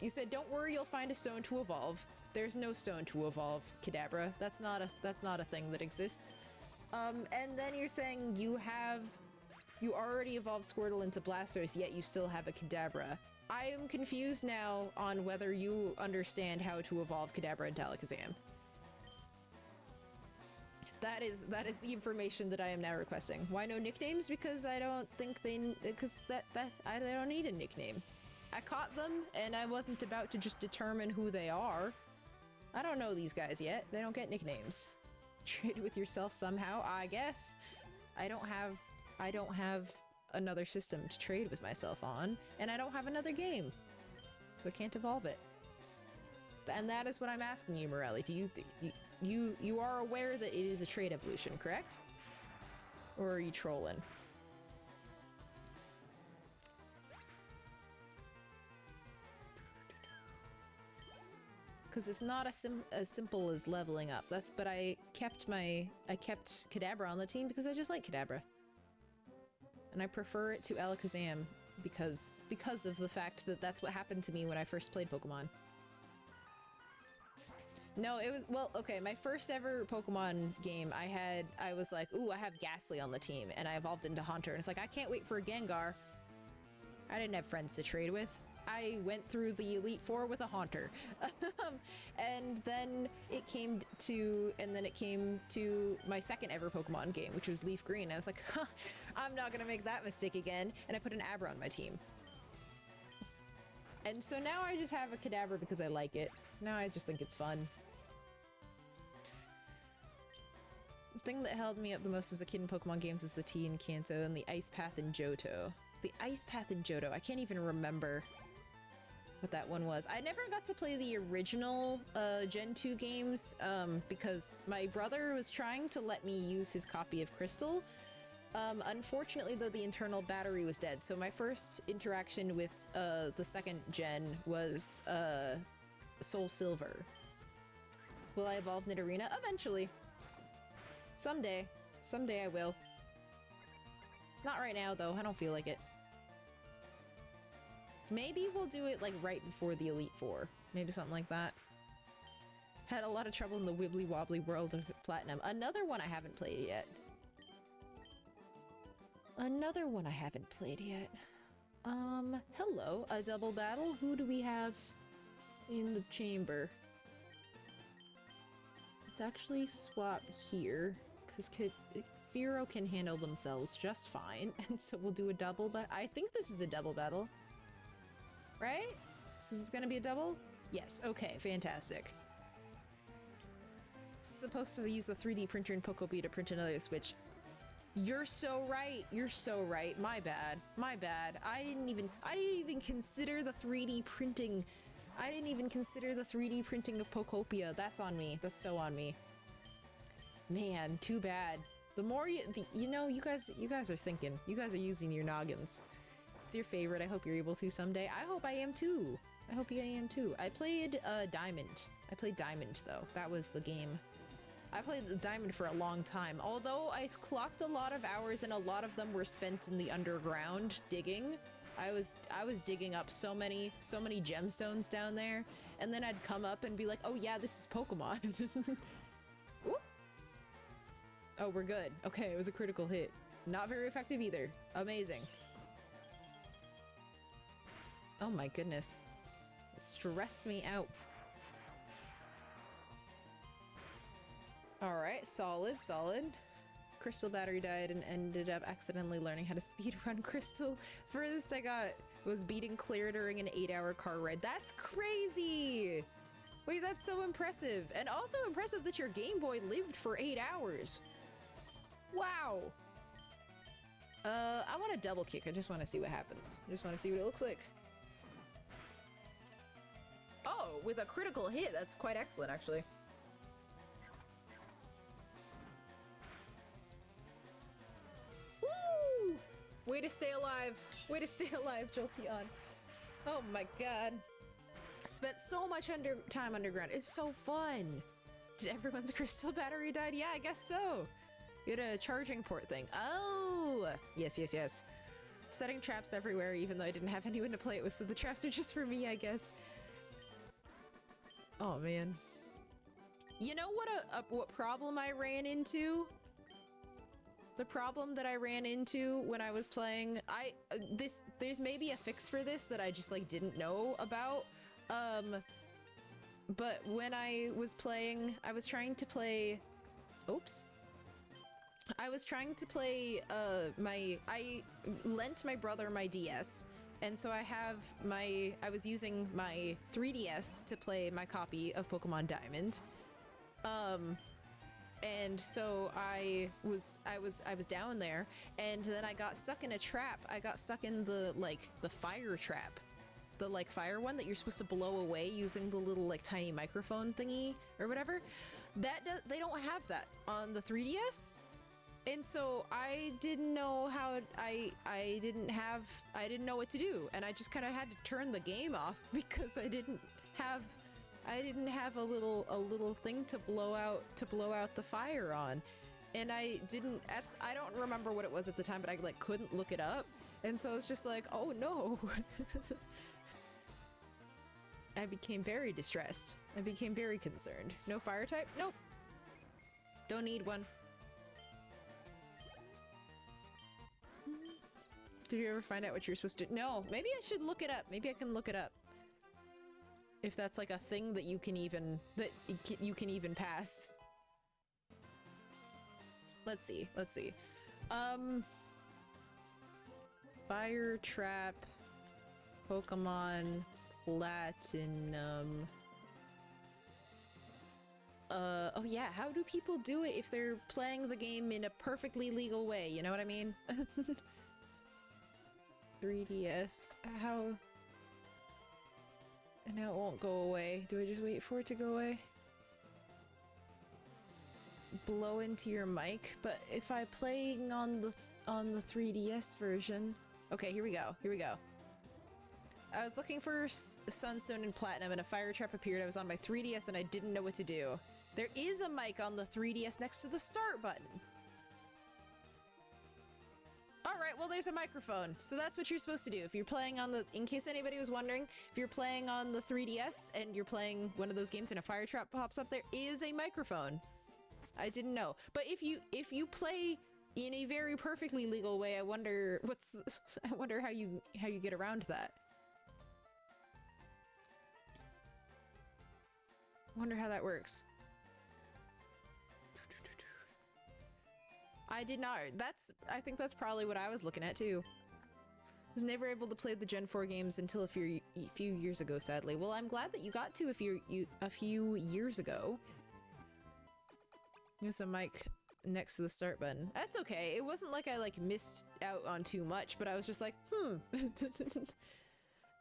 said, don't worry, you'll find a stone to evolve. There's no stone to evolve Kadabra. That's not a thing that exists. And then you're saying you already evolved Squirtle into Blastoise, yet you still have a Kadabra. I am confused now on whether you understand how to evolve Kadabra into Alakazam. That is the information that I am now requesting. Why no nicknames? Because I don't think they don't need a nickname. I caught them, and I wasn't about to just determine who they are. I don't know these guys yet. They don't get nicknames. Trade with yourself somehow, I guess. I don't have another system to trade with myself on, and I don't have another game, so I can't evolve it. And that is what I'm asking you, Morelli. Do you are aware that it is a trade evolution, correct? Or are you trolling? Because it's not as simple as leveling up. But I kept Kadabra on the team because I just like Kadabra. And I prefer it to Alakazam because of the fact that that's what happened to me when I first played Pokemon. No, it was, well, okay, my first ever Pokemon game, I was like, ooh, I have Ghastly on the team, and I evolved into Haunter, and it's like, I can't wait for a Gengar. I didn't have friends to trade with. I went through the Elite Four with a Haunter. And then it came to my second ever Pokemon game, which was LeafGreen. I was like, huh, I'm not gonna make that mistake again, and I put an Abra on my team. And so now I just have a Kadabra because I like it. Now I just think it's fun. The thing that held me up the most as a kid in Pokemon games is the T in Kanto and the Ice Path in Johto. The Ice Path in Johto, I can't even remember what that one was. I never got to play the original Gen 2 games because my brother was trying to let me use his copy of Crystal. Unfortunately, though, the internal battery was dead, so my first interaction with the second gen was Soul Silver. Will I evolve Nidorina? Eventually. Someday. Someday I will. Not right now, though. I don't feel like it. Maybe we'll do it, like, right before the Elite Four. Maybe something like that. Had a lot of trouble in the wibbly wobbly world of Platinum. Another one I haven't played yet. Another one I haven't played yet. Hello. A double battle? Who do we have in the chamber? Let's actually swap here, because Firo can handle themselves just fine, and so we'll do a double, but I think this is a double battle. Right? Is this gonna be a double? Yes, okay, fantastic. Supposed to use the 3D printer in Pokopia to print another Switch. You're so right. You're so right. My bad. My bad. I didn't even consider the 3D printing. I didn't even consider the 3D printing of Pokopia. That's on me. That's so on me. Man, too bad. The more you know, you guys are thinking. You guys are using your noggins. It's your favorite. I hope you're able to someday. I hope I am too. I hope I am too. I played Diamond. I played Diamond though. That was the game. I played the Diamond for a long time, although I clocked a lot of hours and a lot of them were spent in the underground digging. I was digging up so many gemstones down there, and then I'd come up and be like, oh yeah, this is Pokemon. Ooh. Oh, we're good. Okay, it was a critical hit. Not very effective either. Amazing. Oh my goodness. It stressed me out. Alright, solid. Crystal battery died and ended up accidentally learning how to speedrun Crystal. Furthest I got was beating Claire during an 8-hour car ride. That's crazy! Wait, that's so impressive. And also impressive that your Game Boy lived for 8 hours. Wow! I want a double kick. I just want to see what happens. I just want to see what it looks like. Oh, with a critical hit. That's quite excellent, actually. Way to stay alive. Way to stay alive, Jolteon. Oh my god. Spent so much time underground. It's so fun. Did everyone's crystal battery died? Yeah, I guess so. You had a charging port thing. Oh! Yes. Setting traps everywhere, even though I didn't have anyone to play it with, so the traps are just for me, I guess. Oh man. You know what problem I ran into? The problem that I ran into when I was playing, there's maybe a fix for this that I just like didn't know about. But when I was playing, I was trying to play, I lent my brother my DS, and so I was using my 3DS to play my copy of Pokemon Diamond. And so I was down there, and then I got stuck in a trap. I got stuck in the fire trap. The fire one that you're supposed to blow away using the little tiny microphone thingy or whatever. They don't have that on the 3DS. And so I didn't know how I didn't know what to do, and I just kind of had to turn the game off because I didn't have a little thing to blow out the fire on, and I don't remember what it was at the time, but I couldn't look it up, and so it's just like, oh no. I became very distressed. I became very concerned. No fire type? Nope. Don't need one. Did you ever find out what you're supposed to... No, maybe I should look it up. Maybe I can look it up. If that's like a thing that you can even... that you can even pass. Let's see. Let's see. Fire Trap... Pokemon Platinum... oh yeah, how do people do it if they're playing the game in a perfectly legal way? You know what I mean? 3DS. How... And now it won't go away. Do I just wait for it to go away? Blow into your mic? But if I'm playing on the 3DS version... Okay, here we go. Here we go. I was looking for Sunstone and Platinum and a fire trap appeared. I was on my 3DS and I didn't know what to do. There is a mic on the 3DS next to the start button. Alright, well there's a microphone. So that's what you're supposed to do. If you're playing on the... In case anybody was wondering, if you're playing on the 3DS and you're playing one of those games and a fire trap pops up, there is a microphone. I didn't know. But if you play in a very perfectly legal way, I wonder what's... I wonder how you get around that. I wonder how that works. I did not. I think that's probably what I was looking at too. I was never able to play the Gen 4 games until a few years ago, sadly. Well, I'm glad that you got to a few years ago. There's a mic next to the start button. That's okay. It wasn't like I like missed out on too much, but I was just like,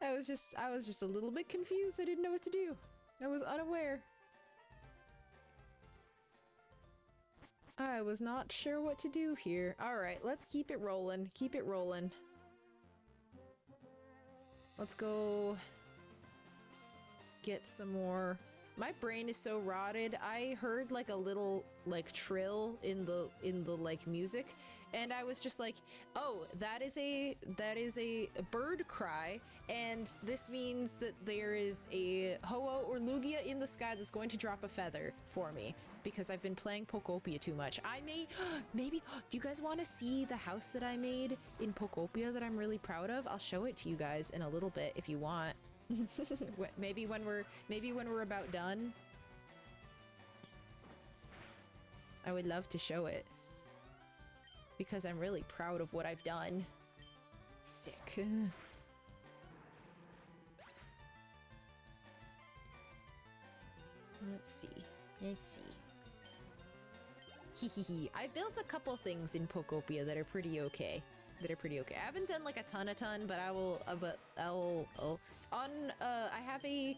I was just a little bit confused. I didn't know what to do. I was unaware. I was not sure what to do here. Alright, let's keep it rolling. Keep it rolling. Let's go get some more. My brain is so rotted. I heard like a little like trill in the like music, and I was just like, oh, that is a bird cry, and this means that there is a Ho-Oh or Lugia in the sky that's going to drop a feather for me because I've been playing Pokopia too much. I may maybe do you guys want to see the house that I made in Pokopia that I'm really proud of? I'll show it to you guys in a little bit if you want. maybe when we're about done. I would love to show it because I'm really proud of what I've done. Sick. Let's see. I built a couple things in Pokopia that are pretty okay. I haven't done like a ton, but I will. I have a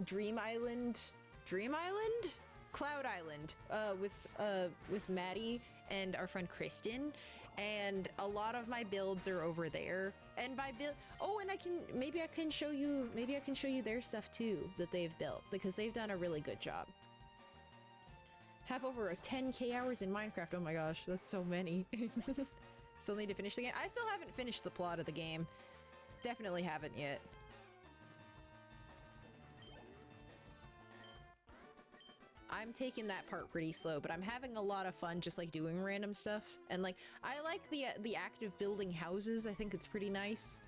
Dream Island, Cloud Island, with Maddie and our friend Kristen, and a lot of my builds are over there. And by build, and maybe I can show you their stuff too that they've built because they've done a really good job. Have over 10k hours in Minecraft. Oh my gosh, that's so many. Still need to finish the game. I still haven't finished the plot of the game. Definitely haven't yet. I'm taking that part pretty slow, but I'm having a lot of fun just like doing random stuff. And like, I like the act of building houses. I think it's pretty nice.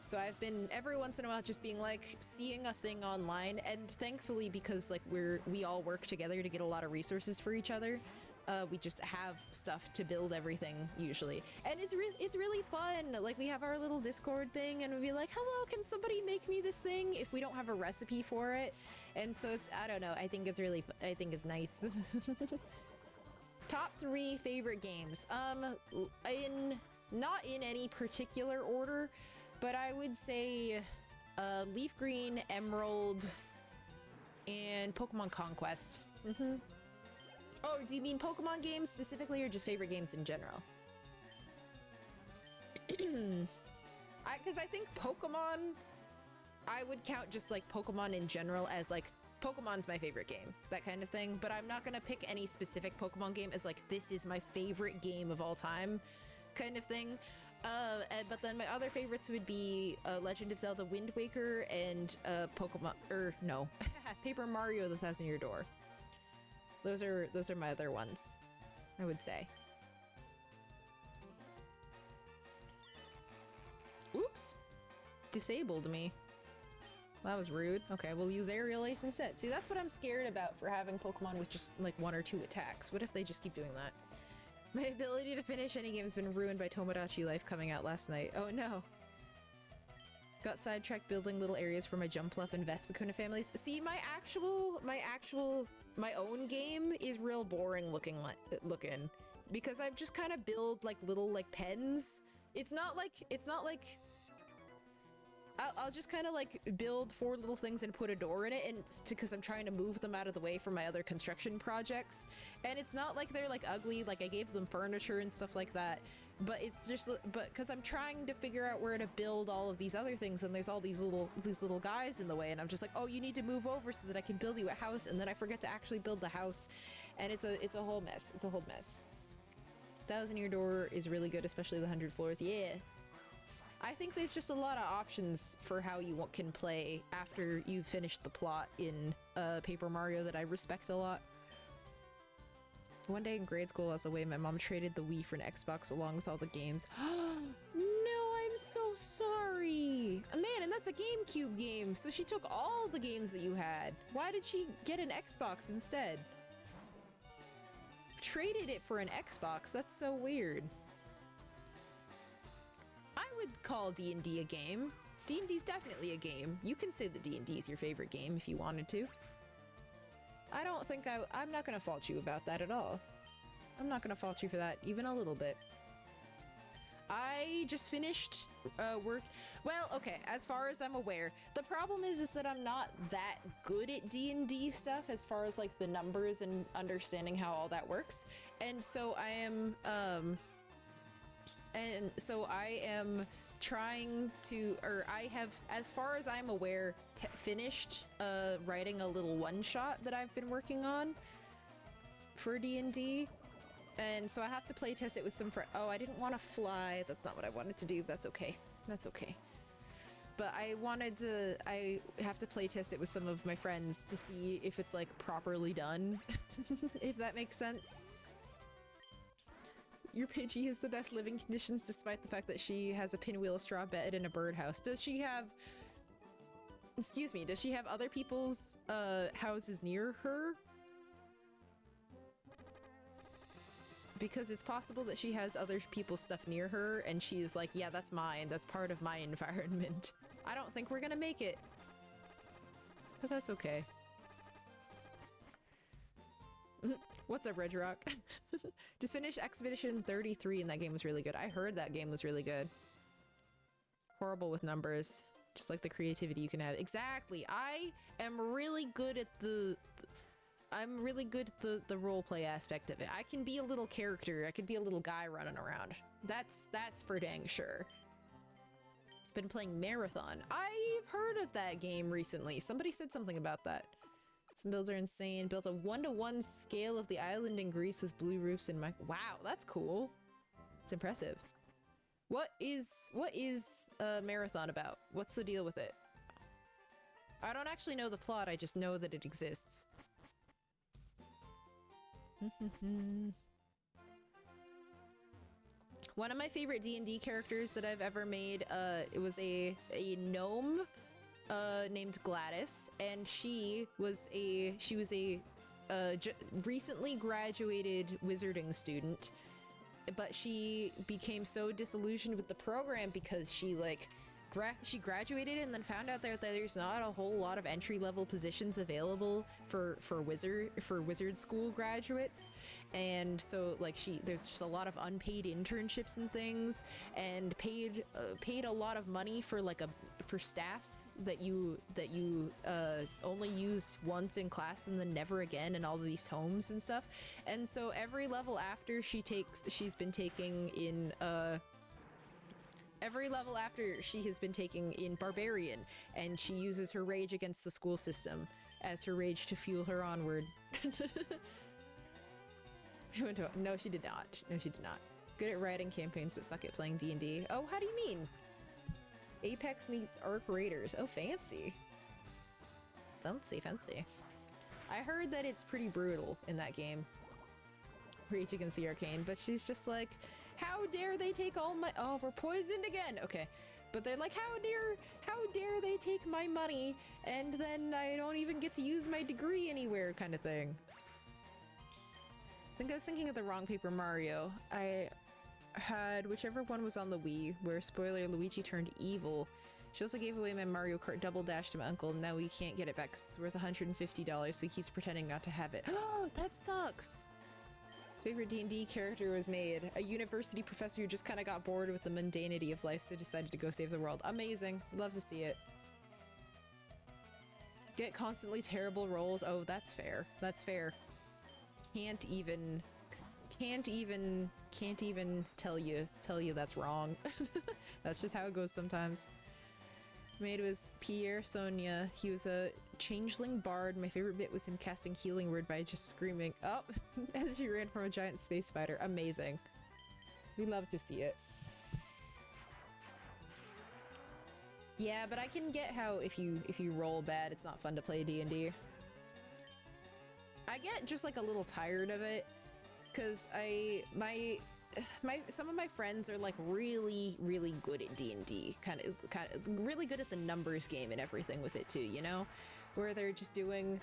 So I've been every once in a while just being like seeing a thing online, and thankfully because like we all work together to get a lot of resources for each other, we just have stuff to build everything usually, and it's really fun. Like we have our little Discord thing, and we'd be like, "Hello, can somebody make me this thing?" If we don't have a recipe for it, and so I don't know. I think it's nice. Top 3 favorite games. Not in any particular order. But I would say LeafGreen, Emerald, and Pokemon Conquest. Oh, do you mean Pokemon games specifically or just favorite games in general? Because I think Pokemon, I would count just like Pokemon in general as like, Pokemon's my favorite game, that kind of thing. But I'm not going to pick any specific Pokemon game as like, this is my favorite game of all time kind of thing. But then my other favorites would be Legend of Zelda Wind Waker and Pokemon, no, Paper Mario: The Thousand Year Door. Those are my other ones, I would say. Oops, disabled me. That was rude. Okay, we'll use Aerial Ace instead. See, that's what I'm scared about for having Pokemon with just like 1 or 2 attacks. What if they just keep doing that? My ability to finish any game has been ruined by Tomodachi Life coming out last night. Oh no. Got sidetracked building little areas for my Jumpluff and Vespacuna families. See, my own game is real boring looking. Because I've just kind of build like little like pens. It's not like I'll just kind of like build 4 little things and put a door in it, and because I'm trying to move them out of the way for my other construction projects. And it's not like they're like ugly, like I gave them furniture and stuff like that, but it's just, but because I'm trying to figure out where to build all of these other things, and there's all these little guys in the way, and I'm just like, oh, you need to move over so that I can build you a house, and then I forget to actually build the house, and it's a whole mess. It's a whole mess. Thousand Year Door is really good, especially the 100 floors. Yeah. I think there's just a lot of options for how you can play after you've finished the plot in Paper Mario that I respect a lot. One day in grade school, as a way, my mom traded the Wii for an Xbox along with all the games. No, I'm so sorry. Man, and that's a GameCube game, so she took all the games that you had. Why did she get an Xbox instead? Traded it for an Xbox? That's so weird. I would call D&D a game. D&D's definitely a game. You can say that D&D is your favorite game if you wanted to. I don't think I'm not gonna fault you about that at all. I'm not gonna fault you for that even a little bit. I just finished work. Well, okay, as far as I'm aware, the problem is that I'm not that good at D&D stuff as far as like the numbers and understanding how all that works. And so I am trying to, or I have, as far as I'm aware, finished writing a little one-shot that I've been working on for D&D. And so I have to play test it with some friends. Oh, I didn't want to fly. That's not what I wanted to do. That's okay. That's okay. But I have to play test it with some of my friends to see if it's like properly done, if that makes sense. Your Pidgey has the best living conditions despite the fact that she has a pinwheel, a straw bed, and a birdhouse. Does she have... Excuse me, does she have other people's houses near her? Because it's possible that she has other people's stuff near her, and she's like, yeah, that's mine. That's part of my environment. I don't think we're gonna make it. But that's okay. What's up, Red Rock? Just finished Expedition 33 and that game was really good. I heard that game was really good. Horrible with numbers. Just like the creativity you can have. Exactly! I am really good at the roleplay aspect of it. I can be a little character. I can be a little guy running around. That's for dang sure. Been playing Marathon. I've heard of that game recently. Somebody said something about that. Some builds are insane. Built a 1-to-1 scale of the island in Greece with blue roofs and wow, that's cool. It's impressive. What is Marathon about? What's the deal with it? I don't actually know the plot, I just know that it exists. One of my favorite D&D characters that I've ever made, it was a gnome named Gladys, and she was a recently graduated wizarding student, but she became so disillusioned with the program because she graduated and then found out that there's not a whole lot of entry-level positions available for wizard school graduates, and so like there's just a lot of unpaid internships and things, and paid a lot of money for staffs that you only use once in class and then never again in all of these homes and stuff. And so every level after she has been taking in Barbarian, and she uses her rage against the school system as her rage to fuel her onward. No, she did not. No, she did not. Good at writing campaigns, but suck at playing D&D. Oh, how do you mean? Apex meets Arc Raiders. Oh, fancy. Fancy, fancy. I heard that it's pretty brutal in that game. Reach Against the Arcane, but she's just like, how dare they take all my— oh, we're poisoned again! Okay. But they're like, how dare they take my money, and then I don't even get to use my degree anywhere, kind of thing. I think I was thinking of the wrong Paper Mario. I had whichever one was on the Wii, where, spoiler, Luigi turned evil. She also gave away my Mario Kart Double Dash to my uncle, and now we can't get it back because it's worth $150, so he keeps pretending not to have it. Oh, that sucks! Favorite D&D character was made. A university professor who just kind of got bored with the mundanity of life, so decided to go save the world. Amazing. Love to see it. Get constantly terrible rolls. Oh, that's fair. That's fair. Can't even tell you that's wrong. That's just how it goes sometimes. Maid was Pierre Sonia. He was a changeling bard. My favorite bit was him casting Healing Word by just screaming up as he ran from a giant space spider. Amazing. We love to see it. Yeah, but I can get how if you roll bad, it's not fun to play D&D. I get just like a little tired of it, because some of my friends are like really good at D&D, kind of really good at the numbers game and everything with it too, you know, where they're just doing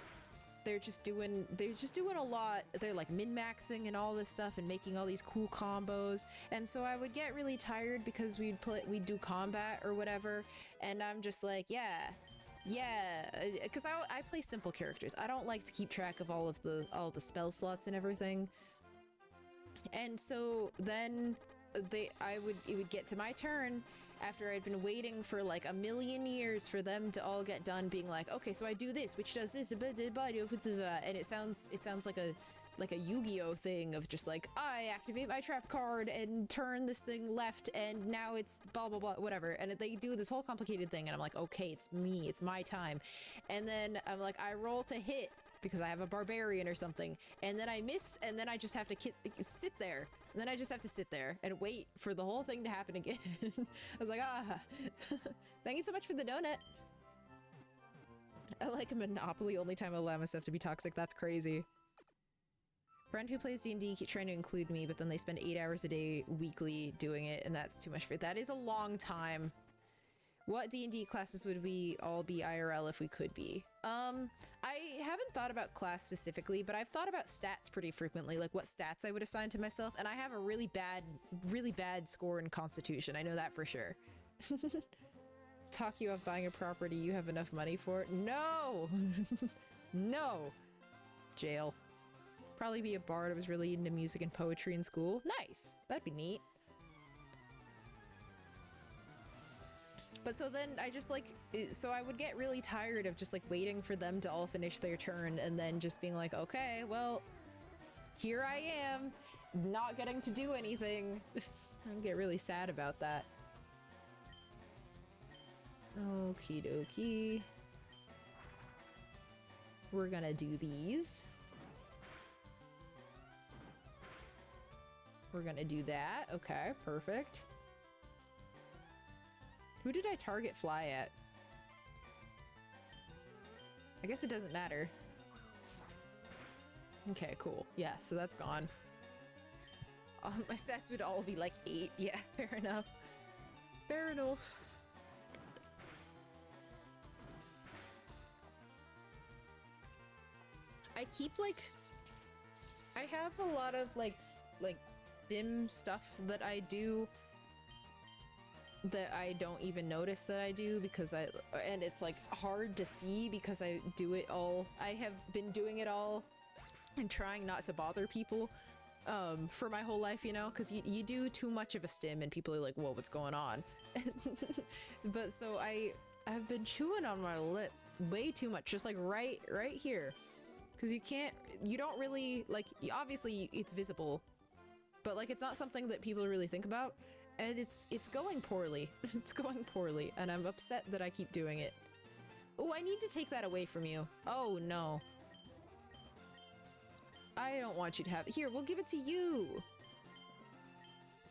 a lot. They're like min-maxing and all this stuff and making all these cool combos, and so I would get really tired because we'd do combat or whatever, and I'm just like, yeah, because I play simple characters. I don't like to keep track of all the spell slots and everything. And so then it would get to my turn after I'd been waiting for like a million years for them to all get done, being like, okay, so I do this, which does this, and it sounds like a Yu-Gi-Oh thing of just like, I activate my trap card and turn this thing left, and now it's blah blah blah, whatever, and they do this whole complicated thing, and I'm like, okay, it's me, it's my time, and then I'm like, I roll to hit because I have a barbarian or something, and then I miss, and then I just have to sit there, and then I just have to sit there and wait for the whole thing to happen again. I was like, thank you so much for the donut. I like a Monopoly, only time I allow myself to be toxic. That's crazy. Friend who plays D&D keep trying to include me, but then they spend 8 hours a day weekly doing it, and that's too much for it. That is a long time. What D&D classes would we all be IRL if we could be? I haven't thought about class specifically, but I've thought about stats pretty frequently, like what stats I would assign to myself, and I have a really bad score in Constitution. I know that for sure. Talk you off buying a property you have enough money for it? No! No! Jail. Probably be a bard. I was really into music and poetry in school. Nice! That'd be neat. But so then I just like, so I would get really tired of just like waiting for them to all finish their turn and then just being like, okay, well, here I am, not getting to do anything. I get really sad about that. Okie dokie. We're gonna do these. We're gonna do that. Okay, perfect. Who did I target fly at? I guess it doesn't matter. Okay, cool. Yeah, so that's gone. My stats would all be like 8. Yeah, fair enough. Fair enough. I keep like... I have a lot of like stim stuff that I do that I don't even notice that I do because and it's like hard to see because I do it all. I have been doing it all and trying not to bother people for my whole life, you know, because you do too much of a stim and people are like, whoa, what's going on? But so I've been chewing on my lip way too much, just like right here, because you don't really like, obviously it's visible, but like it's not something that people really think about. And it's going poorly. It's going poorly, and I'm upset that I keep doing it. Oh, I need to take that away from you. Oh, no. I don't want you to have it. Here, we'll give it to you.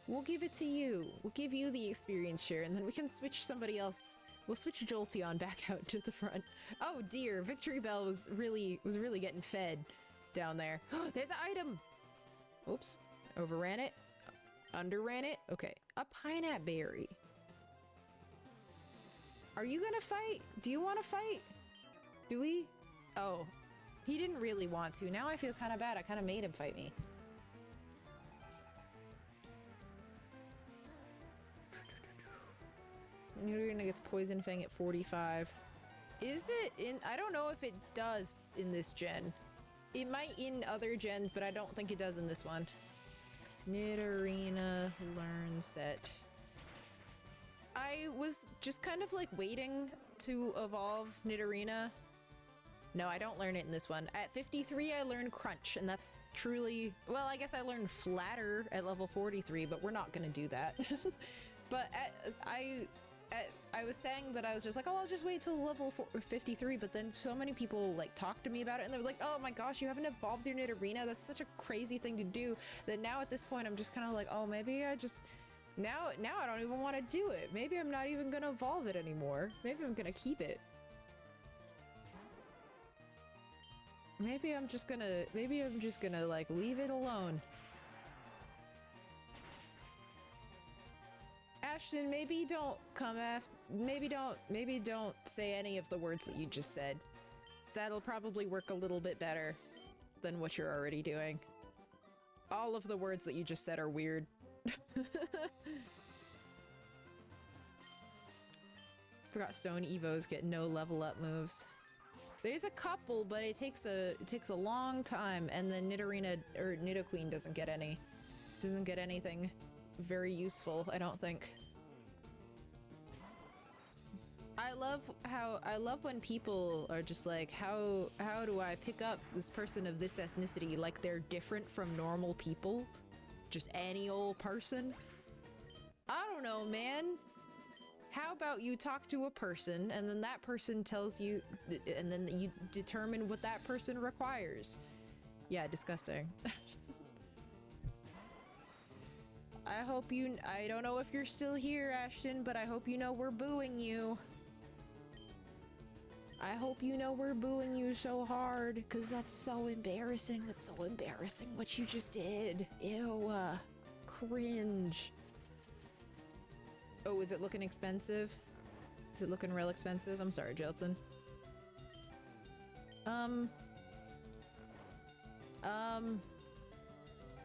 We'll give it to you. We'll give you the experience share, and then we can switch somebody else. We'll switch Jolteon back out to the front. Oh dear, Victory Bell was really getting fed down there. There's an item! Oops. Overran it. Underran it. Okay. A pineapple berry. Are you gonna fight? Do you want to fight? Do we? Oh. He didn't really want to. Now I feel kind of bad. I kind of made him fight me. Nidorina gets Poison Fang at 45. Is it in? I don't know if it does in this gen. It might in other gens, but I don't think it does in this one. Nidorina learn set. I was just kind of like waiting to evolve Nidorina. No, I don't learn it in this one. At 53, I learned Crunch, and that's truly... Well, I guess I learned Flatter at level 43, but we're not gonna do that. But I was saying that I was just like, oh, I'll just wait till level 53, but then so many people like talked to me about it, and they were like, oh my gosh, you haven't evolved your Nidorina? That's such a crazy thing to do. That now at this point, I'm just kind of like, oh, maybe I just... Now I don't even want to do it. Maybe I'm not even gonna evolve it anymore. Maybe I'm gonna keep it. Maybe I'm just gonna like leave it alone. Ashton, maybe don't come after, maybe don't say any of the words that you just said. That'll probably work a little bit better than what you're already doing. All of the words that you just said are weird. Forgot Stone Evos get no level up moves. There's a couple, but it takes a long time, and then Nidorina or Nidoqueen doesn't get anything very useful, I don't think. I love when people are just like, how do I pick up this person of this ethnicity like they're different from normal people? Just any old person? I don't know, man. How about you talk to a person and then that person tells you, and then you determine what that person requires. Yeah, disgusting. I don't know if you're still here, Ashton, but I hope you know we're booing you. I hope you know we're booing you so hard, because that's so embarrassing. That's so embarrassing what you just did. Ew. Cringe. Oh, is it looking expensive? Is it looking real expensive? I'm sorry, Jelton.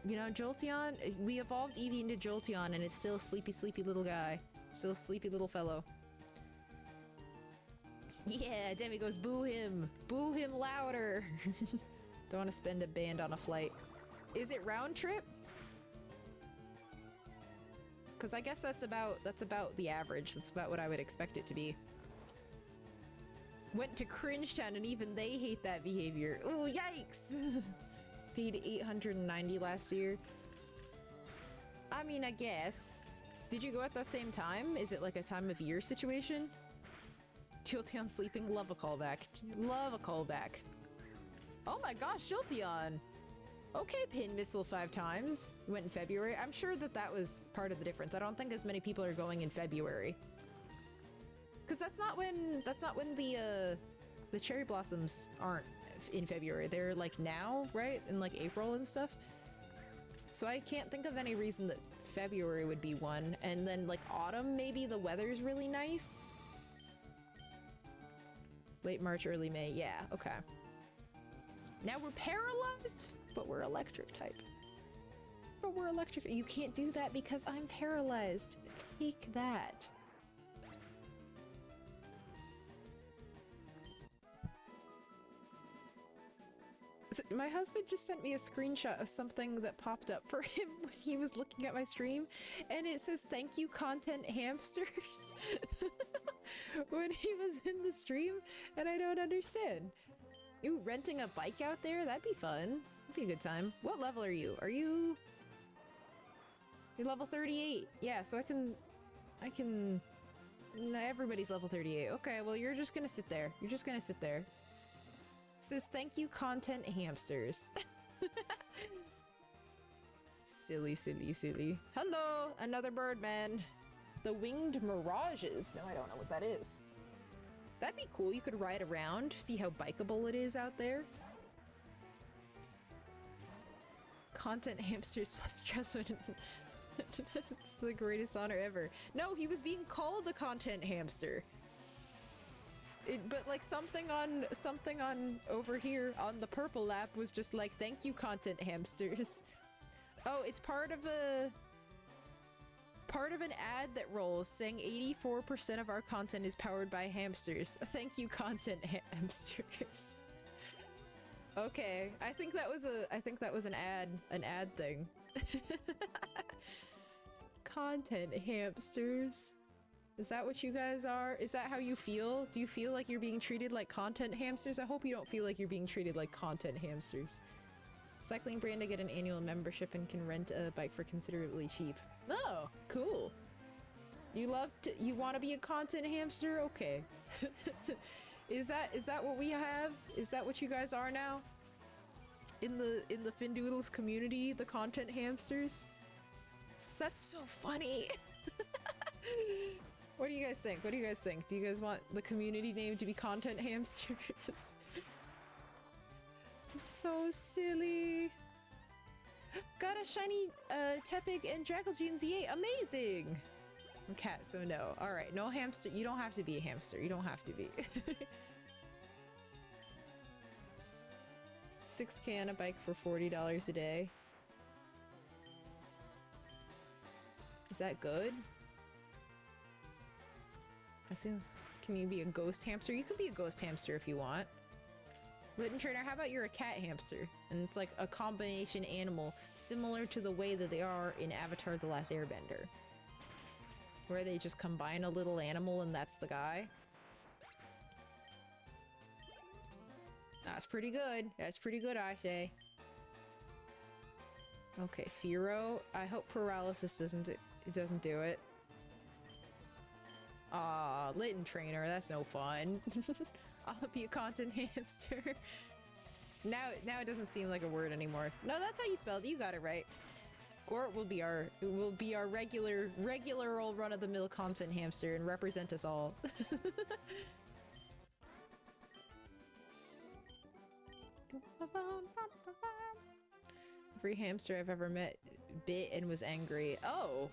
You know, Jolteon, we evolved Eevee into Jolteon, and it's still a sleepy, sleepy little guy. Still a sleepy little fellow. Yeah, Demi goes, boo him! Boo him louder! Don't want to spend a band on a flight. Is it round trip? Because I guess that's about the average. That's about what I would expect it to be. Went to Cringe Town and even they hate that behavior. Ooh, yikes! Paid 890 last year. I mean, I guess. Did you go at the same time? Is it like a time of year situation? Jolteon sleeping, love a callback. Love a callback. Oh my gosh, Jolteon! Okay, pin missile 5 times. Went in February. I'm sure that was part of the difference. I don't think as many people are going in February. Because that's not when the cherry blossoms aren't in February. They're like now, right? In like April and stuff. So I can't think of any reason that February would be one. And then like autumn, maybe the weather's really nice. Late March, early May. Yeah, okay. Now we're paralyzed, but we're electric type. But we're electric. You can't do that because I'm paralyzed. Take that. So my husband just sent me a screenshot of something that popped up for him when he was looking at my stream, and it says, "Thank you, content hamsters," when he was in the stream, and I don't understand. Ooh, renting a bike out there? That'd be fun. That'd be a good time. What level are you? You're level 38. Yeah, so I can... Everybody's level 38. Okay, well, you're just gonna sit there. You're just gonna sit there. It says, thank you, content hamsters. Silly, silly, silly. Hello, another birdman. The winged mirages. No, I don't know what that is. That'd be cool. You could ride around, see how bikeable it is out there. Content hamsters plus Jessamine. It's the greatest honor ever. No, he was being called a content hamster. But like something on over here on the purple app was just like, thank you, content hamsters. Oh, it's part of an ad that rolls saying 84% of our content is powered by hamsters. Thank you, content hamsters. Okay, I think that was an ad thing. Content hamsters. Is that what you guys are? Is that how you feel? Do you feel like you're being treated like content hamsters? I hope you don't feel like you're being treated like content hamsters. Cycling brand to get an annual membership and can rent a bike for considerably cheap. Oh, cool. You want to be a content hamster? Okay. Is that what we have? Is that what you guys are now? In the Findoodles community, the content hamsters? That's so funny. What do you guys think? What do you guys think? Do you guys want the community name to be content hamsters? So silly. Got a shiny Tepig and Dragglejean Z8. Amazing. Cat, so no. Alright, no hamster. You don't have to be a hamster. You don't have to be. 6K on a bike for $40 a day. Is that good? I see. Can you be a ghost hamster? You could be a ghost hamster if you want. Litten Trainer, how about you're a cat hamster? And it's like a combination animal similar to the way that they are in Avatar: The Last Airbender. Where they just combine a little animal and that's the guy. That's pretty good. That's pretty good, I say. Okay, Firo. I hope paralysis doesn't do it. Aw, Litten Trainer, that's no fun. I'll be a content hamster. Now it doesn't seem like a word anymore. No, that's how you spelled it. You got it right. Gort will be our regular old run-of-the-mill content hamster and represent us all. Every hamster I've ever met bit and was angry. Oh.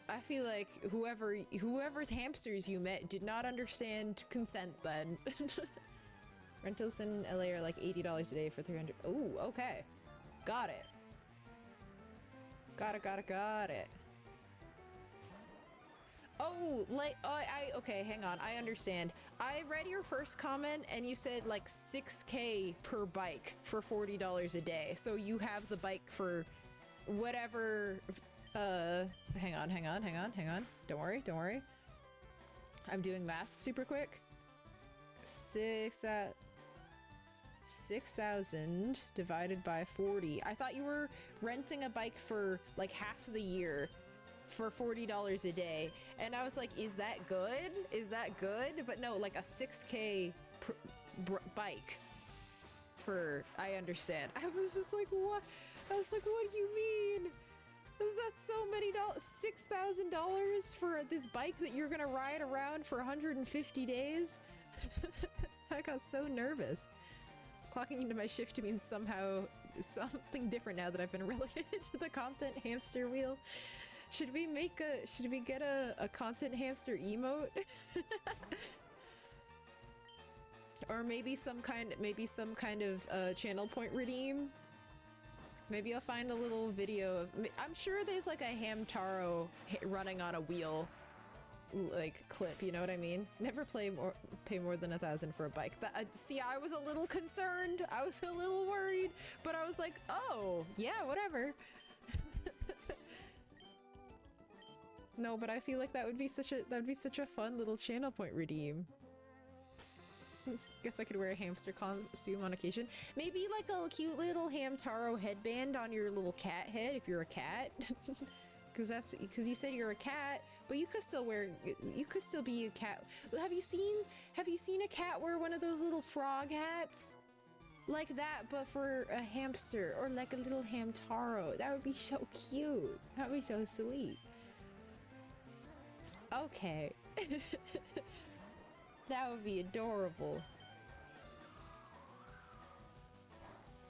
I feel like whoever's hamsters you met did not understand consent then. Rentals in LA are like $80 a day for 300. Ooh, okay. Got it. Got it. Oh, like, okay, hang on. I understand. I read your first comment and you said like 6K per bike for $40 a day. So you have the bike for whatever, hang on. Don't worry. I'm doing math super quick. 6,000 divided by 40. I thought you were renting a bike for like half the year for $40 a day. And I was like, is that good? Is that good? But no, like a 6K bike for, I understand. I was just like, what? I was like, what do you mean? Is that so many dollars? $6,000 for this bike that you're gonna ride around for 150 days? I got so nervous. Clocking into my shift means somehow something different now that I've been relegated to the content hamster wheel. Should we get a content hamster emote? Or maybe some kind of channel point redeem? Maybe I'll find a little video of, I'm sure there's like a Hamtaro running on a wheel like clip, you know what I mean? Never pay more than 1,000 for a bike. See, I was a little concerned. I was a little worried, but I was like, oh, yeah, whatever. No, but I feel like that would be such a fun little channel point redeem. Guess I could wear a hamster costume on occasion. Maybe like a cute little Hamtaro headband on your little cat head if you're a cat. Because you said you're a cat, but you could still be a cat. Have you seen a cat wear one of those little frog hats? Like that, but for a hamster, or like a little hamtaro. That would be so cute. That would be so sweet. Okay. That would be adorable.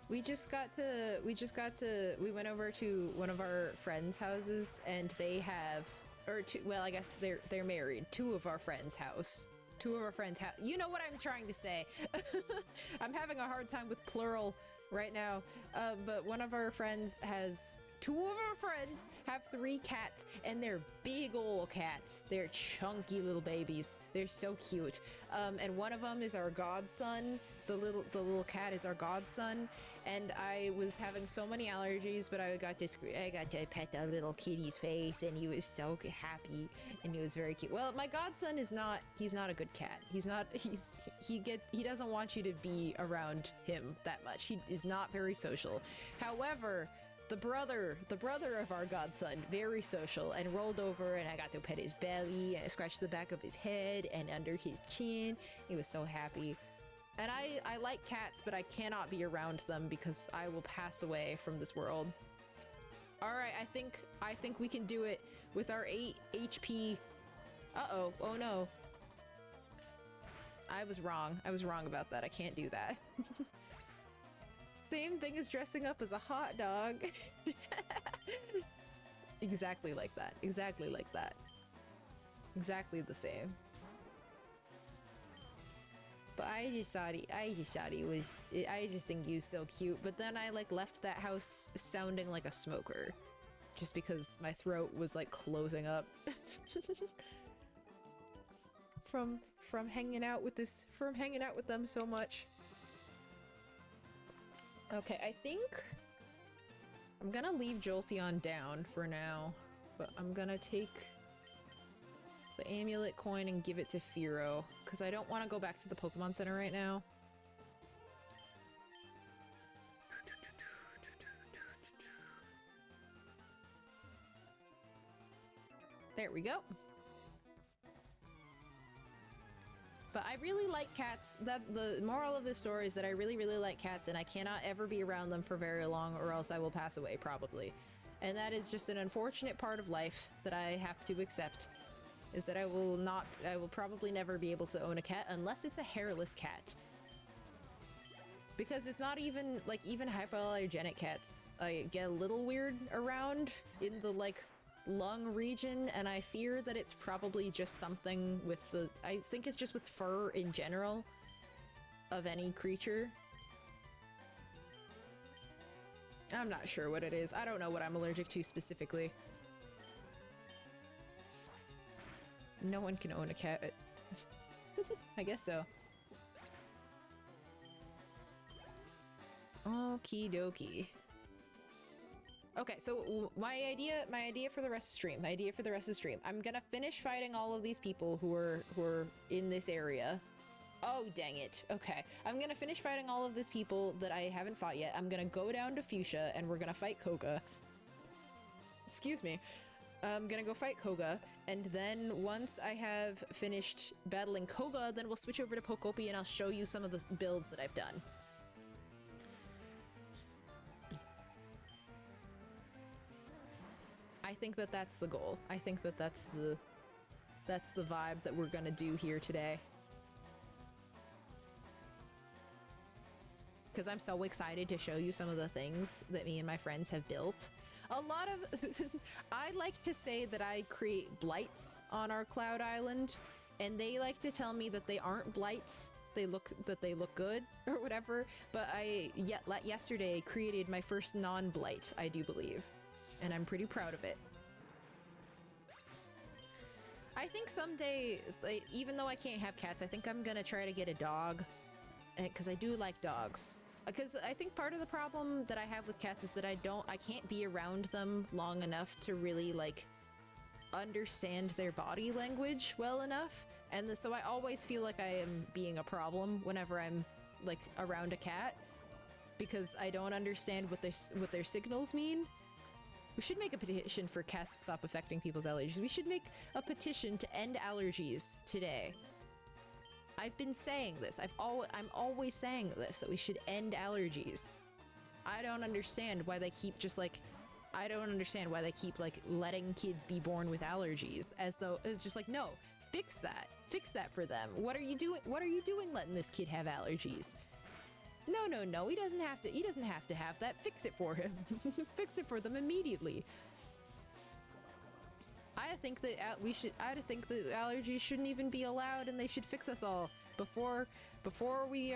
We went over to one of our friends' houses, and they have, well, I guess they're married. Two of our friends' house. You know what I'm trying to say. I'm having a hard time with plural right now. But one of our friends has, two of our friends have 3 cats, and they're big old cats. They're chunky little babies. They're so cute. And one of them is our godson. The little cat is our godson. And I was having so many allergies, but I got to pet the little kitty's face, and he was so happy, and he was very cute. Well, my godson he's not a good cat. He doesn't want you to be around him that much. He is not very social. However, the brother of our godson, very social, and rolled over, and I got to pet his belly, and I scratched the back of his head and under his chin. He was so happy. And I like cats, but I cannot be around them because I will pass away from this world. All right, I think we can do it with our 8 HP. Uh-oh. Oh no. I was wrong about that. I can't do that. Same thing as dressing up as a hot dog. Exactly like that. Exactly like that. Exactly the same. But I just thought he was, I just think he was so cute. But then I like left that house sounding like a smoker, just because my throat was like closing up from hanging out with them so much. Okay, I think I'm gonna leave Jolteon down for now, but I'm gonna take the amulet coin and give it to Firo, because I don't want to go back to the Pokemon Center right now. There we go. But I really like cats. The moral of this story is that I really, really like cats, and I cannot ever be around them for very long, or else I will pass away, probably. And that is just an unfortunate part of life that I have to accept. Is that I will probably never be able to own a cat unless it's a hairless cat. Because it's not even, like, even hypoallergenic cats get a little weird around in the, like, lung region, and I fear that it's probably just something with I think it's just with fur in general of any creature. I'm not sure what it is. I don't know what I'm allergic to specifically. No one can own a cat. I guess so. Okie dokie. Okay, so my idea for the rest of the stream. I'm gonna finish fighting all of these people who are in this area. Oh, dang it. Okay. I'm gonna finish fighting all of these people that I haven't fought yet. I'm gonna go down to Fuchsia, and we're gonna fight Koga. Excuse me. I'm gonna go fight Koga, and then once I have finished battling Koga, then we'll switch over to Pokopi, and I'll show you some of the builds that I've done. I think that that's the goal. I think that that's the vibe that we're gonna do here today. Because I'm so excited to show you some of the things that me and my friends have built. A lot of... I like to say that I create blights on our Cloud Island, and they like to tell me that they aren't blights, they look good, or whatever, but I yesterday created my first non-blight, I do believe. And I'm pretty proud of it. I think someday, like, even though I can't have cats, I think I'm gonna try to get a dog. Because I do like dogs. Because I think part of the problem that I have with cats is that I can't be around them long enough to really, like, understand their body language well enough. And so I always feel like I am being a problem whenever I'm, like, around a cat. Because I don't understand what their signals mean. We should make a petition for cats to stop affecting people's allergies. We should make a petition to end allergies today. I've been saying this. I'm always saying this, that we should end allergies. I don't understand why they keep just like, I don't understand why they keep like letting kids be born with allergies, as though it's just like, no, fix that for them. What are you doing letting this kid have allergies? No, he doesn't have to have that. Fix it for him. Fix it for them immediately. I think that that allergies shouldn't even be allowed, and they should fix us all before we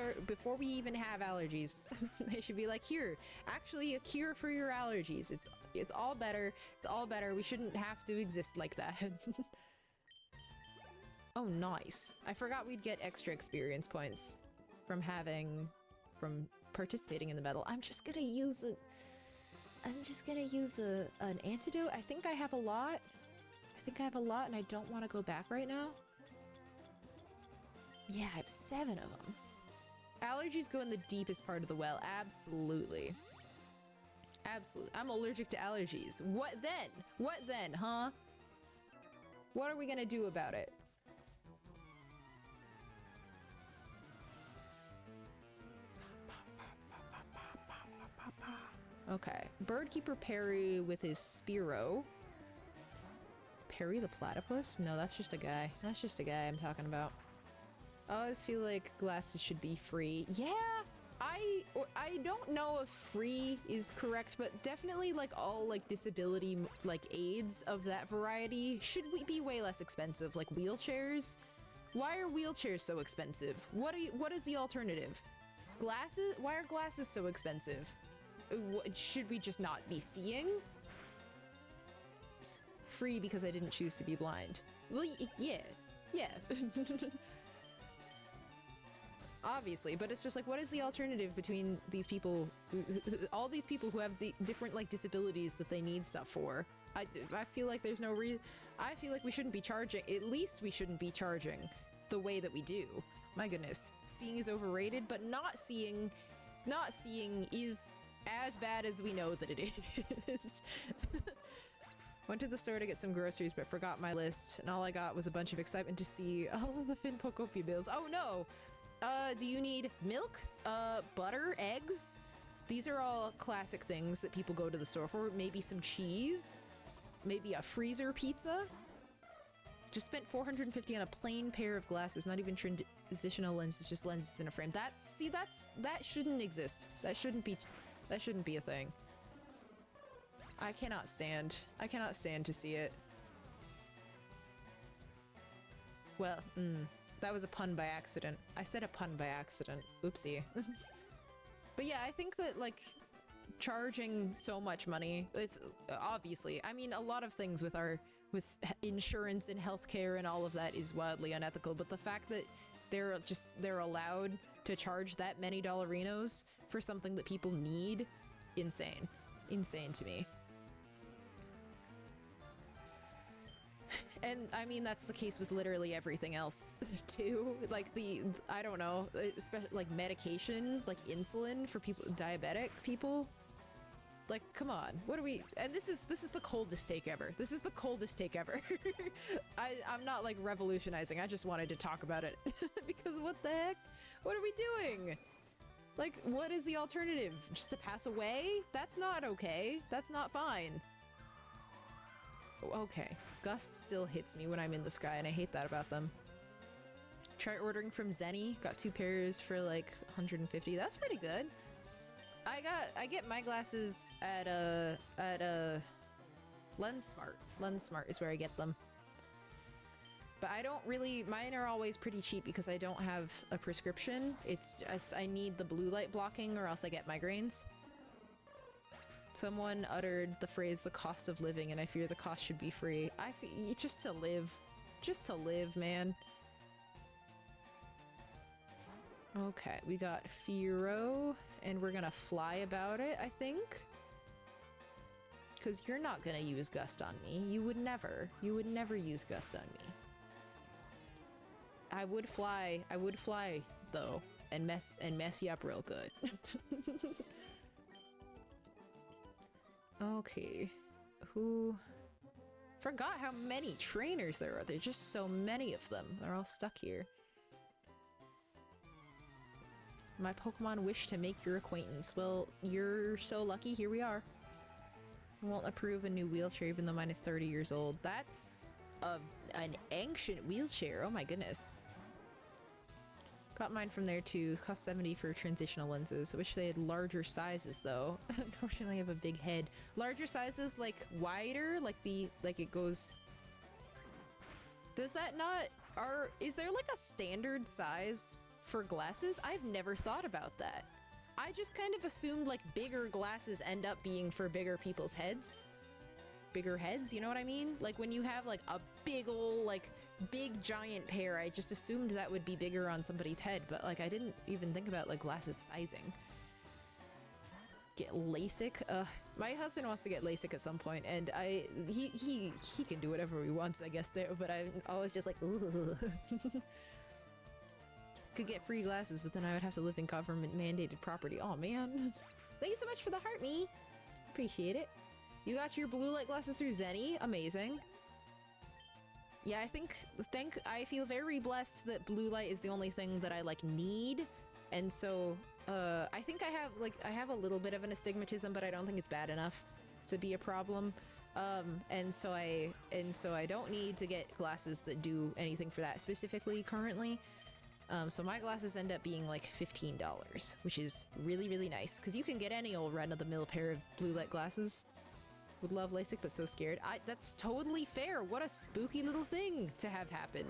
even have allergies. They should be like, here, actually a cure for your allergies. It's all better. It's all better. We shouldn't have to exist like that. Oh, nice. I forgot we'd get extra experience points from participating in the battle. I'm just gonna use an antidote. I think I have a lot. And I don't want to go back right now. Yeah, I have 7 of them. Allergies go in the deepest part of the well. Absolutely. Absolutely. I'm allergic to allergies. What then, huh? What are we gonna do about it? Okay. Birdkeeper Perry with his Spearow. Perry the platypus? No, that's just a guy. That's just a guy I'm talking about. I always feel like glasses should be free. Yeah, I don't know if free is correct, but definitely like all like disability like aids of that variety should be way less expensive. Like wheelchairs. Why are wheelchairs so expensive? What is the alternative? Glasses? Why are glasses so expensive? Should we just not be seeing? Free because I didn't choose to be blind. Well, yeah. Obviously, but it's just like, what is the alternative between these people, all these people who have the different like disabilities that they need stuff for? I feel like there's no reason. I feel like we shouldn't be charging. At least we shouldn't be charging the way that we do. My goodness, seeing is overrated, but not seeing is as bad as we know that it is. Went to the store to get some groceries, but forgot my list, and all I got was a bunch of excitement to see all of the Finpocopia builds. Oh no! Do you need milk? Butter? Eggs? These are all classic things that people go to the store for. Maybe some cheese? Maybe a freezer pizza? Just spent $450 on a plain pair of glasses, not even transitional lenses, just lenses in a frame. That shouldn't exist. That shouldn't be a thing. I cannot stand to see it. Well, that was a pun by accident. I said a pun by accident. Oopsie. But yeah, I think that like charging so much money, it's obviously, I mean, a lot of things with insurance and healthcare and all of that is wildly unethical, but the fact that they're allowed to charge that many dollarinos for something that people need, insane to me. And I mean, that's the case with literally everything else too. Like I don't know, especially like medication, like insulin for people, diabetic people. Like, come on, what are we? And this is the coldest take ever. This is the coldest take ever. I'm not like revolutionizing. I just wanted to talk about it because what the heck? What are we doing? Like, what is the alternative? Just to pass away? That's not okay. That's not fine. Okay. Gust still hits me when I'm in the sky, and I hate that about them. Try ordering from Zenny. Got 2 pairs for like 150. That's pretty good. I get my glasses at LensSmart. LensSmart is where I get them. But I don't really, mine are always pretty cheap because I don't have a prescription. It's just, I need the blue light blocking or else I get migraines. Someone uttered the phrase, the cost of living, and I fear the cost should be free. I feel, just to live, man. Okay, we got Firo, and we're gonna fly about it, I think. Because you're not gonna use Gust on me. You would never use Gust on me. I would fly, though, and mess you up real good. Okay, forgot how many trainers there are. There's just so many of them. They're all stuck here. My Pokemon wish to make your acquaintance. Well, you're so lucky. Here we are. I won't approve a new wheelchair even though mine is 30 years old. That's an ancient wheelchair. Oh my goodness. Got mine from there too. Cost 70 for transitional lenses. I wish they had larger sizes though. Unfortunately, I have a big head. Larger sizes, like wider, like it goes. Does that not? Is there like a standard size for glasses? I've never thought about that. I just kind of assumed like bigger glasses end up being for bigger people's heads. Bigger heads, you know what I mean? Like when you have like a big ol' like big giant pair, I just assumed that would be bigger on somebody's head, but like I didn't even think about like glasses sizing. Get LASIK? My husband wants to get LASIK at some point, and he can do whatever he wants, I guess, there, but I'm always just like, ooh. Could get free glasses, but then I would have to live in government mandated property. Oh man. Thank you so much for the heart, me. Appreciate it. You got your blue light glasses through Zenny. Amazing. Yeah, I feel very blessed that blue light is the only thing that I like need. And so, I think I have a little bit of an astigmatism, but I don't think it's bad enough to be a problem. And so I don't need to get glasses that do anything for that specifically currently. So my glasses end up being like $15, which is really, really nice because you can get any old run-of-the-mill pair of blue light glasses. Would love LASIK, but so scared. That's totally fair. What a spooky little thing to have happen.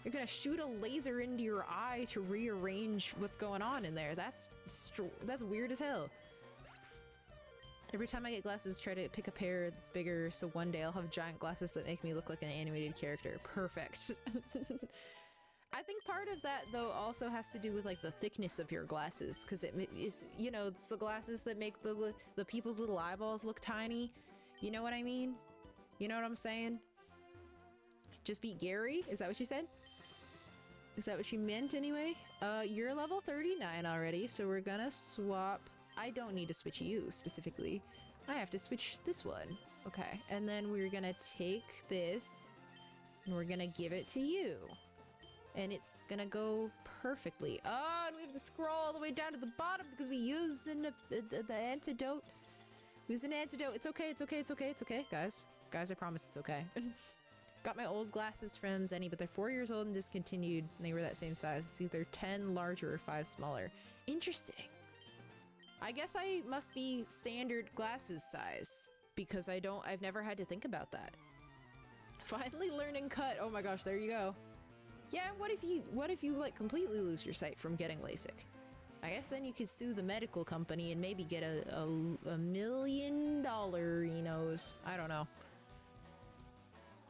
You're gonna shoot a laser into your eye to rearrange what's going on in there. That's weird as hell. Every time I get glasses, try to pick a pair that's bigger, so one day I'll have giant glasses that make me look like an animated character. Perfect. I think part of that, though, also has to do with, like, the thickness of your glasses, because it's, you know, it's the glasses that make the people's little eyeballs look tiny. You know what I mean? You know what I'm saying? Just beat Gary? Is that what you said? Is that what you meant, anyway? You're level 39 already, so we're gonna swap... I don't need to switch you, specifically. I have to switch this one. Okay, and then we're gonna take this, and we're gonna give it to you. And it's gonna go perfectly. Oh, and we have to scroll all the way down to the bottom because we used the antidote. Use an antidote. It's okay, it's okay, it's okay, it's okay, guys. Guys, I promise it's okay. Got my old glasses from Zenny, but they're 4 years old and discontinued. And they were that same size. It's either 10 larger or 5 smaller. Interesting. I guess I must be standard glasses size because I've never had to think about that. Finally learning cut. Oh my gosh, there you go. Yeah, what if you like completely lose your sight from getting LASIK? I guess then you could sue the medical company and maybe get a $1 million, you know, I don't know.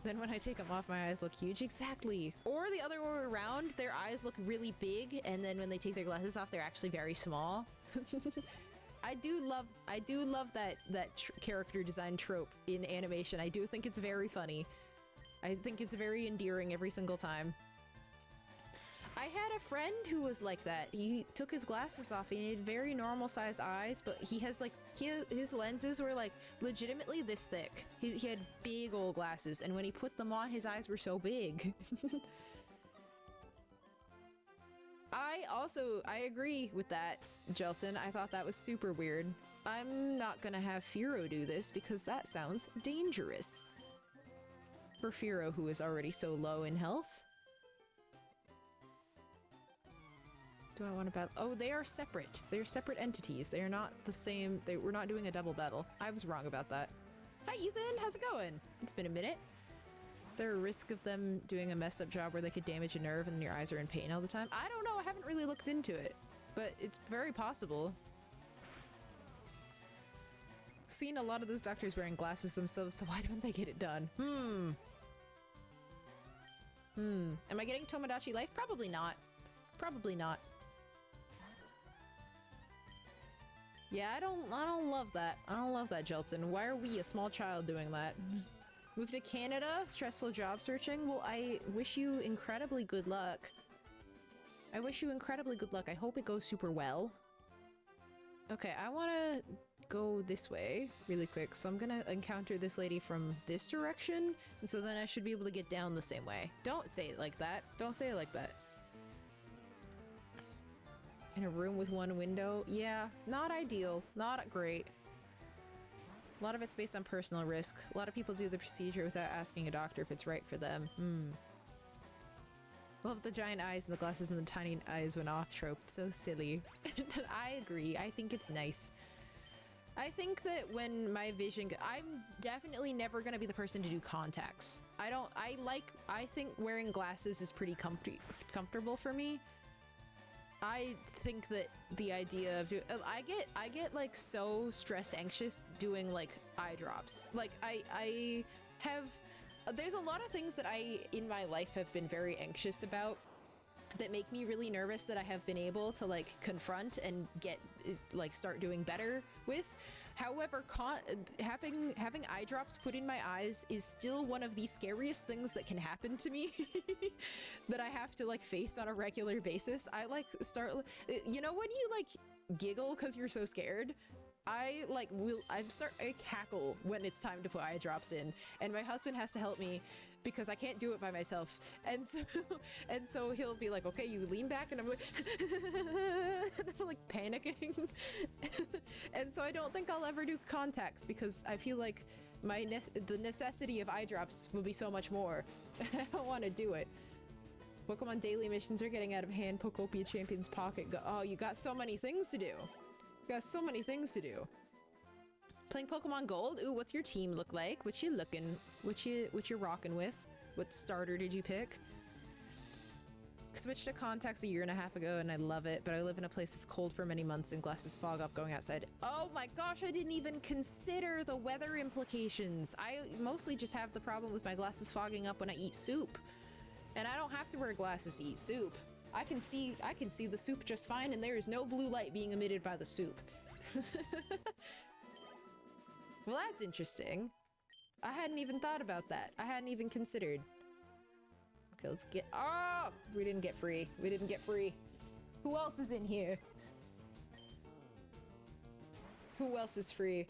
Then when I take them off, my eyes look huge. Exactly. Or the other way around, their eyes look really big, and then when they take their glasses off, they're actually very small. I do love that character design trope in animation. I do think it's very funny. I think it's very endearing every single time. I had a friend who was like that. He took his glasses off and he had very normal sized eyes, but his lenses were like legitimately this thick. He had big old glasses, and when he put them on, his eyes were so big. I agree with that, Jelton. I thought that was super weird. I'm not gonna have Firo do this because that sounds dangerous. For Firo, who is already so low in health. Do I want to battle? Oh, they are separate. They are separate entities. They are not the same. We're not doing a double battle. I was wrong about that. Hi, Ethan. How's it going? It's been a minute. Is there a risk of them doing a mess up job where they could damage a nerve and your eyes are in pain all the time? I don't know. I haven't really looked into it, but it's very possible. Seen a lot of those doctors wearing glasses themselves, so why don't they get it done? Am I getting Tomodachi Life? Probably not. Probably not. Yeah, I don't love that. I don't love that, Jelton. Why are we, a small child, doing that? Move to Canada? Stressful job searching? Well, I wish you incredibly good luck. I wish you incredibly good luck. I hope it goes super well. Okay, I want to go this way really quick. So I'm gonna encounter this lady from this direction. And so then I should be able to get down the same way. Don't say it like that. Don't say it like that. In a room with one window? Yeah, not ideal. Not great. A lot of it's based on personal risk. A lot of people do the procedure without asking a doctor if it's right for them. Love the giant eyes and the glasses and the tiny eyes went off trope. It's so silly. I agree. I think it's nice. I think that when my vision... I'm definitely never going to be the person to do contacts. I think wearing glasses is pretty comfortable for me. I think that the idea of doing... I get like so stressed anxious doing like eye drops. Like I have... There's a lot of things that in my life have been very anxious about that make me really nervous that I have been able to like confront and start doing better with. However, having eye drops put in my eyes is still one of the scariest things that can happen to me that I have to like face on a regular basis. I like start, you know, when you like giggle because you're so scared. I cackle when it's time to put eye drops in, and my husband has to help me because I can't do it by myself. And so he'll be like, "Okay, you lean back," and I'm like, and I'm like panicking. And so I don't think I'll ever do contacts because I feel like the necessity of eye drops will be so much more. I don't want to do it. Pokemon daily missions are getting out of hand. Pokopia Champion's Pocket. Oh, you got so many things to do. You got so many things to do. Playing Pokemon Gold? Ooh, what's your team look like? What you looking? What you rocking with? What starter did you pick? Switched to contacts a year and a half ago and I love it, but I live in a place that's cold for many months and glasses fog up going outside. Oh my gosh, I didn't even consider the weather implications. I mostly just have the problem with my glasses fogging up when I eat soup. And I don't have to wear glasses to eat soup. I can see the soup just fine, and there is no blue light being emitted by the soup. Well, that's interesting. I hadn't even thought about that. I hadn't even considered. Okay, let's get... Oh! We didn't get free. We didn't get free. Who else is in here? Who else is free?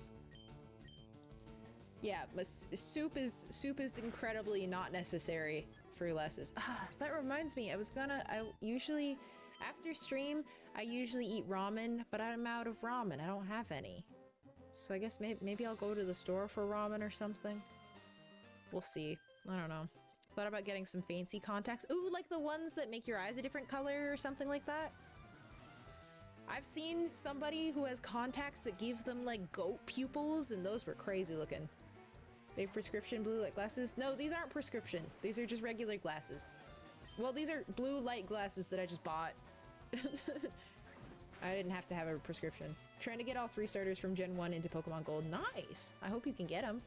Yeah, but soup is incredibly not necessary for glasses. Ah, that reminds me, I usually, after stream, I usually eat ramen, but I'm out of ramen. I don't have any. So I guess maybe I'll go to the store for ramen or something. We'll see. I don't know. Thought about getting some fancy contacts. Ooh, like the ones that make your eyes a different color or something like that. I've seen somebody who has contacts that give them like goat pupils, and those were crazy looking. They have prescription blue light glasses? No, these aren't prescription. These are just regular glasses. Well, these are blue light glasses that I just bought. I didn't have to have a prescription. Trying to get all 3 starters from Gen 1 into Pokemon Gold. Nice! I hope you can get them.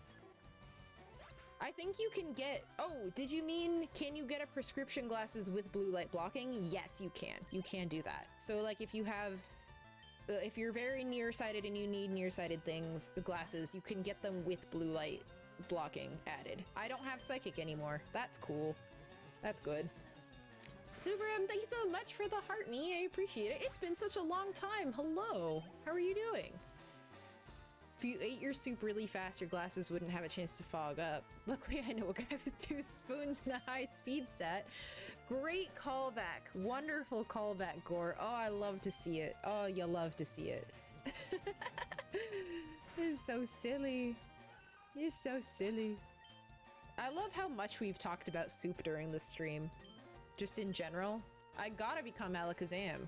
I think you can get... Oh, did you mean can you get a prescription glasses with blue light blocking? Yes, you can. You can do that. So, like, if you have... if you're very nearsighted and you need nearsighted glasses, you can get them with blue light blocking added. I don't have Psychic anymore. That's cool. That's good. Subarum, thank you so much for the heart me. I appreciate it. It's been such a long time. Hello. How are you doing? If you ate your soup really fast, your glasses wouldn't have a chance to fog up. Luckily, I know a guy with 2 spoons and a high speed set. Great callback. Wonderful callback, Gore. Oh, I love to see it. Oh, you love to see it. It's so silly. You're so silly. I love how much we've talked about soup during the stream. Just in general. I gotta become Alakazam.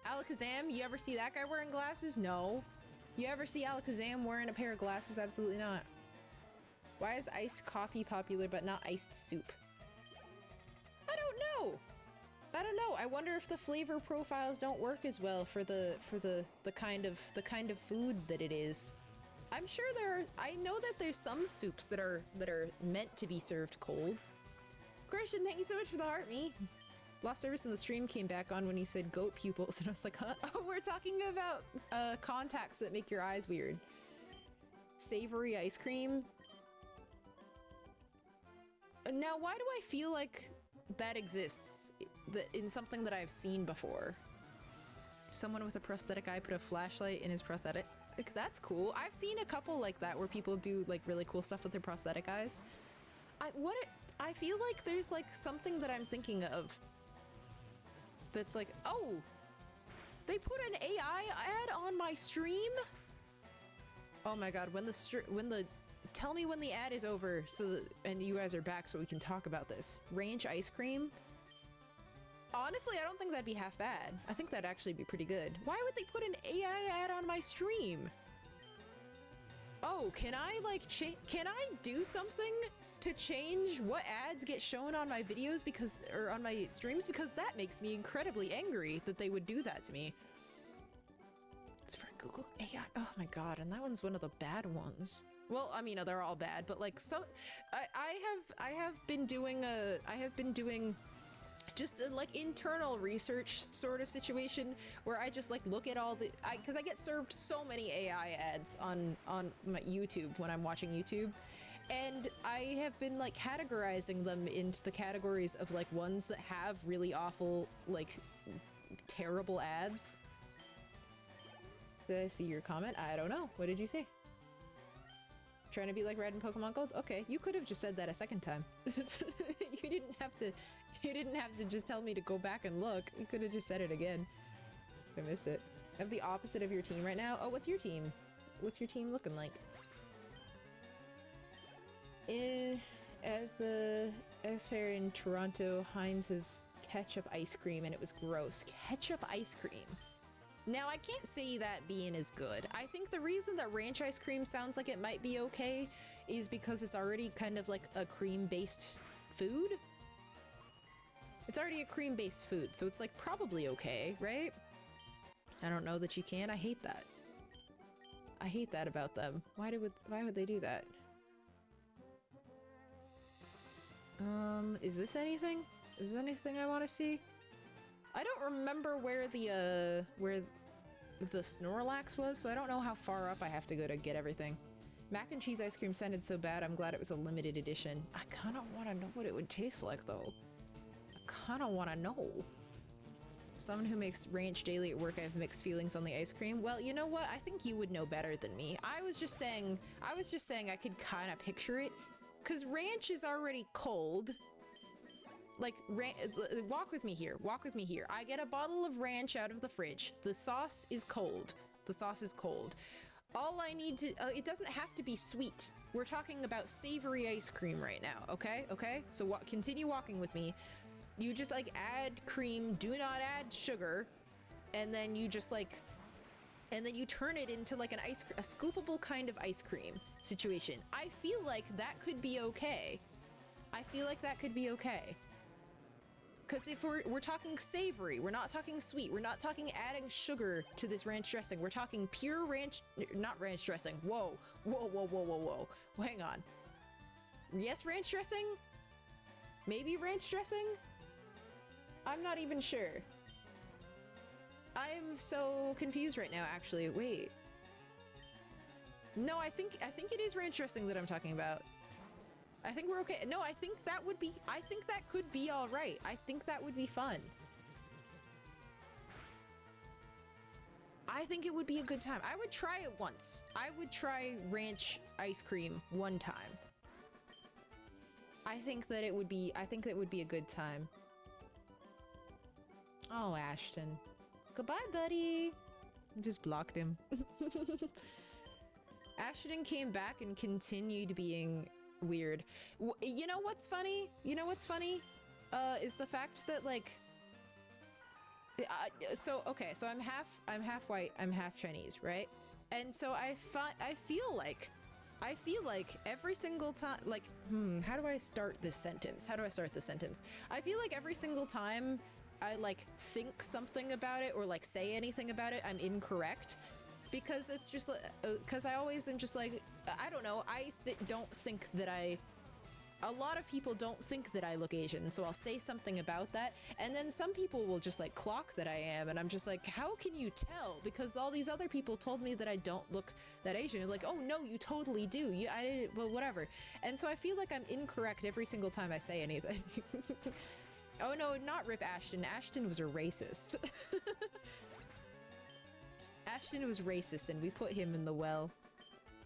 Alakazam, you ever see that guy wearing glasses? No. You ever see Alakazam wearing a pair of glasses? Absolutely not. Why is iced coffee popular but not iced soup? I don't know. I don't know. I wonder if the flavor profiles don't work as well for the kind of food that it is. I'm sure I know that there's some soups that are meant to be served cold. Christian, thank you so much for the heart, me. Lost service in the stream came back on when you said goat pupils, and I was like, huh? Oh, we're talking about contacts that make your eyes weird. Savory ice cream. Now, why do I feel like that exists in something that I've seen before? Someone with a prosthetic eye put a flashlight in his prosthetic. Like, that's cool. I've seen a couple like that where people do like really cool stuff with their prosthetic eyes. I feel like there's like something that I'm thinking of that's like, oh, They put an AI ad on my stream? Oh my god, when the tell me when the ad is over so that, and you guys are back so we can talk about this. Ranch ice cream? Honestly, I don't think that'd be half bad. I think that'd actually be pretty good. Why would they put an AI ad on my stream? Oh, can I like can I do something to change what ads get shown on my videos because, or on my streams? Because that makes me incredibly angry that they would do that to me. It's for Google AI. Oh my god, and that one's one of the bad ones. Well, I mean, they're all bad, but like some, I have been doing just a like internal research sort of situation where I just like look at all the, because I get served so many AI ads on my YouTube when I'm watching YouTube, and I have been like categorizing them into the categories of like ones that have really awful, like terrible ads. Did I see your comment? I don't know. What did you say? Trying to be like Red in Pokemon Gold? Okay, you could have just said that a second time. You didn't have to just tell me to go back and look. You could have just said it again. I missed it. I have the opposite of your team right now. Oh, what's your team? What's your team looking like? At the X Fair in Toronto, Heinz has ketchup ice cream and it was gross. Ketchup ice cream. Now, I can't say that being as good. I think the reason that ranch ice cream sounds like it might be okay is because it's already kind of like a cream-based food. It's already a cream-based food, so it's like probably okay, right? I don't know that you can. I hate that. I hate that about them. Why would they do that? Is this anything? Is there anything I want to see? I don't remember where the Snorlax was, so I don't know how far up I have to go to get everything. Mac and cheese ice cream sounded so bad, I'm glad it was a limited edition. I kind of want to know what it would taste like, though. I kind of want to know. Someone who makes ranch daily at work, I have mixed feelings on the ice cream. Well, you know what? I think you would know better than me. I was just saying I could kind of picture it, because ranch is already cold. Like, walk with me here. Walk with me here. I get a bottle of ranch out of the fridge. The sauce is cold. The sauce is cold. All I need to... it doesn't have to be sweet. We're talking about savory ice cream right now, okay? Okay? So continue walking with me. You just, like, add cream. Do not add sugar. And then you just, like... And then you turn it into, like, a scoopable kind of ice cream situation. I feel like that could be okay. I feel like that could be okay. Because if we're talking savory, we're not talking sweet, we're not talking adding sugar to this ranch dressing, we're talking pure ranch, not ranch dressing. Whoa, whoa, whoa, whoa, whoa, whoa. Well, hang on. Yes, ranch dressing? Maybe ranch dressing? I'm not even sure. I'm so confused right now, actually. Wait. No, I think it is ranch dressing that I'm talking about. I think we're okay. No, I think that could be all right. I think that would be fun. I think it would be a good time. I would try it once. I would try ranch ice cream one time. I think that would be a good time. Oh, Ashton. Goodbye, buddy. I just blocked him. Ashton came back and continued being weird. You know what's funny? You know what's funny? Is the fact that, like... so I'm half white, I'm half Chinese, right? And so I feel like every single time, like, how do I start this sentence? I feel like every single time I, like, think something about it or, like, say anything about it, I'm incorrect. Because it's just like, because I always am just like, I don't know, don't think that a lot of people don't think that I look Asian, so I'll say something about that, and then some people will just, like, clock that I am, and I'm just like, how can you tell? Because all these other people told me that I don't look that Asian. They're like, oh no, you totally do. Well, whatever. And so I feel like I'm incorrect every single time I say anything. Oh no, not Rip Ashton. Ashton was a racist. Ashton was racist and we put him in the well.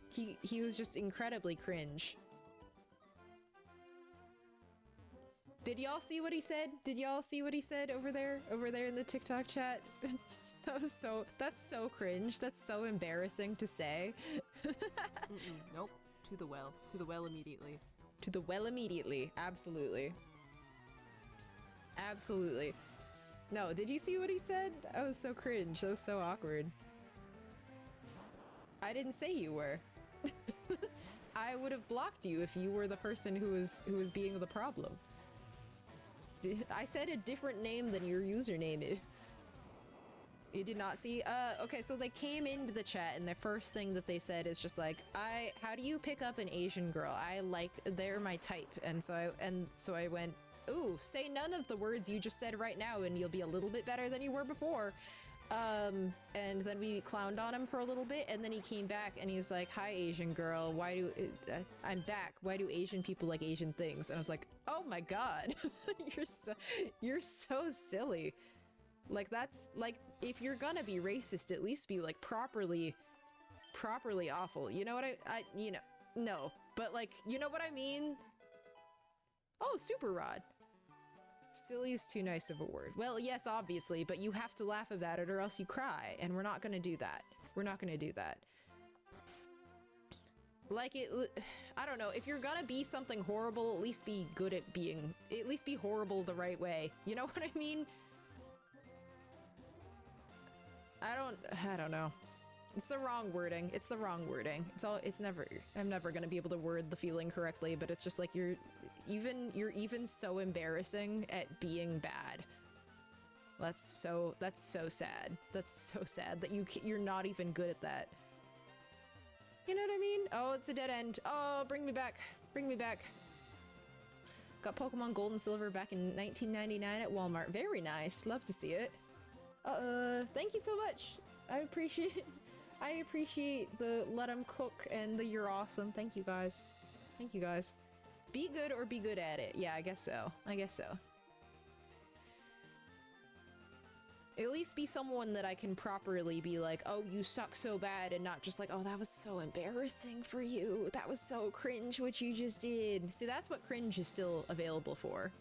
He was just incredibly cringe. Did y'all see what he said? Did y'all see what he said over there in the TikTok chat? That's so cringe. That's so embarrassing to say. Nope. To the well. To the well immediately. To the well immediately. Absolutely. Absolutely. No, did you see what he said? That was so cringe. That was so awkward. I didn't say you were. I would have blocked you if you were the person who was being the problem. I said a different name than your username is. You did not see? Okay, so they came into the chat and the first thing that they said is just like, how do you pick up an Asian girl? They're my type. And so I went, ooh, say none of the words you just said right now and you'll be a little bit better than you were before. And then we clowned on him for a little bit and then he came back and he was like, hi, Asian girl. I'm back. Why do Asian people like Asian things? And I was like, oh my God, you're so silly. Like, that's, like, if you're gonna be racist, at least be, like, properly awful. You know what no. But, like, you know what I mean? Oh, super rod. Silly is too nice of a word. Well, yes, obviously, but you have to laugh about it or else you cry, and we're not gonna do that. We're not gonna do that. Like, I don't know, if you're gonna be something horrible, at least be good at be horrible the right way. You know what I mean? I don't know. It's the wrong wording. It's the wrong wording. I'm never gonna be able to word the feeling correctly, but it's just like you're even so embarrassing at being bad. That's so sad. That's so sad that you're not even good at that. You know what I mean? Oh, it's a dead end. Oh, bring me back. Bring me back. Got Pokemon Gold and Silver back in 1999 at Walmart. Very nice. Love to see it. Thank you so much. I appreciate the let 'em cook and the you're awesome. Thank you guys. Thank you guys. Be good or be good at it. Yeah, I guess so. I guess so. At least be someone that I can properly be like, oh, you suck so bad, and not just like, oh, that was so embarrassing for you. That was so cringe what you just did. See, that's what cringe is still available for.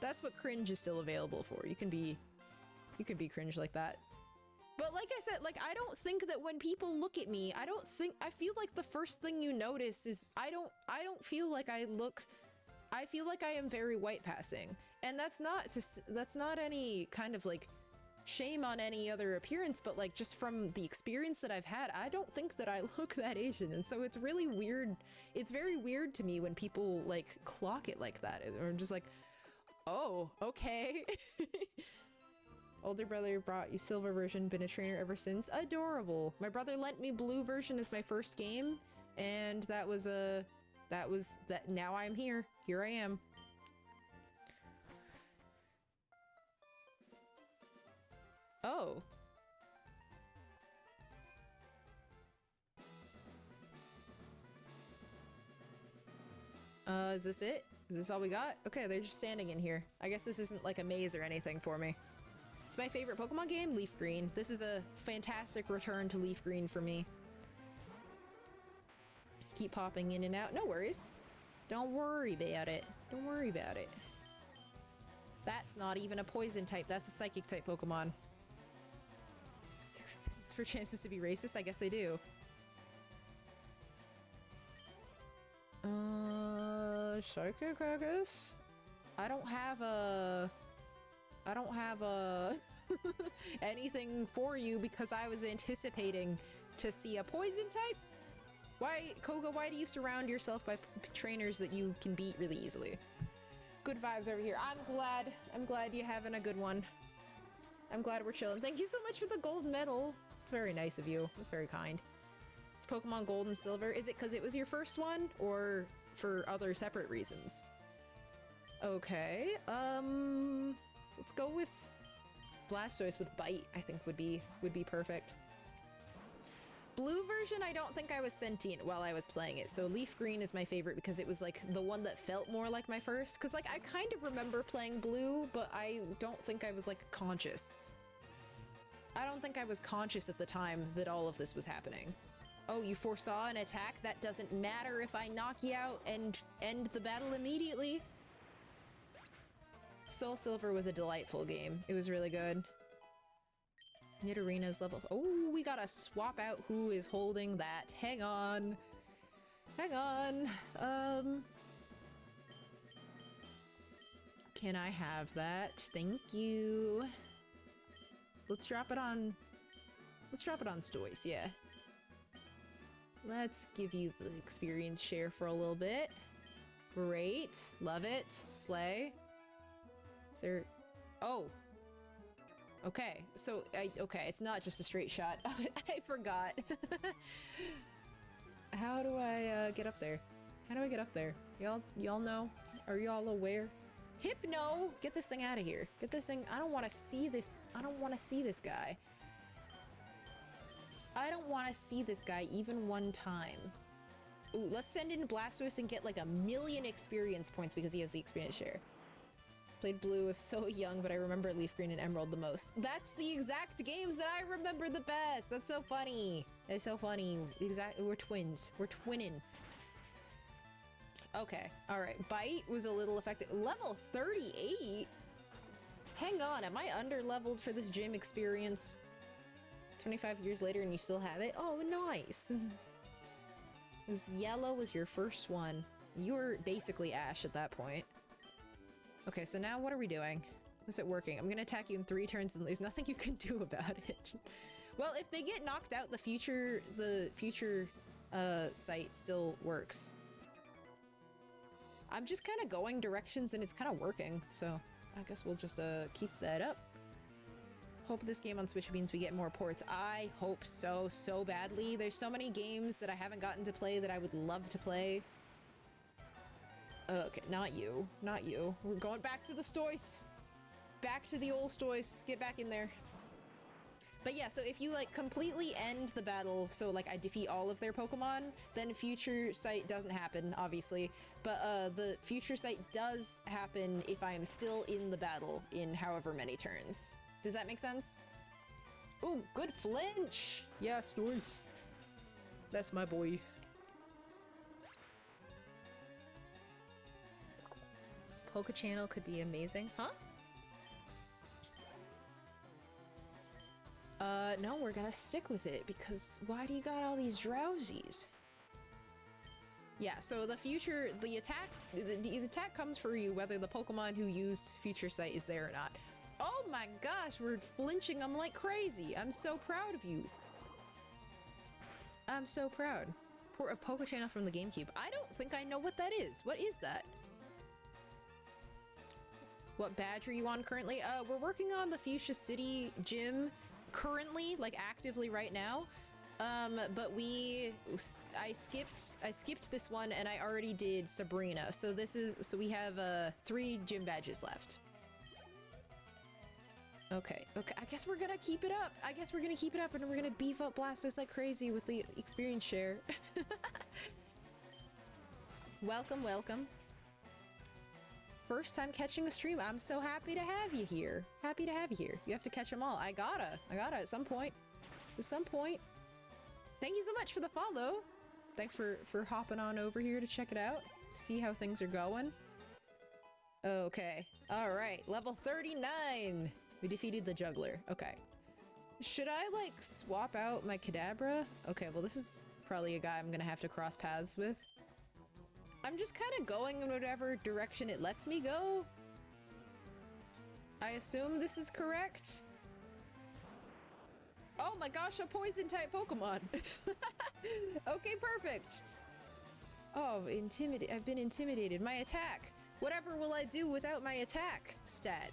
That's what cringe is still available for. You can be cringe like that. But like I said, like, I don't think that when people look at me, I feel like the first thing you notice is I don't feel like I feel like I am very white passing. And that's not any kind of like shame on any other appearance, but like just from the experience that I've had, I don't think that I look that Asian. And so it's really weird. It's very weird to me when people like clock it like that, or just like, oh, okay. Older brother brought you silver version, been a trainer ever since. Adorable. My brother lent me blue version as my first game, and that was now I'm here. Here I am. Oh. Is this it? Is this all we got? Okay, they're just standing in here. I guess this isn't like a maze or anything for me. It's my favorite Pokemon game, LeafGreen. This is a fantastic return to LeafGreen for me. Keep popping in and out. No worries. Don't worry about it. Don't worry about it. That's not even a poison type. That's a psychic type Pokemon. It's for chances to be racist? I guess they do. Psychic, I guess? I don't have anything for you because I was anticipating to see a poison type. Why, Koga, why do you surround yourself by trainers that you can beat really easily? Good vibes over here. I'm glad you're having a good one. I'm glad we're chilling. Thank you so much for the gold medal. It's very nice of you. It's very kind. It's Pokemon Gold and Silver. Is it because it was your first one or for other separate reasons? Okay, let's go with Blastoise with Bite, I think would be perfect. Blue version, I don't think I was sentient while I was playing it, so Leaf Green is my favorite because it was like the one that felt more like my first, because like I kind of remember playing Blue, but I don't think I was like conscious. I don't think I was conscious at the time that all of this was happening. Oh, you foresaw an attack? That doesn't matter if I knock you out and end the battle immediately. Soul Silver was a delightful game. It was really good. Nidorina's level. Oh, we gotta swap out who is holding that. Hang on. Hang on. Can I have that? Thank you. Let's drop it on... Let's drop it on Stoice, yeah. Let's give you the experience share for a little bit. Great. Love it. Slay. Is there... Oh. Okay. So, okay, it's not just a straight shot. I forgot. How do I get up there? How do I get up there? Y'all know? Are y'all aware? Hypno! Get this thing out of here. Get this thing. I don't want to see this. I don't want to see this guy. I don't want to see this guy even one time. Ooh, let's send in Blastoise and get like 1,000,000 experience points because he has the experience share. Played Blue, was so young, but I remember Leaf Green and Emerald the most. That's the exact games that I remember the best. That's so funny. It's so funny. We're twins. We're twinning. Okay, all right. Bite was a little effective. Level 38? Hang on, am I under-leveled for this gym experience? 25 years later and you still have it? Oh, nice. This yellow was your first one. You were basically Ash at that point. Okay, so now what are we doing? Is it working? I'm gonna attack you in 3 turns and there's nothing you can do about it. Well, if they get knocked out, the future sight still works. I'm just kind of going directions and it's kind of working, so I guess we'll just keep that up. Hope this game on Switch means we get more ports. I hope so, so badly. There's so many games that I haven't gotten to play that I would love to play. Okay, not you. Not you. We're going back to the Stoice. Back to the old Stoice. Get back in there. But yeah, so if you like completely end the battle, so like I defeat all of their Pokemon, then Future Sight doesn't happen, obviously. But the Future Sight does happen if I am still in the battle in however many turns. Does that make sense? Ooh, good flinch! Yeah, Stoice. That's my boy. Poke Channel could be amazing. Huh? No, we're gonna stick with it because why do you got all these drowsies? Yeah, so the attack comes for you whether the Pokemon who used Future Sight is there or not. Oh my gosh, we're flinching them like crazy. I'm so proud of you. I'm so proud. Port of Poke Channel from the GameCube. I don't think I know what that is. What is that? What badge are you on currently? We're working on the Fuchsia City gym currently, like actively right now. But I skipped this one and I already did Sabrina. So we have 3 gym badges left. Okay, I guess we're gonna keep it up. And we're gonna beef up Blastoise like crazy with the experience share. Welcome, welcome. First time catching the stream. I'm so happy to have you here. Happy to have you here. You have to catch them all. I gotta at some point. At some point. Thank you so much for the follow. Thanks for hopping on over here to check it out. See how things are going. Okay. All right. Level 39. We defeated the juggler. Okay. Should I like swap out my Kadabra? Okay, well this is probably a guy I'm gonna have to cross paths with. I'm just kind of going in whatever direction it lets me go. I assume this is correct. Oh my gosh, a poison type Pokemon. Okay, perfect. Oh, I've been intimidated. My attack. Whatever will I do without my attack stat?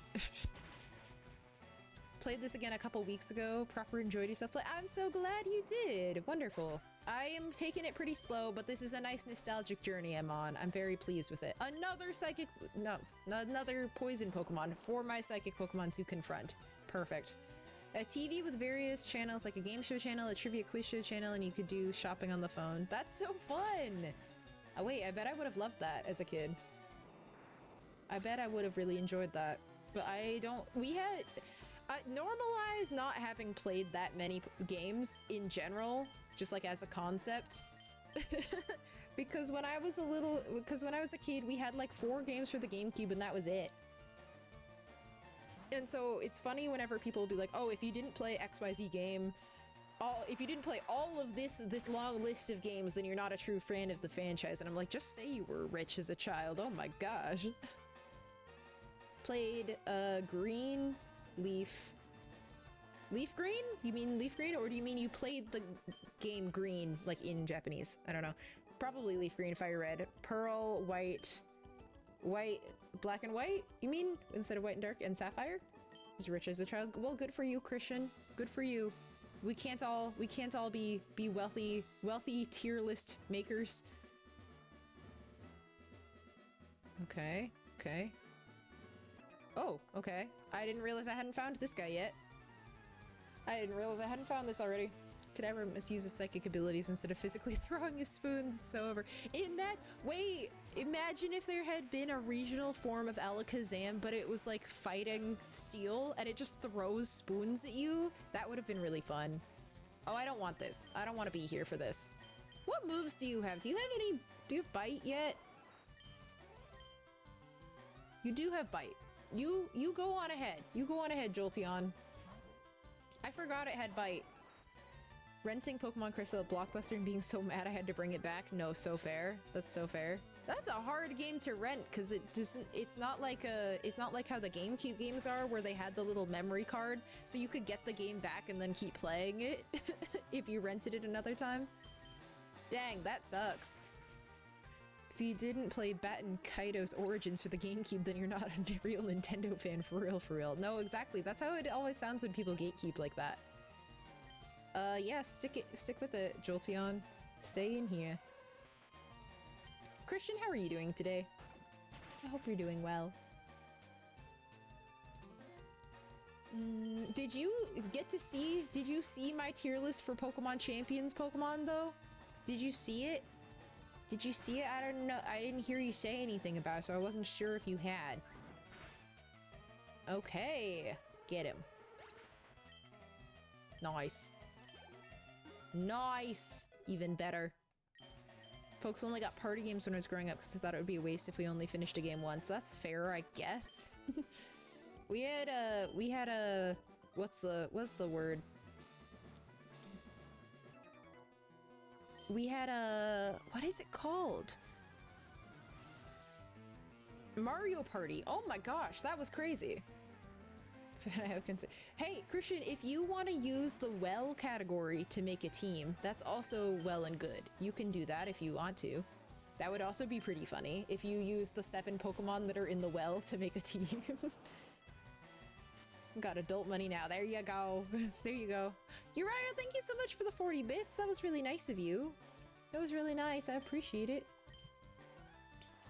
Played this again a couple weeks ago. Proper enjoyed yourself play. I'm so glad you did. Wonderful. I am taking it pretty slow, but this is a nice nostalgic journey I'm on. I'm very pleased with it. Another poison Pokemon for my psychic Pokemon to confront. Perfect. A TV with various channels, like a game show channel, a trivia quiz show channel, and you could do shopping on the phone. That's so fun! Oh wait, I bet I would have loved that as a kid. I bet I would have really enjoyed that. But I don't... normalize not having played that many games in general, just like as a concept. Because when I was a kid, we had like 4 games for the GameCube and that was it. And so it's funny whenever people will be like, oh, if you didn't play XYZ game, if you didn't play all of this long list of games, then you're not a true fan of the franchise. And I'm like, just say you were rich as a child. Oh my gosh. Played Green, LeafGreen? You mean LeafGreen, or do you mean you played the game Green, like in Japanese? I don't know. Probably LeafGreen, Fire Red, Pearl, White, Black and White? You mean instead of White and Dark, and Sapphire? As rich as a child. Well, good for you, Christian. Good for you. We can't all be wealthy tier list makers. Okay. Oh, okay. I didn't realize I hadn't found this guy yet. I didn't realize I hadn't found this already. Could ever misuse his psychic abilities instead of physically throwing his spoons? It's so over. Wait, imagine if there had been a regional form of Alakazam, but it was like fighting steel and it just throws spoons at you. That would have been really fun. Oh, I don't want this. I don't want to be here for this. What moves do you have? Do you have Bite yet? You do have Bite. You go on ahead. You go on ahead, Jolteon. I forgot it had Bite. Renting Pokemon Crystal at Blockbuster and being so mad I had to bring it back. No, so fair. That's so fair. That's a hard game to rent because it's not like how the GameCube games are where they had the little memory card so you could get the game back and then keep playing it if you rented it another time. Dang, that sucks. If you didn't play Baton Kaido's Origins for the GameCube, then you're not a real Nintendo fan, for real. No, exactly. That's how it always sounds when people gatekeep like that. Yeah, stick with it, Jolteon. Stay in here. Christian, how are you doing today? I hope you're doing well. Did you see my tier list for Pokemon Champions Pokemon, though? Did you see it? Did you see it? I don't know. I didn't hear you say anything about it, so I wasn't sure if you had. Okay. Get him. Nice. Nice! Even better. Folks only got party games when I was growing up because they thought it would be a waste if we only finished a game once. That's fair, I guess. we had a what's the word? We had a, what is it called? Mario Party. Oh my gosh, that was crazy. Hey, Christian, if you want to use the well category to make a team, that's also well and good. You can do that if you want to. That would also be pretty funny if you use the 7 Pokemon that are in the well to make a team. Got adult money now. There you go. There you go. Uriah, thank you so much for the 40 bits. That was really nice of you. That was really nice. I appreciate it.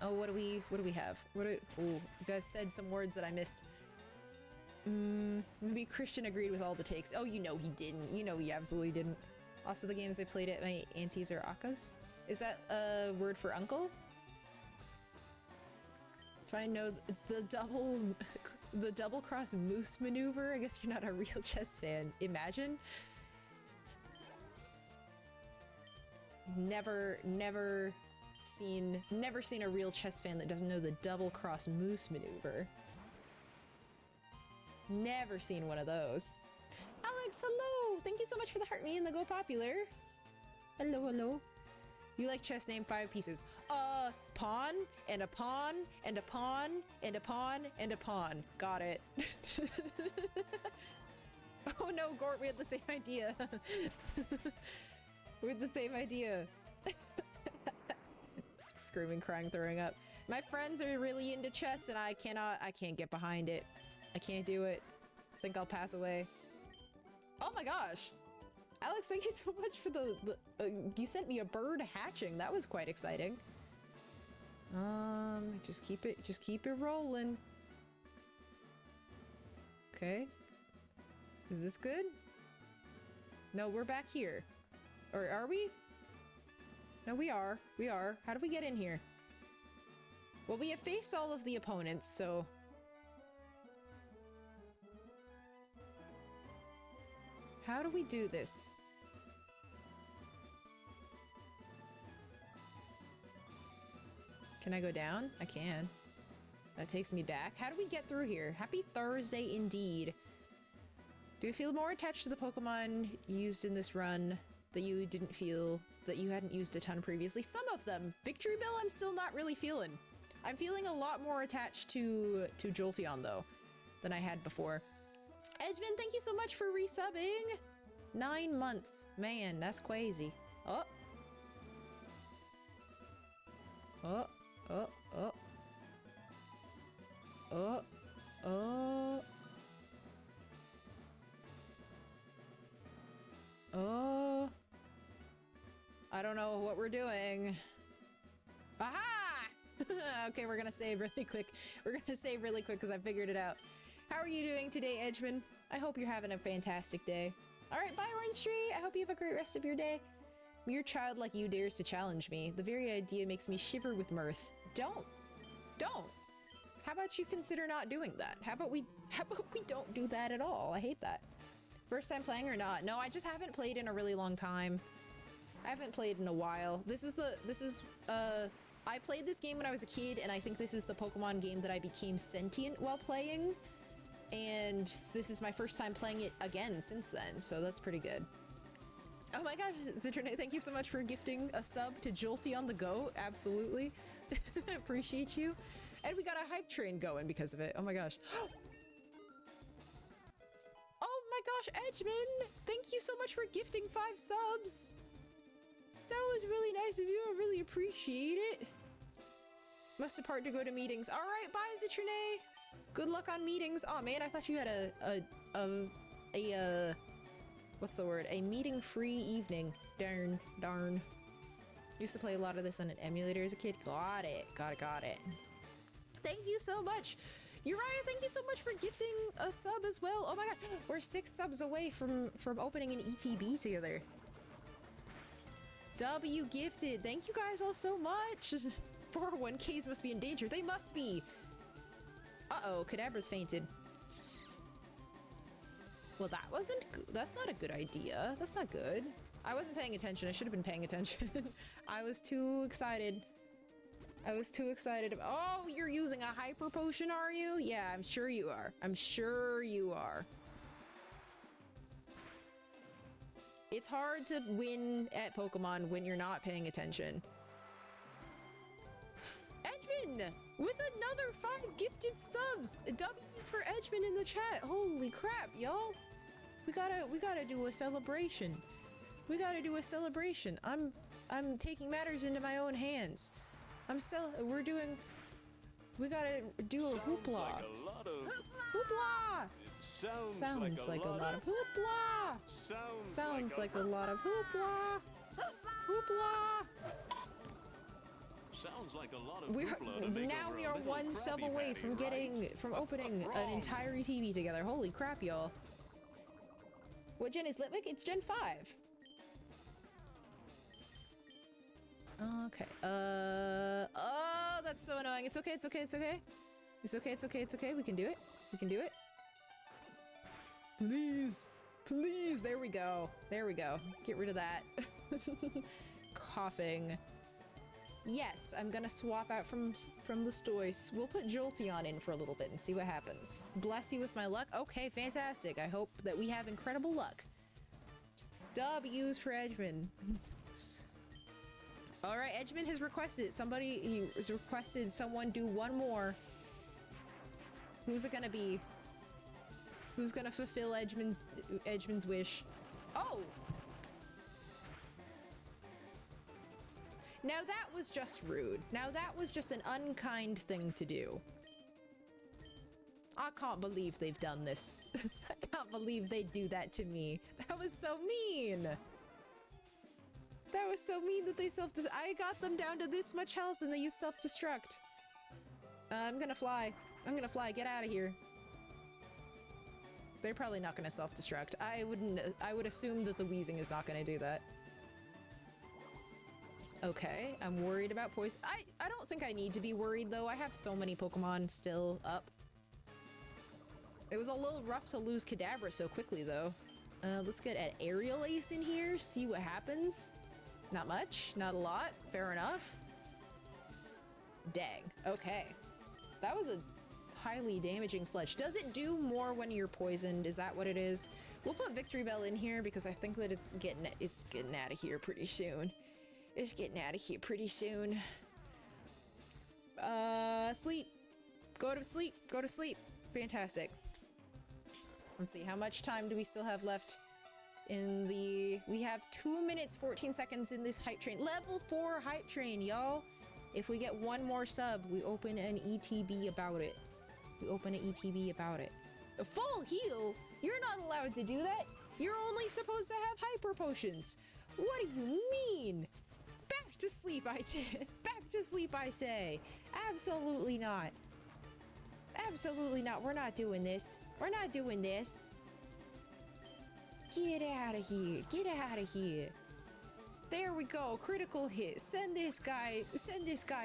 Oh, what do we have? Oh, you guys said some words that I missed. Maybe Christian agreed with all the takes. Oh, you know he didn't. You know he absolutely didn't. Also, the games I played at my auntie's are Akas. Is that a word for uncle? If I know the double cross moose maneuver, I guess you're not a real chess fan. Imagine. Never seen a real chess fan that doesn't know the double cross moose maneuver. Never seen one of those. Alex, hello! Thank you so much for the heart me and the go popular. Hello. You like chess, name 5 pieces. Pawn, and a pawn, and a pawn, and a pawn, and a pawn. Got it. Oh no, Gort, we had the same idea. We had the same idea. Screaming, crying, throwing up. My friends are really into chess and I can't get behind it. I can't do it. I think I'll pass away. Oh my gosh. Alex, thank you so much for you sent me a bird hatching. That was quite exciting. Just keep it rolling. Okay. Is this good? No, we're back here. Or are we? No, we are. We are. How do we get in here? Well, we have faced all of the opponents, so... How do we do this? Can I go down? I can. That takes me back. How do we get through here? Happy Thursday indeed. Do you feel more attached to the Pokemon used in this run that you didn't feel that you hadn't used a ton previously? Some of them. Victory Bell I'm still not really feeling. I'm feeling a lot more attached to Jolteon though than I had before. Edgemon, thank you so much for resubbing. 9 months. Man, that's crazy. Oh. Oh. Oh. Oh. Oh. Oh. Oh. I don't know what we're doing. Aha! Okay, we're gonna save really quick. We're gonna save really quick because I figured it out. How are you doing today, Edgemon? I hope you're having a fantastic day. Alright, bye, Orange Tree. I hope you have a great rest of your day. Mere child like you dares to challenge me. The very idea makes me shiver with mirth. Don't. How about you consider not doing that? How about we don't do that at all? I hate that. First time playing or not? No, I just haven't played in a really long time. I haven't played in a while. I played this game when I was a kid, and I think this is the Pokemon game that I became sentient while playing. And this is my first time playing it again since then, so that's pretty good. Oh my gosh, Citrone, thank you so much for gifting a sub to Jolty on the Go. Absolutely. Appreciate you. And we got a hype train going because of it. Oh my gosh. Oh my gosh, Edgemon! Thank you so much for gifting 5 subs! That was really nice of you. I really appreciate it. Must depart to go to meetings. Alright, bye, Citrone! Good luck on meetings. Oh man, I thought you had a what's the word? A meeting-free evening. Darn. Used to play a lot of this on an emulator as a kid. Got it. Thank you so much. Uriah, thank you so much for gifting a sub as well. Oh my god, we're 6 subs away from opening an ETB together. W gifted. Thank you guys all so much. 401ks must be in danger. They must be. Uh-oh, Kadabra's fainted. Well, that's not a good idea. That's not good. I wasn't paying attention. I should have been paying attention. I was too excited. Oh, you're using a hyper potion, are you? Yeah, I'm sure you are. It's hard to win at Pokemon when you're not paying attention. Edgemon! With another 5 gifted subs! W's for Edgemon in the chat. Holy crap, y'all. We gotta do a celebration. I'm taking matters into my own hands. We gotta do a hoopla. Hoopla! Sounds like a lot of hoopla! Sounds like a lot of hoopla! Hoopla! Sounds like a lot of hoopla to make now over we a are little 1 sub Krabby away Patty, from opening an entire ETV together. Holy crap, y'all. What gen is Litwick? It's Gen 5. Okay. Oh, that's so annoying. It's okay. We can do it. Please. There we go. Get rid of that. Coughing. Yes, I'm gonna swap out from the Stoice. We'll put Jolteon in for a little bit and see what happens. Bless you with my luck. Okay, fantastic. I hope that we have incredible luck. W's for Edgemon. Alright, Edgemon has requested someone do one more. Who's it gonna be? Who's gonna fulfill Edgemon's wish? Oh! Now that was just rude. Now that was just an unkind thing to do. I can't believe they've done this. I can't believe they'd do that to me. That was so mean. That was so mean that they I got them down to this much health and they used self-destruct. I'm gonna fly. Get out of here. They're probably not gonna self-destruct. I would assume that the wheezing is not gonna do that. Okay, I'm worried about poison. I don't think I need to be worried though. I have so many Pokemon still up. It was a little rough to lose Kadabra so quickly though. Let's get an Aerial Ace in here, see what happens. Not much, not a lot, fair enough. Dang, okay. That was a highly damaging sledge. Does it do more when you're poisoned? Is that what it is? We'll put Victory Bell in here because I think that it's getting out of here pretty soon. It's getting out of here pretty soon. Sleep. Go to sleep. Go to sleep. Fantastic. Let's see, how much time do we still have left in the... We have 2 minutes, 14 seconds in this hype train. Level 4 hype train, y'all. If we get one more sub, we open an ETB about it. We open an ETB about it. A full heal? You're not allowed to do that. You're only supposed to have hyper potions. What do you mean? Back to sleep, back to sleep, I say. Absolutely not. Absolutely not. We're not doing this. We're not doing this. Get out of here. Get out of here. There we go. Critical hit. Send this guy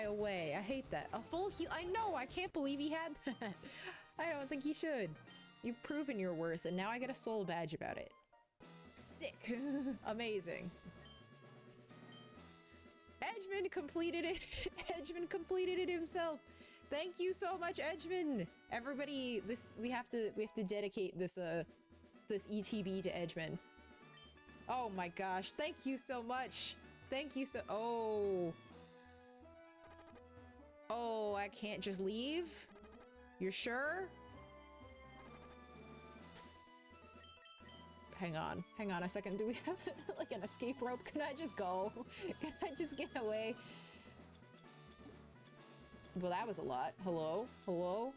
away. I hate that. A full heal. I know. I can't believe he had that. I don't think he should. You've proven your worth, and now I get a soul badge about it. Sick. Amazing. Edgemon completed it. Edgemon completed it himself. Thank you so much, Edgemon. Everybody, we have to dedicate this this ETB to Edgemon. Oh my gosh, thank you so much. Thank you so... Oh, I can't just leave? You're sure? Hang on a second. Do we have like an escape rope? Can I just go? Can I just get away? Well, that was a lot. Hello? Hello?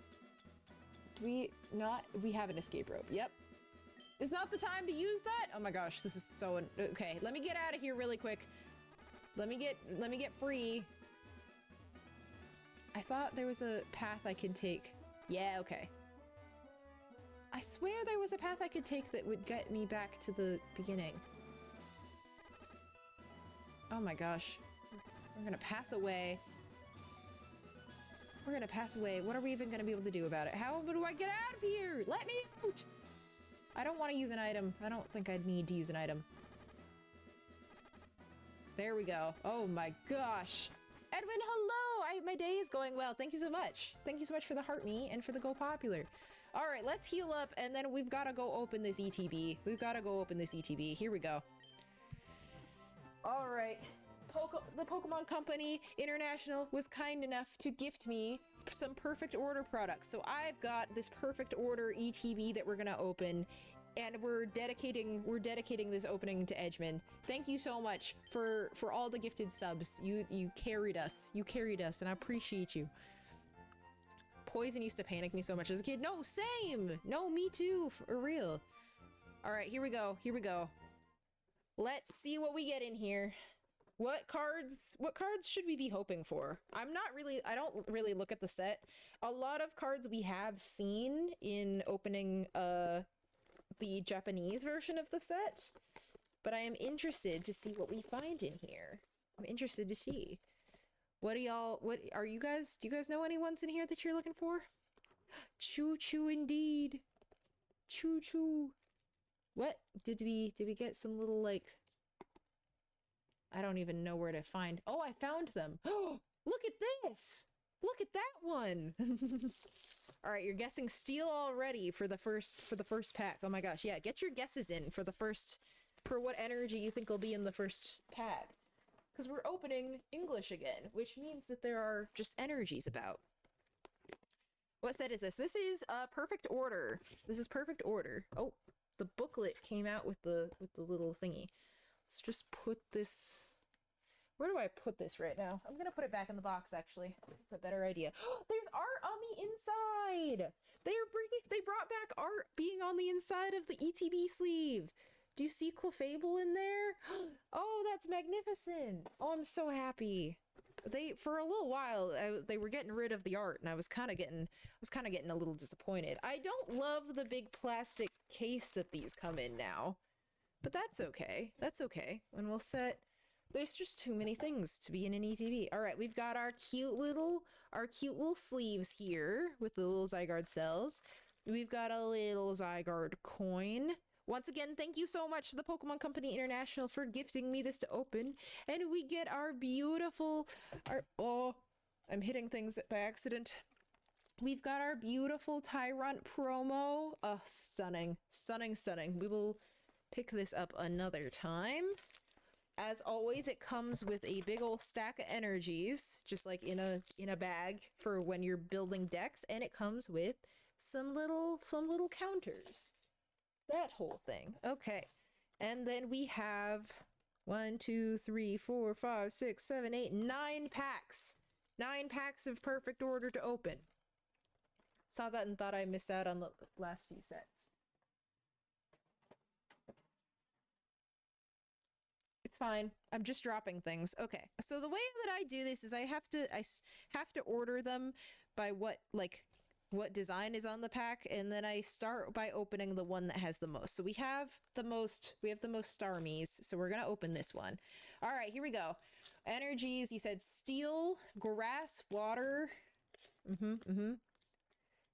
Do we not? We have an escape rope. Yep. Is not the time to use that? Oh my gosh, this is so... Okay, let me get out of here really quick. Let me get free. I thought there was a path I could take. Yeah, okay. I swear there was a path I could take that would get me back to the beginning. Oh my gosh. We're gonna pass away. We're gonna pass away. What are we even gonna be able to do about it? How do I get out of here? Let me out! I don't want to use an item. I don't think I'd need to use an item. There we go. Oh my gosh. Edwin, hello! My day is going well. Thank you so much. Thank you so much for the heart me and for the go popular. All right, let's heal up, and then we've got to go open this ETB. We've got to go open this ETB. Here we go. All right. The Pokemon Company International was kind enough to gift me some Perfect Order products. So I've got this Perfect Order ETB that we're going to open, and we're dedicating this opening to Edgemon. Thank you so much for all the gifted subs. You carried us. You carried us, and I appreciate you. Poison used to panic me so much as a kid. No, same! No, me too, for real. Alright, here we go. Here we go. Let's see what we get in here. What cards should we be hoping for? I don't really look at the set. A lot of cards we have seen in opening the Japanese version of the set, but I am interested to see what we find in here. I'm interested to see. Do you guys know any ones in here that you're looking for? Choo choo indeed. Choo choo. What? Did we get some little, like... I don't even know where to find... Oh, I found them. Oh, look at this! Look at that one! Alright, you're guessing steel already for the first pack. Oh my gosh, yeah, get your guesses in for what energy you think will be in the first pack. Because we're opening English again, which means that there are just energies about. What set is this? This is Perfect Order. This is Perfect Order. Oh, the booklet came out with the little thingy. Let's just put this... Where do I put this right now? I'm gonna put it back in the box, actually. It's a better idea. There's art on the inside! They brought back art being on the inside of the ETB sleeve! Do you see Clefable in there? Oh, that's magnificent! Oh, I'm so happy. For a little while, they were getting rid of the art, and I was kind of getting a little disappointed. I don't love the big plastic case that these come in now, but that's okay. That's okay. And we'll set... There's just too many things to be in an ETB. All right, we've got our cute little sleeves here with the little Zygarde cells. We've got a little Zygarde coin. Once again, thank you so much to the Pokemon Company International for gifting me this to open. And we get our beautiful... Oh, I'm hitting things by accident. We've got our beautiful Tyrant promo. Oh, stunning. Stunning, stunning. We will pick this up another time. As always, it comes with a big old stack of energies, just like in a bag for when you're building decks, and it comes with some little counters. That whole thing. Okay. And then we have 1, 2, 3, 4, 5, 6, 7, 8, 9 packs. 9 packs of perfect order to open. Saw that and thought I missed out on the last few sets. It's fine. I'm just dropping things. Okay. So the way that I do this is I have to order them by what design is on the pack, and then I start by opening the one that has the most. So we have the most Starmies, so we're gonna open this one. All right, here we go. Energies, you said steel, grass, water.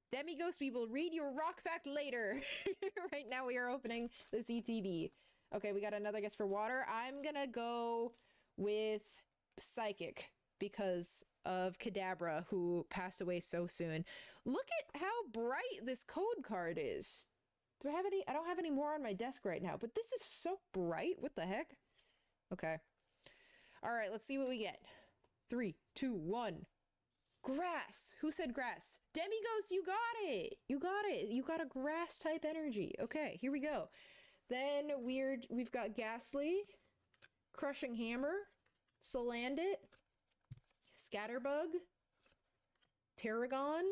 Demighost, we will read your rock fact later. Right now we are opening the CTB. Okay, we got another guess for water. I'm gonna go with Psychic because of Kadabra, who passed away so soon. Look at how bright this code card is. Do I have any? I don't have any more on my desk right now, but this is so bright. What the heck? Okay. All right, let's see what we get. 3, 2, 1. Grass. Who said grass? Demighost, you got it. You got it. You got a grass type energy. Okay, here we go. Then we've got Ghastly, Crushing Hammer, Salandit, Scatterbug, Tarragon,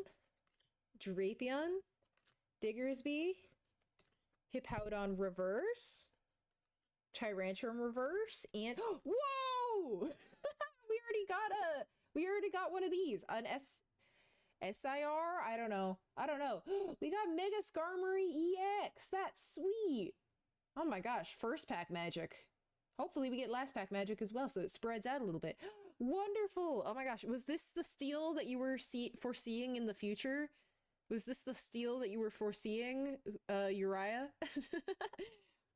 Drapion, Diggersby, Hippowdon Reverse, Tyrantrum Reverse, and whoa! we already got one of these. An SIR? I don't know. We got Mega Skarmory EX. That's sweet. Oh my gosh, first pack magic. Hopefully we get last pack magic as well, so it spreads out a little bit. Wonderful. Oh my gosh, was this the steal that you were foreseeing in the future? Was this the steal that you were foreseeing, Uriah?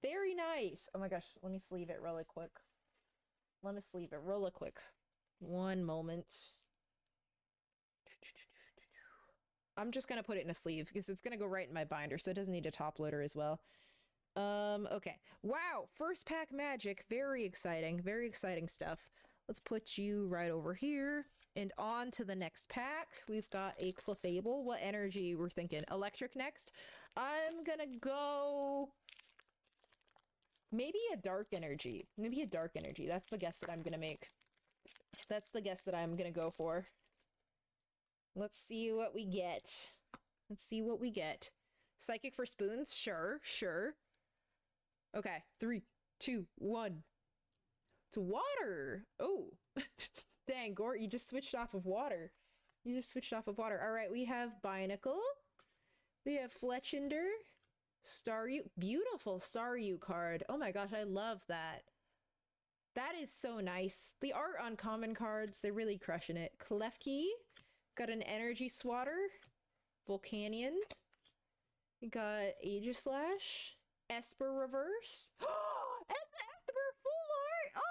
Very nice. Oh my gosh, let me sleeve it really quick. One moment. I'm just gonna put it in a sleeve because it's gonna go right in my binder, so it doesn't need a top loader as well. Okay. Wow, first pack magic. Very exciting stuff. Let's put you right over here. And on to the next pack. We've got a Clefable. What energy we're thinking? Electric next. I'm gonna go maybe a dark energy. That's the guess that I'm gonna make. That's the guess that I'm gonna go for. Let's see what we get. Psychic for spoons? Sure. Okay, 3, 2, 1. It's water. Oh, dang, Gort, you just switched off of water. All right, we have Binacle. We have Fletchinder. Staryu. Beautiful Staryu card. Oh my gosh, I love that. That is so nice. The art on common cards, they're really crushing it. Klefki. Got an Energy Swatter. Volcanion. We got Aegislash. Esper Reverse. And the Esper full art.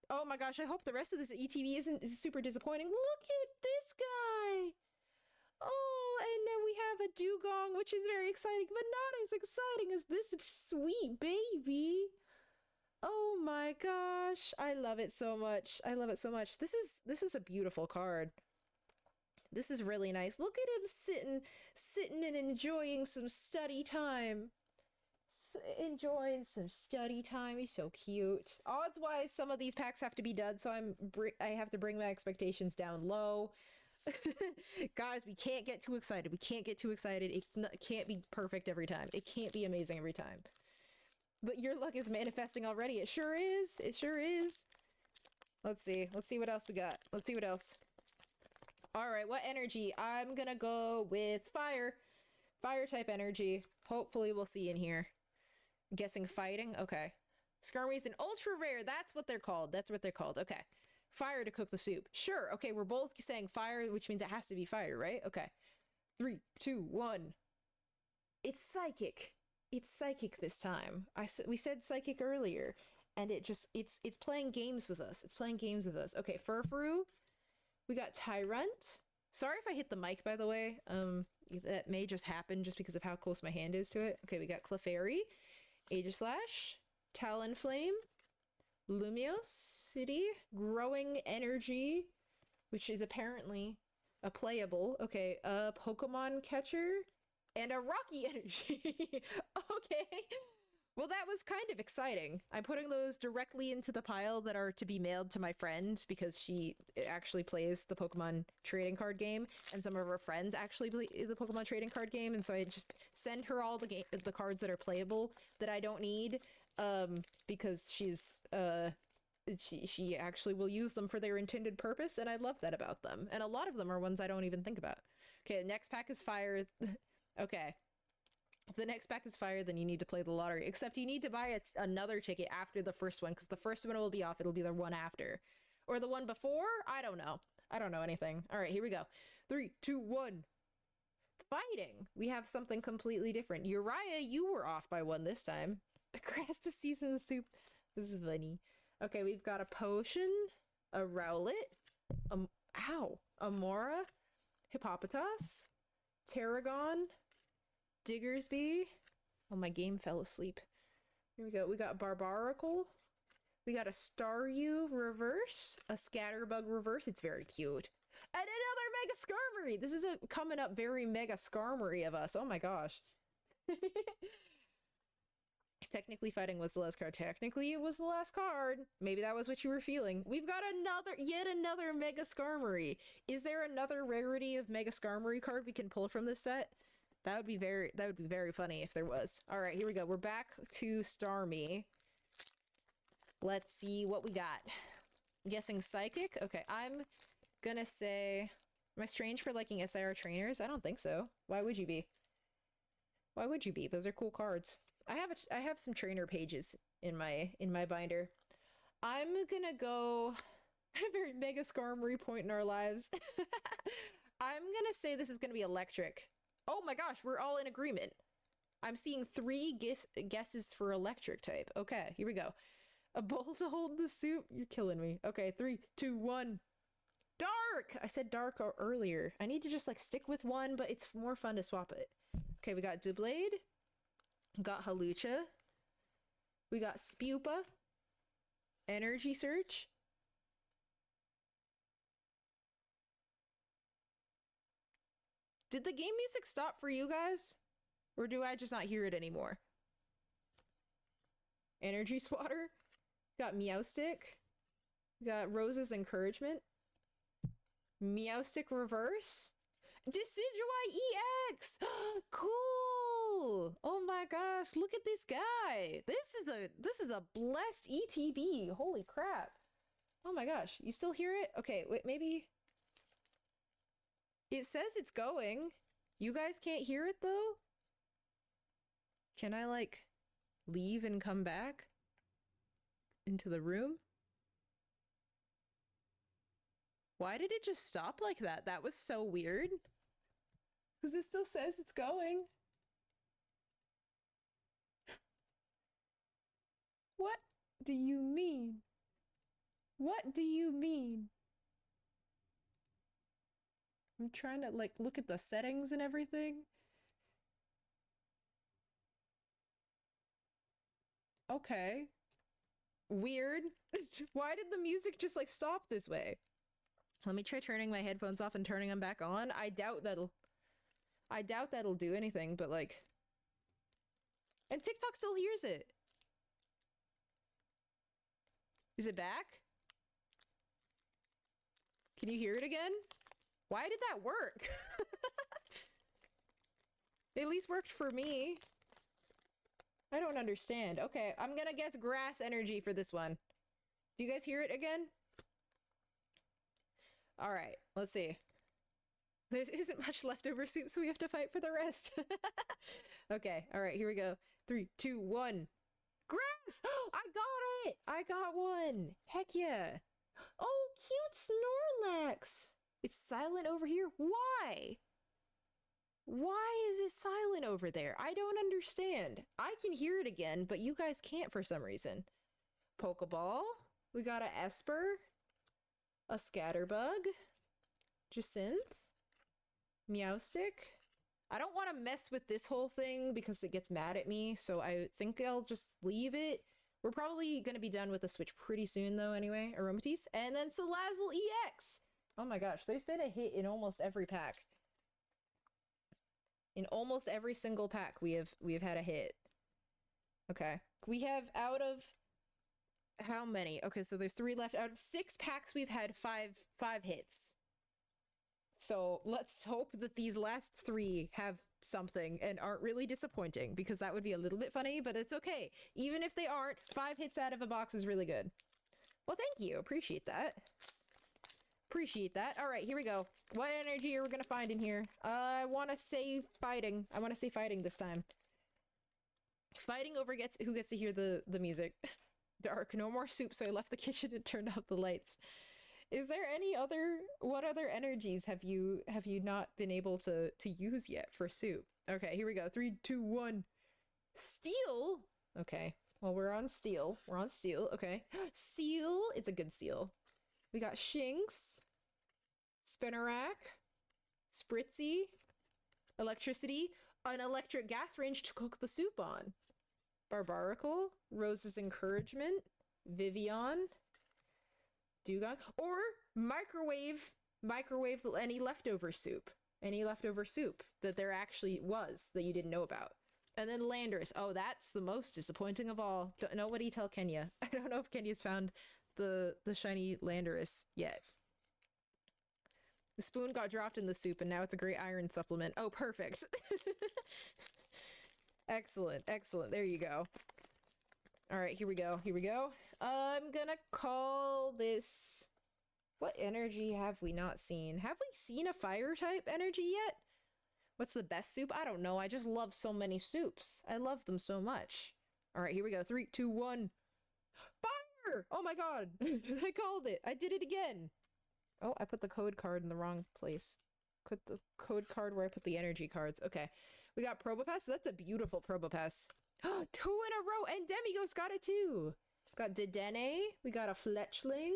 Oh my gosh, I hope the rest of this ETB isn't super disappointing. Look at this guy. Oh, and then we have a Dugong, which is very exciting, but not as exciting as this sweet baby. Oh my gosh, I love it so much. This is a beautiful card. This is really nice. Look at him sitting and enjoying some study time. He's so cute. Odds-wise, some of these packs have to be done, so I have to bring my expectations down low. Guys, we can't get too excited. It can't be perfect every time. It can't be amazing every time. But your luck is manifesting already. It sure is. Let's see what else we got. All right, what energy? I'm gonna go with fire. Fire type energy. Hopefully we'll see in here. I'm guessing fighting? Okay. Skarmory's an ultra rare. That's what they're called. Okay. Fire to cook the soup. Sure. Okay, we're both saying fire, which means it has to be fire, right? Okay. 3, 2, 1. It's psychic. This time. We said psychic earlier, and it's playing games with us. Okay, Furfrou. We got Tyrant. Sorry if I hit the mic, by the way. That may just happen just because of how close my hand is to it. Okay, we got Clefairy, Aegislash, Talonflame, Lumiosity, Growing Energy, which is apparently a playable. Okay, a Pokemon Catcher, and a Rocky Energy. Okay. Well, that was kind of exciting. I'm putting those directly into the pile that are to be mailed to my friend because she actually plays the Pokemon trading card game, and some of her friends actually play the Pokemon trading card game, and so I just send her all the cards that are playable that I don't need, because she actually will use them for their intended purpose, and I love that about them. And a lot of them are ones I don't even think about. Okay, next pack is fire. Okay. If the next pack is fire, then you need to play the lottery. Except you need to buy another ticket after the first one, because the first one will be off. It'll be the one after. Or the one before? I don't know. I don't know anything. All right, here we go. 3, 2, 1. Fighting. We have something completely different. Uriah, you were off by one this time. Grass to season the soup. This is funny. Okay, we've got a potion, a Rowlet, Amora, Hippopotas, Tarragon, Diggersby. Oh, my game fell asleep. Here we go. We got Barbaracle. We got a Staryu reverse, a Scatterbug reverse. It's very cute. And another Mega Skarmory. This is coming up very Mega Skarmory of us. Oh my gosh. Technically, fighting was the last card. Technically, it was the last card. Maybe that was what you were feeling. We've got yet another Mega Skarmory. Is there another rarity of Mega Skarmory card we can pull from this set? That would be very funny if there was. All right, here we go. We're back to Starmie. Let's see what we got. I'm guessing Psychic. Okay, I'm gonna say, am I strange for liking SIR trainers? I don't think so. Why would you be? Why would you be? Those are cool cards. I have some trainer pages in my binder. I'm gonna go a very Mega Skarmory point in our lives. I'm gonna say this is gonna be electric. Oh my gosh, we're all in agreement. I'm seeing 3 guesses for electric type. Okay, here we go. A bowl to hold the soup? You're killing me. Okay, 3, 2, 1. Dark! I said dark earlier. I need to just like stick with one, but it's more fun to swap it. Okay, we got Doublade. Got Halucha. We got Spupa. Energy Search. Did the game music stop for you guys? Or do I just not hear it anymore? Energy Swatter. Got Meowstick. Got Rose's Encouragement. Meowstick Reverse. Decidueye EX! Cool! Oh my gosh, look at this guy! This is a blessed ETB. Holy crap. Oh my gosh, you still hear it? Okay, wait, maybe... It says it's going. You guys can't hear it though? Can I like leave and come back into the room? Why did it just stop like that? That was so weird. Because it still says it's going. What do you mean? What do you mean? I'm trying to like look at the settings and everything. Okay. Weird. Why did the music just like stop this way? Let me try turning my headphones off and turning them back on. I doubt that'll do anything, but like... And TikTok still hears it. Is it back? Can you hear it again? Why did that work? It at least worked for me. I don't understand. Okay, I'm gonna guess grass energy for this one. Do you guys hear it again? All right, let's see. There isn't much leftover soup, so we have to fight for the rest. Okay, all right, here we go. 3, 2, 1. Grass! I got it! I got one! Heck yeah! Oh, cute Snorlax! It's silent over here. Why? Why is it silent over there? I don't understand. I can hear it again, but you guys can't for some reason. Pokeball. We got a Esper. A Scatterbug. Jacynth. Meowstick. I don't want to mess with this whole thing because it gets mad at me, so I think I'll just leave it. We're probably going to be done with the Switch pretty soon, though, anyway. Aromatisse. And then Salazzle EX! Oh my gosh, there's been a hit in almost every pack. In almost every single pack, we have had a hit. Okay. We have out of... How many? Okay, so there's 3 left. Out of 6 packs, we've had five hits. So let's hope that these last 3 have something and aren't really disappointing, because that would be a little bit funny, but it's okay. Even if they aren't, 5 hits out of a box is really good. Well, thank you. Appreciate that. Appreciate that. All right, here we go. What energy are we gonna find in here? I want to say fighting. I want to say fighting this time. Fighting over who gets to hear the music. Dark. No more soup, so I left the kitchen and turned out the lights. Is there any other... What other energies have you not been able to use yet for soup? Okay, here we go. 3, 2, 1. Steel? Okay. Well, we're on steel. We're on steel. Okay. Seal. It's a good seal. We got Shinx. Spinnerack. Spritzy. Electricity. An electric gas range to cook the soup on. Barbaracle. Rose's Encouragement. Vivian. Dugong, or microwave any leftover soup that there actually was that you didn't know about. And then Landorus. Oh, that's the most disappointing of all. Nobody tell Kenya. I don't know if Kenya's found the shiny Landorus yet. The spoon got dropped in the soup and now it's a great iron supplement. Oh, perfect. Excellent, excellent. There you go. All right, here we go. Here we go. I'm gonna call this... What energy have we not seen? Have we seen a fire type energy yet? What's the best soup? I don't know. I just love so many soups. I love them so much. All right, here we go. 3, 2, 1. Fire! Oh my god. I called it. I did it again. Oh, I put the code card in the wrong place. Put the code card where I put the energy cards. Okay. We got Probopass. That's a beautiful Probopass. 2 in a row, and Demigos got it too. Got Dedenne. We got a Fletchling.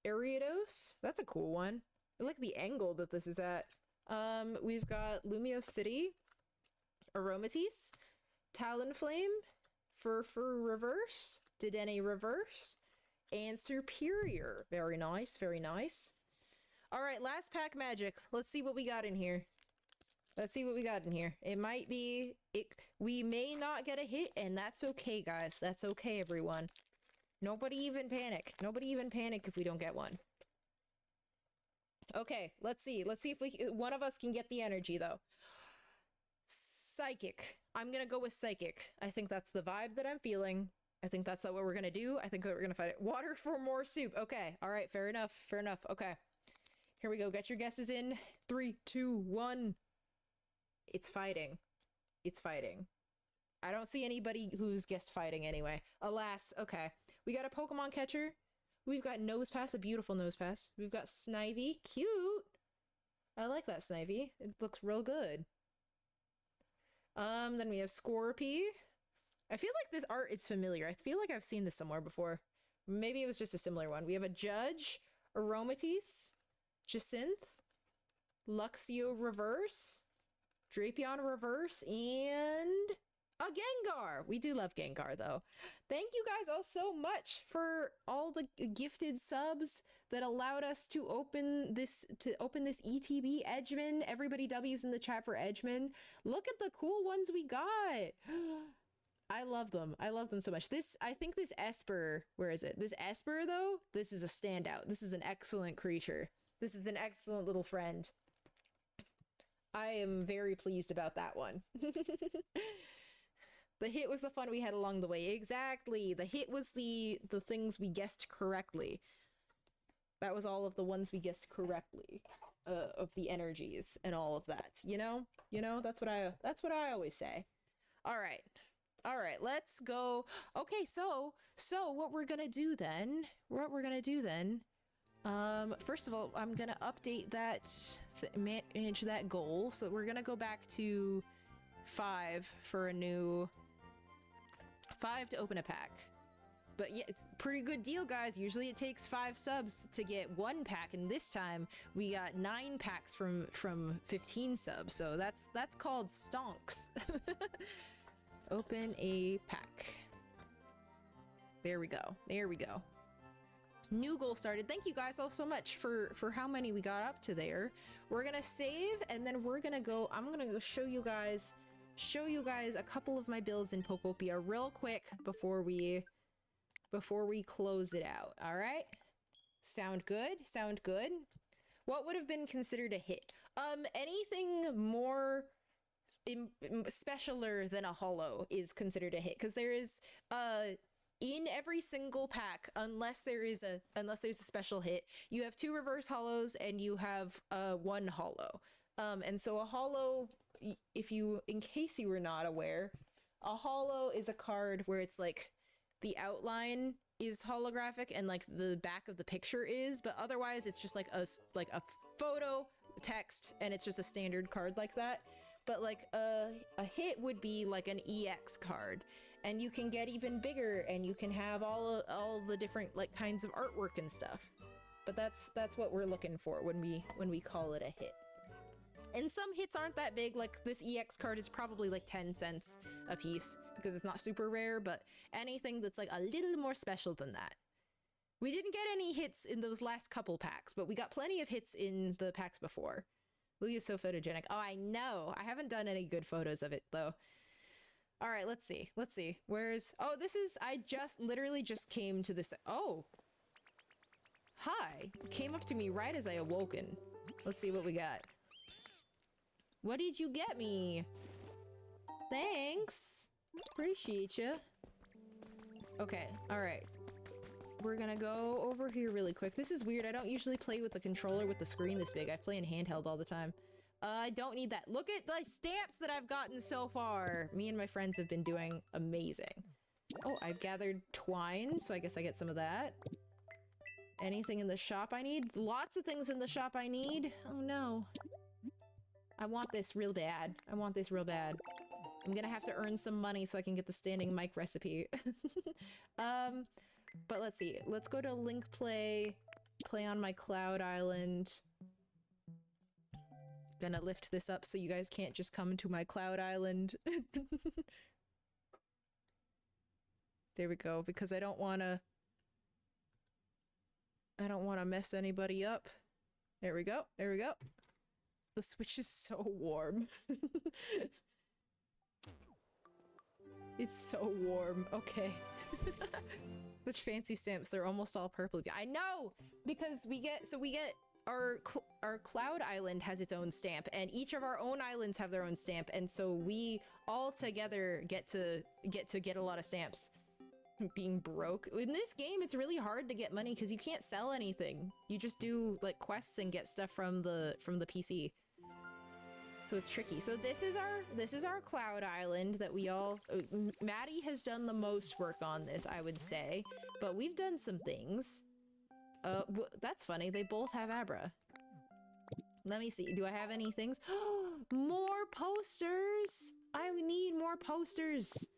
Ariados. That's a cool one. I like the angle that this is at. We've got Lumiose City. Aromatisse. Talonflame. Furfur Reverse. Dedenne Reverse. And Superior. Very nice, very nice. Alright, last pack magic. Let's see what we got in here. Let's see what we got in here. It might be... we may not get a hit, and that's okay, guys. That's okay, everyone. Nobody even panic. Nobody even panic if we don't get one. Okay, let's see. Let's see if one of us can get the energy, though. Psychic. I'm gonna go with Psychic. I think that's the vibe that I'm feeling. I think that's what we're gonna do. I think that we're gonna fight it. Water for more soup. Okay. Alright, fair enough. Fair enough. Okay. Here we go. Get your guesses in. 3, 2, 1... It's fighting. It's fighting. I don't see anybody who's guessed fighting anyway. Alas, okay. We got a Pokemon catcher. We've got Nosepass, a beautiful Nosepass. We've got Snivy. Cute! I like that Snivy. It looks real good. Then we have Scorpy. I feel like this art is familiar. I feel like I've seen this somewhere before. Maybe it was just a similar one. We have a Judge, Aromatisse, Jacinthe, Luxio Reverse, Drapion Reverse, and a Gengar. We do love Gengar, though. Thank you guys all so much for all the gifted subs that allowed us to open this ETB Edgeman. Everybody W's in the chat for Edgeman. Look at the cool ones we got. I love them. I love them so much. I think this Esper, where is it? This Esper, though, this is a standout. This is an excellent creature. This is an excellent little friend. I am very pleased about that one. The hit was the fun we had along the way. Exactly. The hit was the things we guessed correctly. That was all of the ones we guessed correctly. Of the energies and all of that. You know? You know, that's what I always say. All right. All right, let's go. Okay, so what we're gonna do then, first of all, I'm gonna update that, manage that goal. So we're gonna go back to 5 for a new 5 to open a pack. But yeah, pretty good deal, guys. Usually it takes 5 subs to get 1 pack, and this time we got 9 packs from 15 subs. So that's called stonks. Open a pack. There we go. There we go. New goal started. Thank you guys all so much for how many we got up to there. We're gonna save, and then we're gonna go. I'm gonna go show you guys a couple of my builds in Pokopia real quick before we close it out. All right. Sound good? Sound good? What would have been considered a hit? Anything more specialer than a holo is considered a hit, because there is in every single pack, unless there's a special hit, you have 2 reverse holos and you have 1 holo. And so a holo, in case you were not aware, a holo is a card where it's like the outline is holographic and like the back of the picture is, but otherwise it's just like a photo, text, and it's just a standard card like that. But like a hit would be like an EX card, and you can get even bigger, and you can have all the different like kinds of artwork and stuff. But that's what we're looking for when we call it a hit. And some hits aren't that big. Like this EX card is probably like 10 cents a piece because it's not super rare, but anything that's like a little more special than that. We didn't get any hits in those last couple packs, but we got plenty of hits in the packs before. Lugia's so photogenic. Oh, I know. I haven't done any good photos of it though. All right, let's see. Oh, I literally just came to this. Oh. Hi. Came up to me right as I awoken. Let's see what we got. What did you get me? Thanks. Appreciate you. Okay, all right. We're gonna go over here really quick. This is weird. I don't usually play with the controller with the screen this big. I play in handheld all the time. I don't need that. Look at the stamps that I've gotten so far. Me and my friends have been doing amazing. Oh, I've gathered twine, so I guess I get some of that. Anything in the shop I need? Lots of things in the shop I need. Oh no. I want this real bad. I want this real bad. I'm gonna have to earn some money so I can get the standing mic recipe. But let's see. Let's go to link play on my cloud island. Gonna lift this up so you guys can't just come to my cloud island. There we go, because I don't wanna mess anybody up. There we go. There we go. The Switch is so warm. It's so warm. Okay. Such fancy stamps. They're almost all purple. I know! Because we get our cloud island has its own stamp, and each of our own islands have their own stamp, and so we all together get to get a lot of stamps. Being broke. In this game, it's really hard to get money because you can't sell anything. You just do like quests and get stuff from the PC. So it's tricky. So this is our cloud island that we all Maddie has done the most work on this, I would say, but we've done some things. That's funny. They both have Abra. Let me see. Do I have any things? More posters. I need more posters.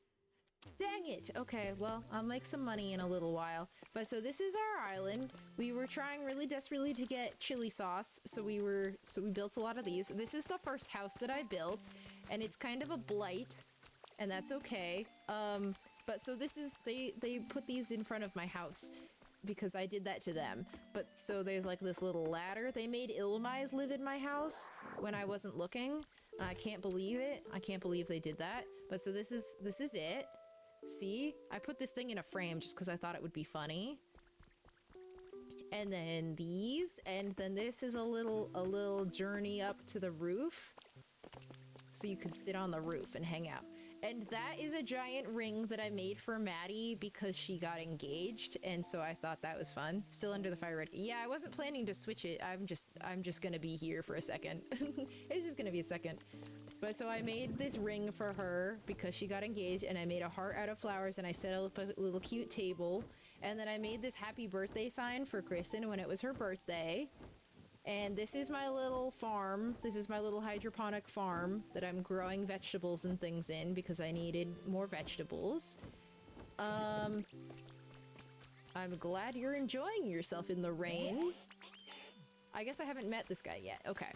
Dang it! Okay, well, I'll make some money in a little while. But so this is our island. We were trying really desperately to get chili sauce, so we built a lot of these. This is the first house that I built, and it's kind of a blight, and that's okay. But so this is, they put these in front of my house because I did that to them. But so there's like this little ladder. They made Ilmais live in my house when I wasn't looking. I can't believe it. I can't believe they did that. But so this is it. See? I put this thing in a frame just because I thought it would be funny. And then these, and then this is a little journey up to the roof. So you can sit on the roof and hang out. And that is a giant ring that I made for Maddie because she got engaged, and so I thought that was fun. Still under the fire red. Yeah, I wasn't planning to switch it. I'm just gonna be here for a second. It's just gonna be a second. But so I made this ring for her because she got engaged, and I made a heart out of flowers, and I set up a little cute table, and then I made this happy birthday sign for Kristen when it was her birthday. And this is my little farm. This is my little hydroponic farm that I'm growing vegetables and things in because I needed more vegetables. I'm glad you're enjoying yourself in the rain. I guess I haven't met this guy yet. Okay.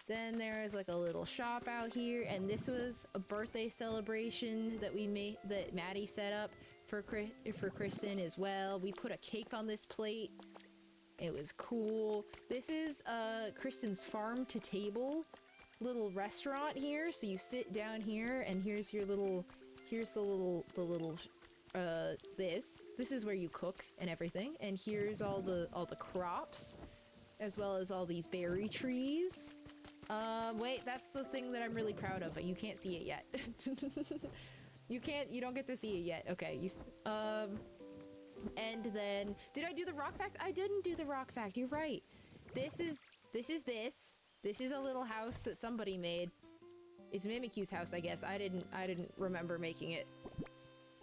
Then there's like a little shop out here, and this was a birthday celebration that we made, that Maddie set up for Kristen as well. We put a cake on this plate. It was cool. This is Kristen's farm to table little restaurant here. So you sit down here, and here's your little, this is where you cook and everything. And here's all the crops, as well as all these berry trees. Wait, that's the thing that I'm really proud of. You can't see it yet. You don't get to see it yet. Okay, and then, did I do the rock fact? I didn't do the rock fact, you're right. This is a little house that somebody made. It's Mimikyu's house, I guess. I didn't remember making it.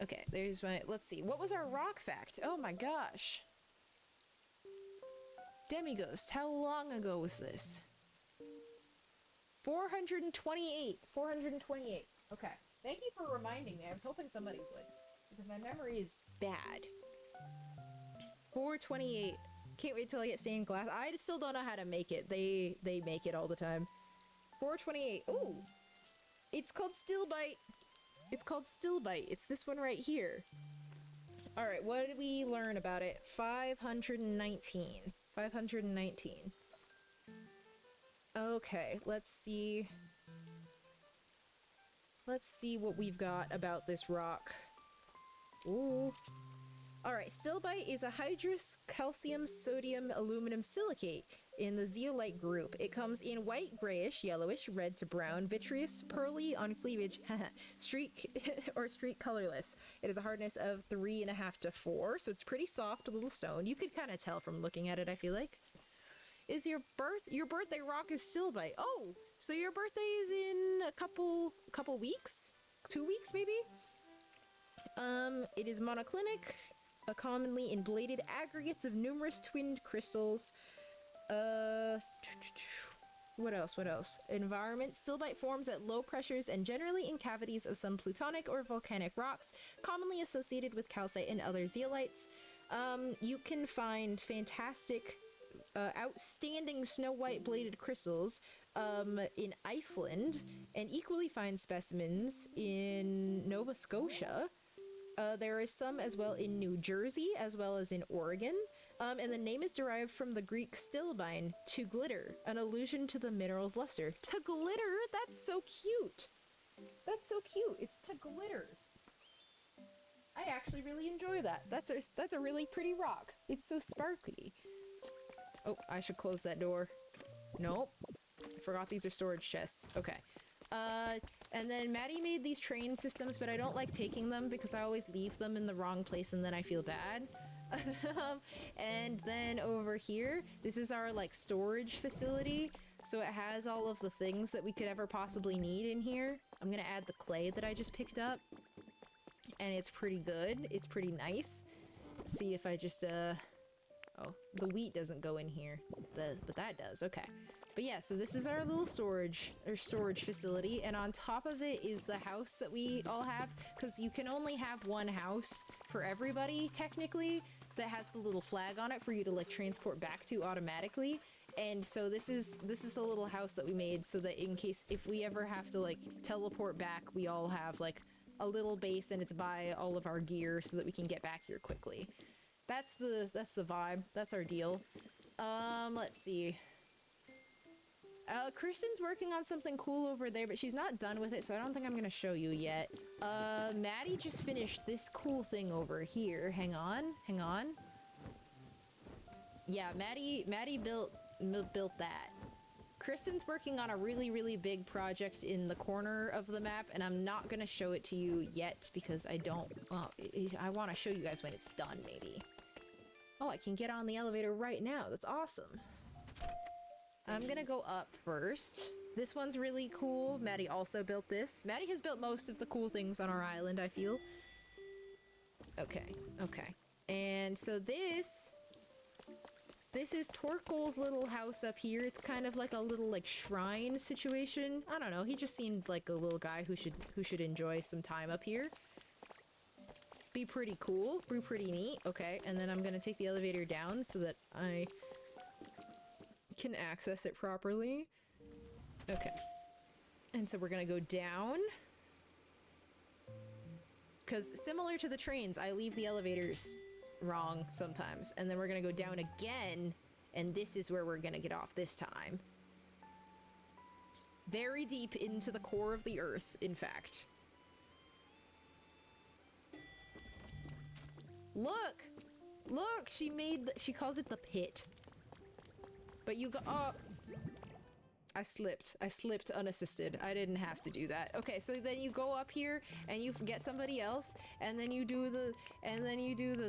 Okay, there's my, let's see. What was our rock fact? Oh my gosh. Demighost, how long ago was this? 428. 428. Okay. Thank you for reminding me. I was hoping somebody would, because my memory is bad. 428. Can't wait till I get stained glass. I still don't know how to make it. They make it all the time. 428. Ooh! It's called Stillbite. It's called Stillbite. It's this one right here. Alright, what did we learn about it? 519. 519. Okay, let's see. Let's see what we've got about this rock. Ooh. Alright, Stillbite is a hydrous calcium sodium aluminum silicate in the zeolite group. It comes in white, grayish, yellowish, red to brown, vitreous, pearly on cleavage, streak or streak colorless. It has a hardness of 3.5 to 4, so it's pretty soft, a little stone. You could kind of tell from looking at it, I feel like. Is your birthday rock is Stillbite. Oh, so your birthday is in a couple weeks? 2 weeks, maybe? It is monoclinic, commonly in bladed aggregates of numerous twinned crystals. What else? Environment. Stillbite forms at low pressures and generally in cavities of some plutonic or volcanic rocks, commonly associated with calcite and other zeolites. You can find fantastic, outstanding snow white bladed crystals in Iceland, and equally fine specimens in Nova Scotia. There is some as well in New Jersey, as well as in Oregon. And the name is derived from the Greek stillbine, to glitter, an allusion to the mineral's luster. To glitter? That's so cute! That's so cute! It's to glitter! I actually really enjoy that. That's a really pretty rock. It's so sparkly. Oh, I should close that door. Nope. I forgot these are storage chests. Okay. And then Maddie made these train systems, but I don't like taking them because I always leave them in the wrong place and then I feel bad. And then over here, this is our like storage facility. So it has all of the things that we could ever possibly need in here. I'm gonna add the clay that I just picked up. And it's pretty good. It's pretty nice. See if I just, oh, the wheat doesn't go in here. But that does, okay. But yeah, so this is our little storage facility, and on top of it is the house that we all have, because you can only have one house for everybody, technically, that has the little flag on it for you to like transport back to automatically. And so this is the little house that we made so that in case if we ever have to like teleport back, we all have like a little base and it's by all of our gear so that we can get back here quickly. That's the vibe. That's our deal. Let's see. Kristen's working on something cool over there, but she's not done with it, so I don't think I'm gonna show you yet. Maddie just finished this cool thing over here. Hang on. Yeah, Maddie built that. Kristen's working on a really, really big project in the corner of the map, and I'm not gonna show it to you yet because I don't, well, I want to show you guys when it's done, maybe. Oh, I can get on the elevator right now. That's awesome. I'm gonna go up first. This one's really cool. Maddie also built this. Maddie has built most of the cool things on our island, I feel. Okay. And so this is Torkel's little house up here. It's kind of like a little like shrine situation. I don't know. He just seemed like a little guy who should enjoy some time up here. be pretty cool, be pretty neat. Okay, and then I'm gonna take the elevator down so that I can access it properly. Okay. And so we're gonna go down. Because similar to the trains, I leave the elevators wrong sometimes. And then we're gonna go down again, and this is where we're gonna get off this time. Very deep into the core of the earth, in fact. Look! Look! She calls it the pit. But you go- oh! I slipped unassisted. I didn't have to do that. Okay, so then you go up here and you get somebody else, and then you do the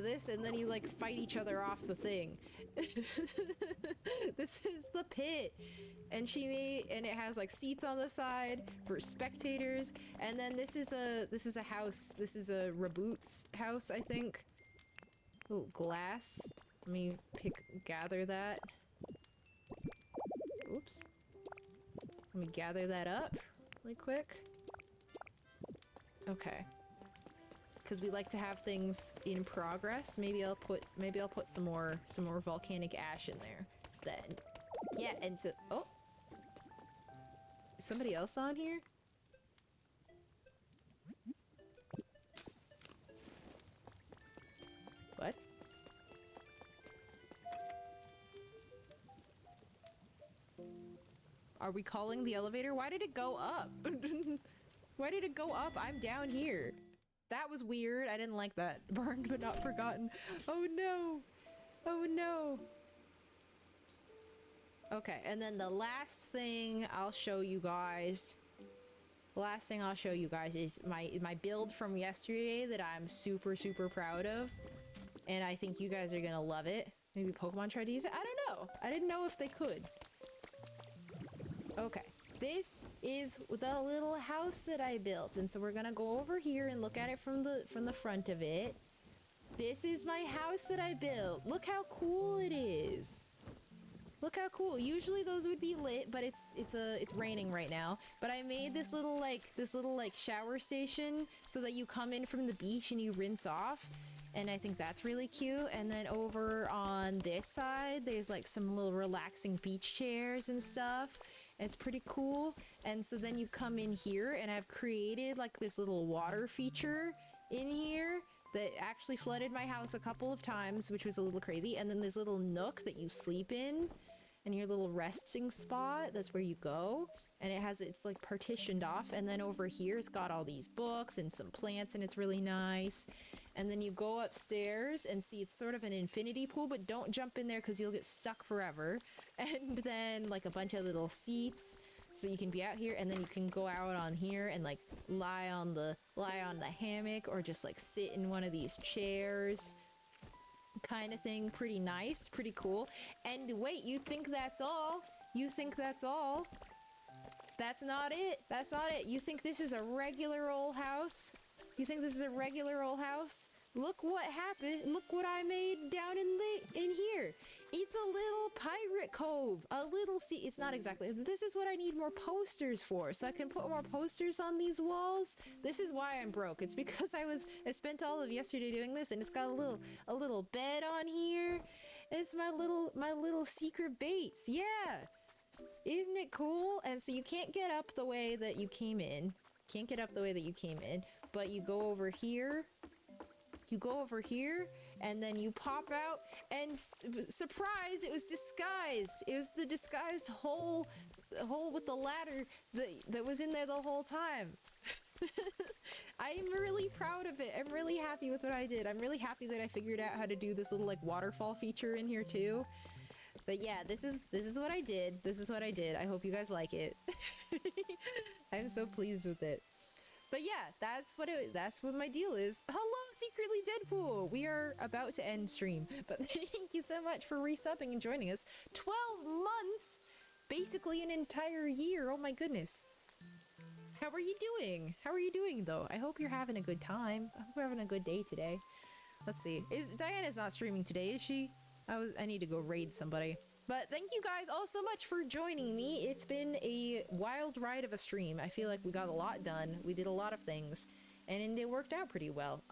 this, and then you like fight each other off the thing. This is the pit. And and it has like seats on the side for spectators, and then this is a house. This is a Reboot's house, I think. Oh, glass. Let me gather that. Oops. Let me gather that up really quick. Okay. Because we like to have things in progress. Maybe I'll put some more volcanic ash in there. Then. Yeah, and so oh. Is somebody else on here? What? Are we calling the elevator? Why did it go up? Why did it go up? I'm down here. That was weird. I didn't like that. Burned but not forgotten. Oh no. Oh no. Okay, and then the last thing I'll show you guys. The last thing I'll show you guys is my build from yesterday that I'm super proud of. And I think you guys are gonna love it. Maybe Pokemon tried to use it? I don't know. I didn't know if they could. Okay, this is the little house that I built, and so we're gonna go over here and look at it from the front of it. This is my house that I built. Look how cool it is. Look how cool. Usually those would be lit, but it's raining right now. But I made this little like shower station so that you come in from the beach and you rinse off. And I think that's really cute. And then over on this side, there's like some little relaxing beach chairs and stuff. It's pretty cool. And so then you come in here, and I've created like this little water feature in here that actually flooded my house a couple of times, which was a little crazy. And then this little nook that you sleep in, and your little resting spot, that's where you go. And it's like partitioned off. And then over here, it's got all these books and some plants, and it's really nice. And then you go upstairs and see it's sort of an infinity pool, but don't jump in there because you'll get stuck forever. And then like a bunch of little seats so you can be out here, and then you can go out on here and like lie on the hammock, or just like sit in one of these chairs kind of thing. Pretty nice, pretty cool. And wait, you think that's all? You think that's all? That's not it. That's not it. You think this is a regular old house? You think this is a regular old house? Look what happened. Look what I made down in here. It's a little pirate cove. A little it's not exactly. This is what I need more posters for, so I can put more posters on these walls. This is why I'm broke. It's because I spent all of yesterday doing this, and it's got a little bed on here. It's my little secret base. Yeah. Isn't it cool? And so you can't get up the way that you came in. Can't get up the way that you came in, but you go over here. You go over here, and then you pop out, and surprise, it was disguised. It was the disguised hole with the ladder that was in there the whole time. I'm really proud of it. I'm really happy with what I did. I'm really happy that I figured out how to do this little like waterfall feature in here too. But yeah, this is what I did. This is what I did. I hope you guys like it. I'm so pleased with it. But yeah, that's what my deal is. Hello, Secretly Deadpool! We are about to end stream, but thank you so much for resubbing and joining us. 12 months! Basically an entire year, oh my goodness. How are you doing? How are you doing, though? I hope you're having a good time. I hope you're having a good day today. Let's see. Diana's not streaming today, is she? I need to go raid somebody. But thank you guys all so much for joining me. It's been a wild ride of a stream. I feel like we got a lot done. We did a lot of things, and it worked out pretty well.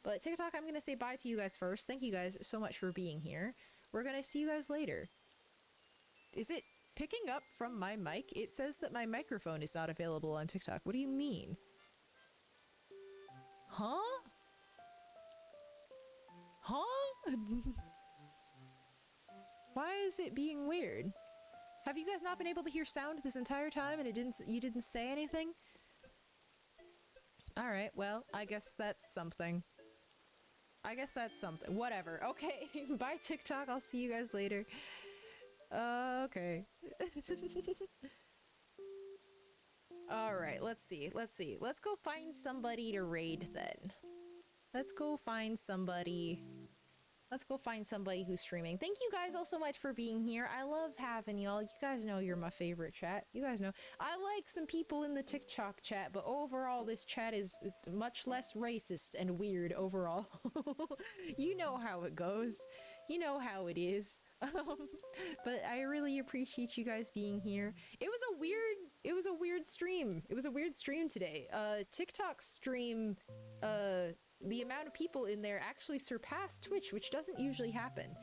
But TikTok, I'm gonna say bye to you guys first. Thank you guys so much for being here. We're gonna see you guys later. Is it picking up from my mic? It says that my microphone is not available on TikTok. What do you mean? Huh? Huh? Why is it being weird? Have you guys not been able to hear sound this entire time and you didn't say anything? Alright, well, I guess that's something. Whatever. Okay, bye TikTok. I'll see you guys later. Okay. Alright, let's see. Let's go find somebody to raid then. Let's go find somebody who's streaming. Thank you guys all so much for being here. I love having y'all. You guys know you're my favorite chat. You guys know. I like some people in the TikTok chat, but overall this chat is much less racist and weird overall. You know how it goes. You know how it is. But I really appreciate you guys being here. It was a weird stream. It was a weird stream today. TikTok stream, the amount of people in there actually surpassed Twitch, which doesn't usually happen.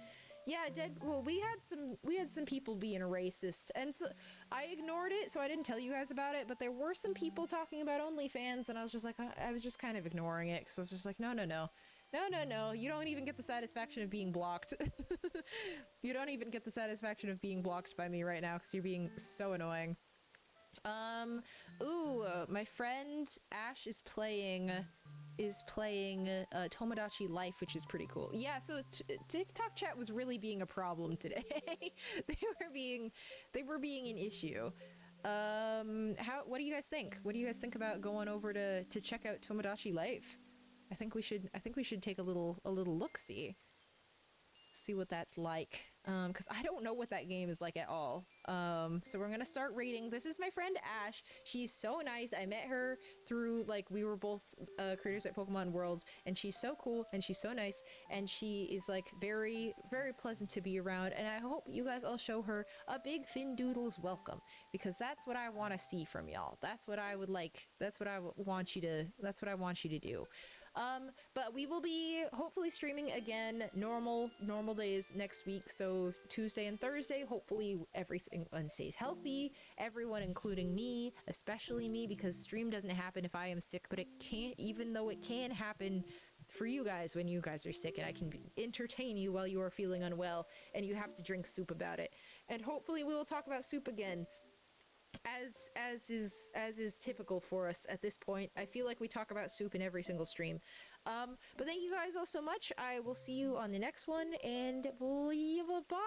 Yeah, well, we had some people being racist, and so I ignored it, so I didn't tell you guys about it, but there were some people talking about OnlyFans, and I was just like, I was just kind of ignoring it, because I was just like, no, you don't even get the satisfaction of being blocked. You don't even get the satisfaction of being blocked by me right now, because you're being so annoying. My friend Ash is playing Tomodachi Life, which is pretty cool. Yeah, so TikTok chat was really being a problem today. They were being an issue. What do you guys think? What do you guys think about going over to check out Tomodachi Life? I think we should take a little look-see. See what that's like, because I don't know what that game is like at all. So we're gonna start rating. This is my friend Ash. She's so nice. I met her through, like, we were both creators at Pokemon Worlds, and she's so cool and she's so nice, and she is like very, very pleasant to be around, and I hope you guys all show her a big Findoodles welcome, because that's what I want to see from y'all. That's what I would like. That's what I want you to do. But we will be hopefully streaming again normal days next week, so Tuesday and Thursday. Hopefully everyone stays healthy, everyone including me, especially me, because stream doesn't happen if I am sick, but it can't, even though it can happen for you guys when you guys are sick, and I can entertain you while you are feeling unwell and you have to drink soup about it. And hopefully we will talk about soup again, as is typical for us at this point. I feel like we talk about soup in every single stream. But thank you guys all so much. I will see you on the next one, and bye.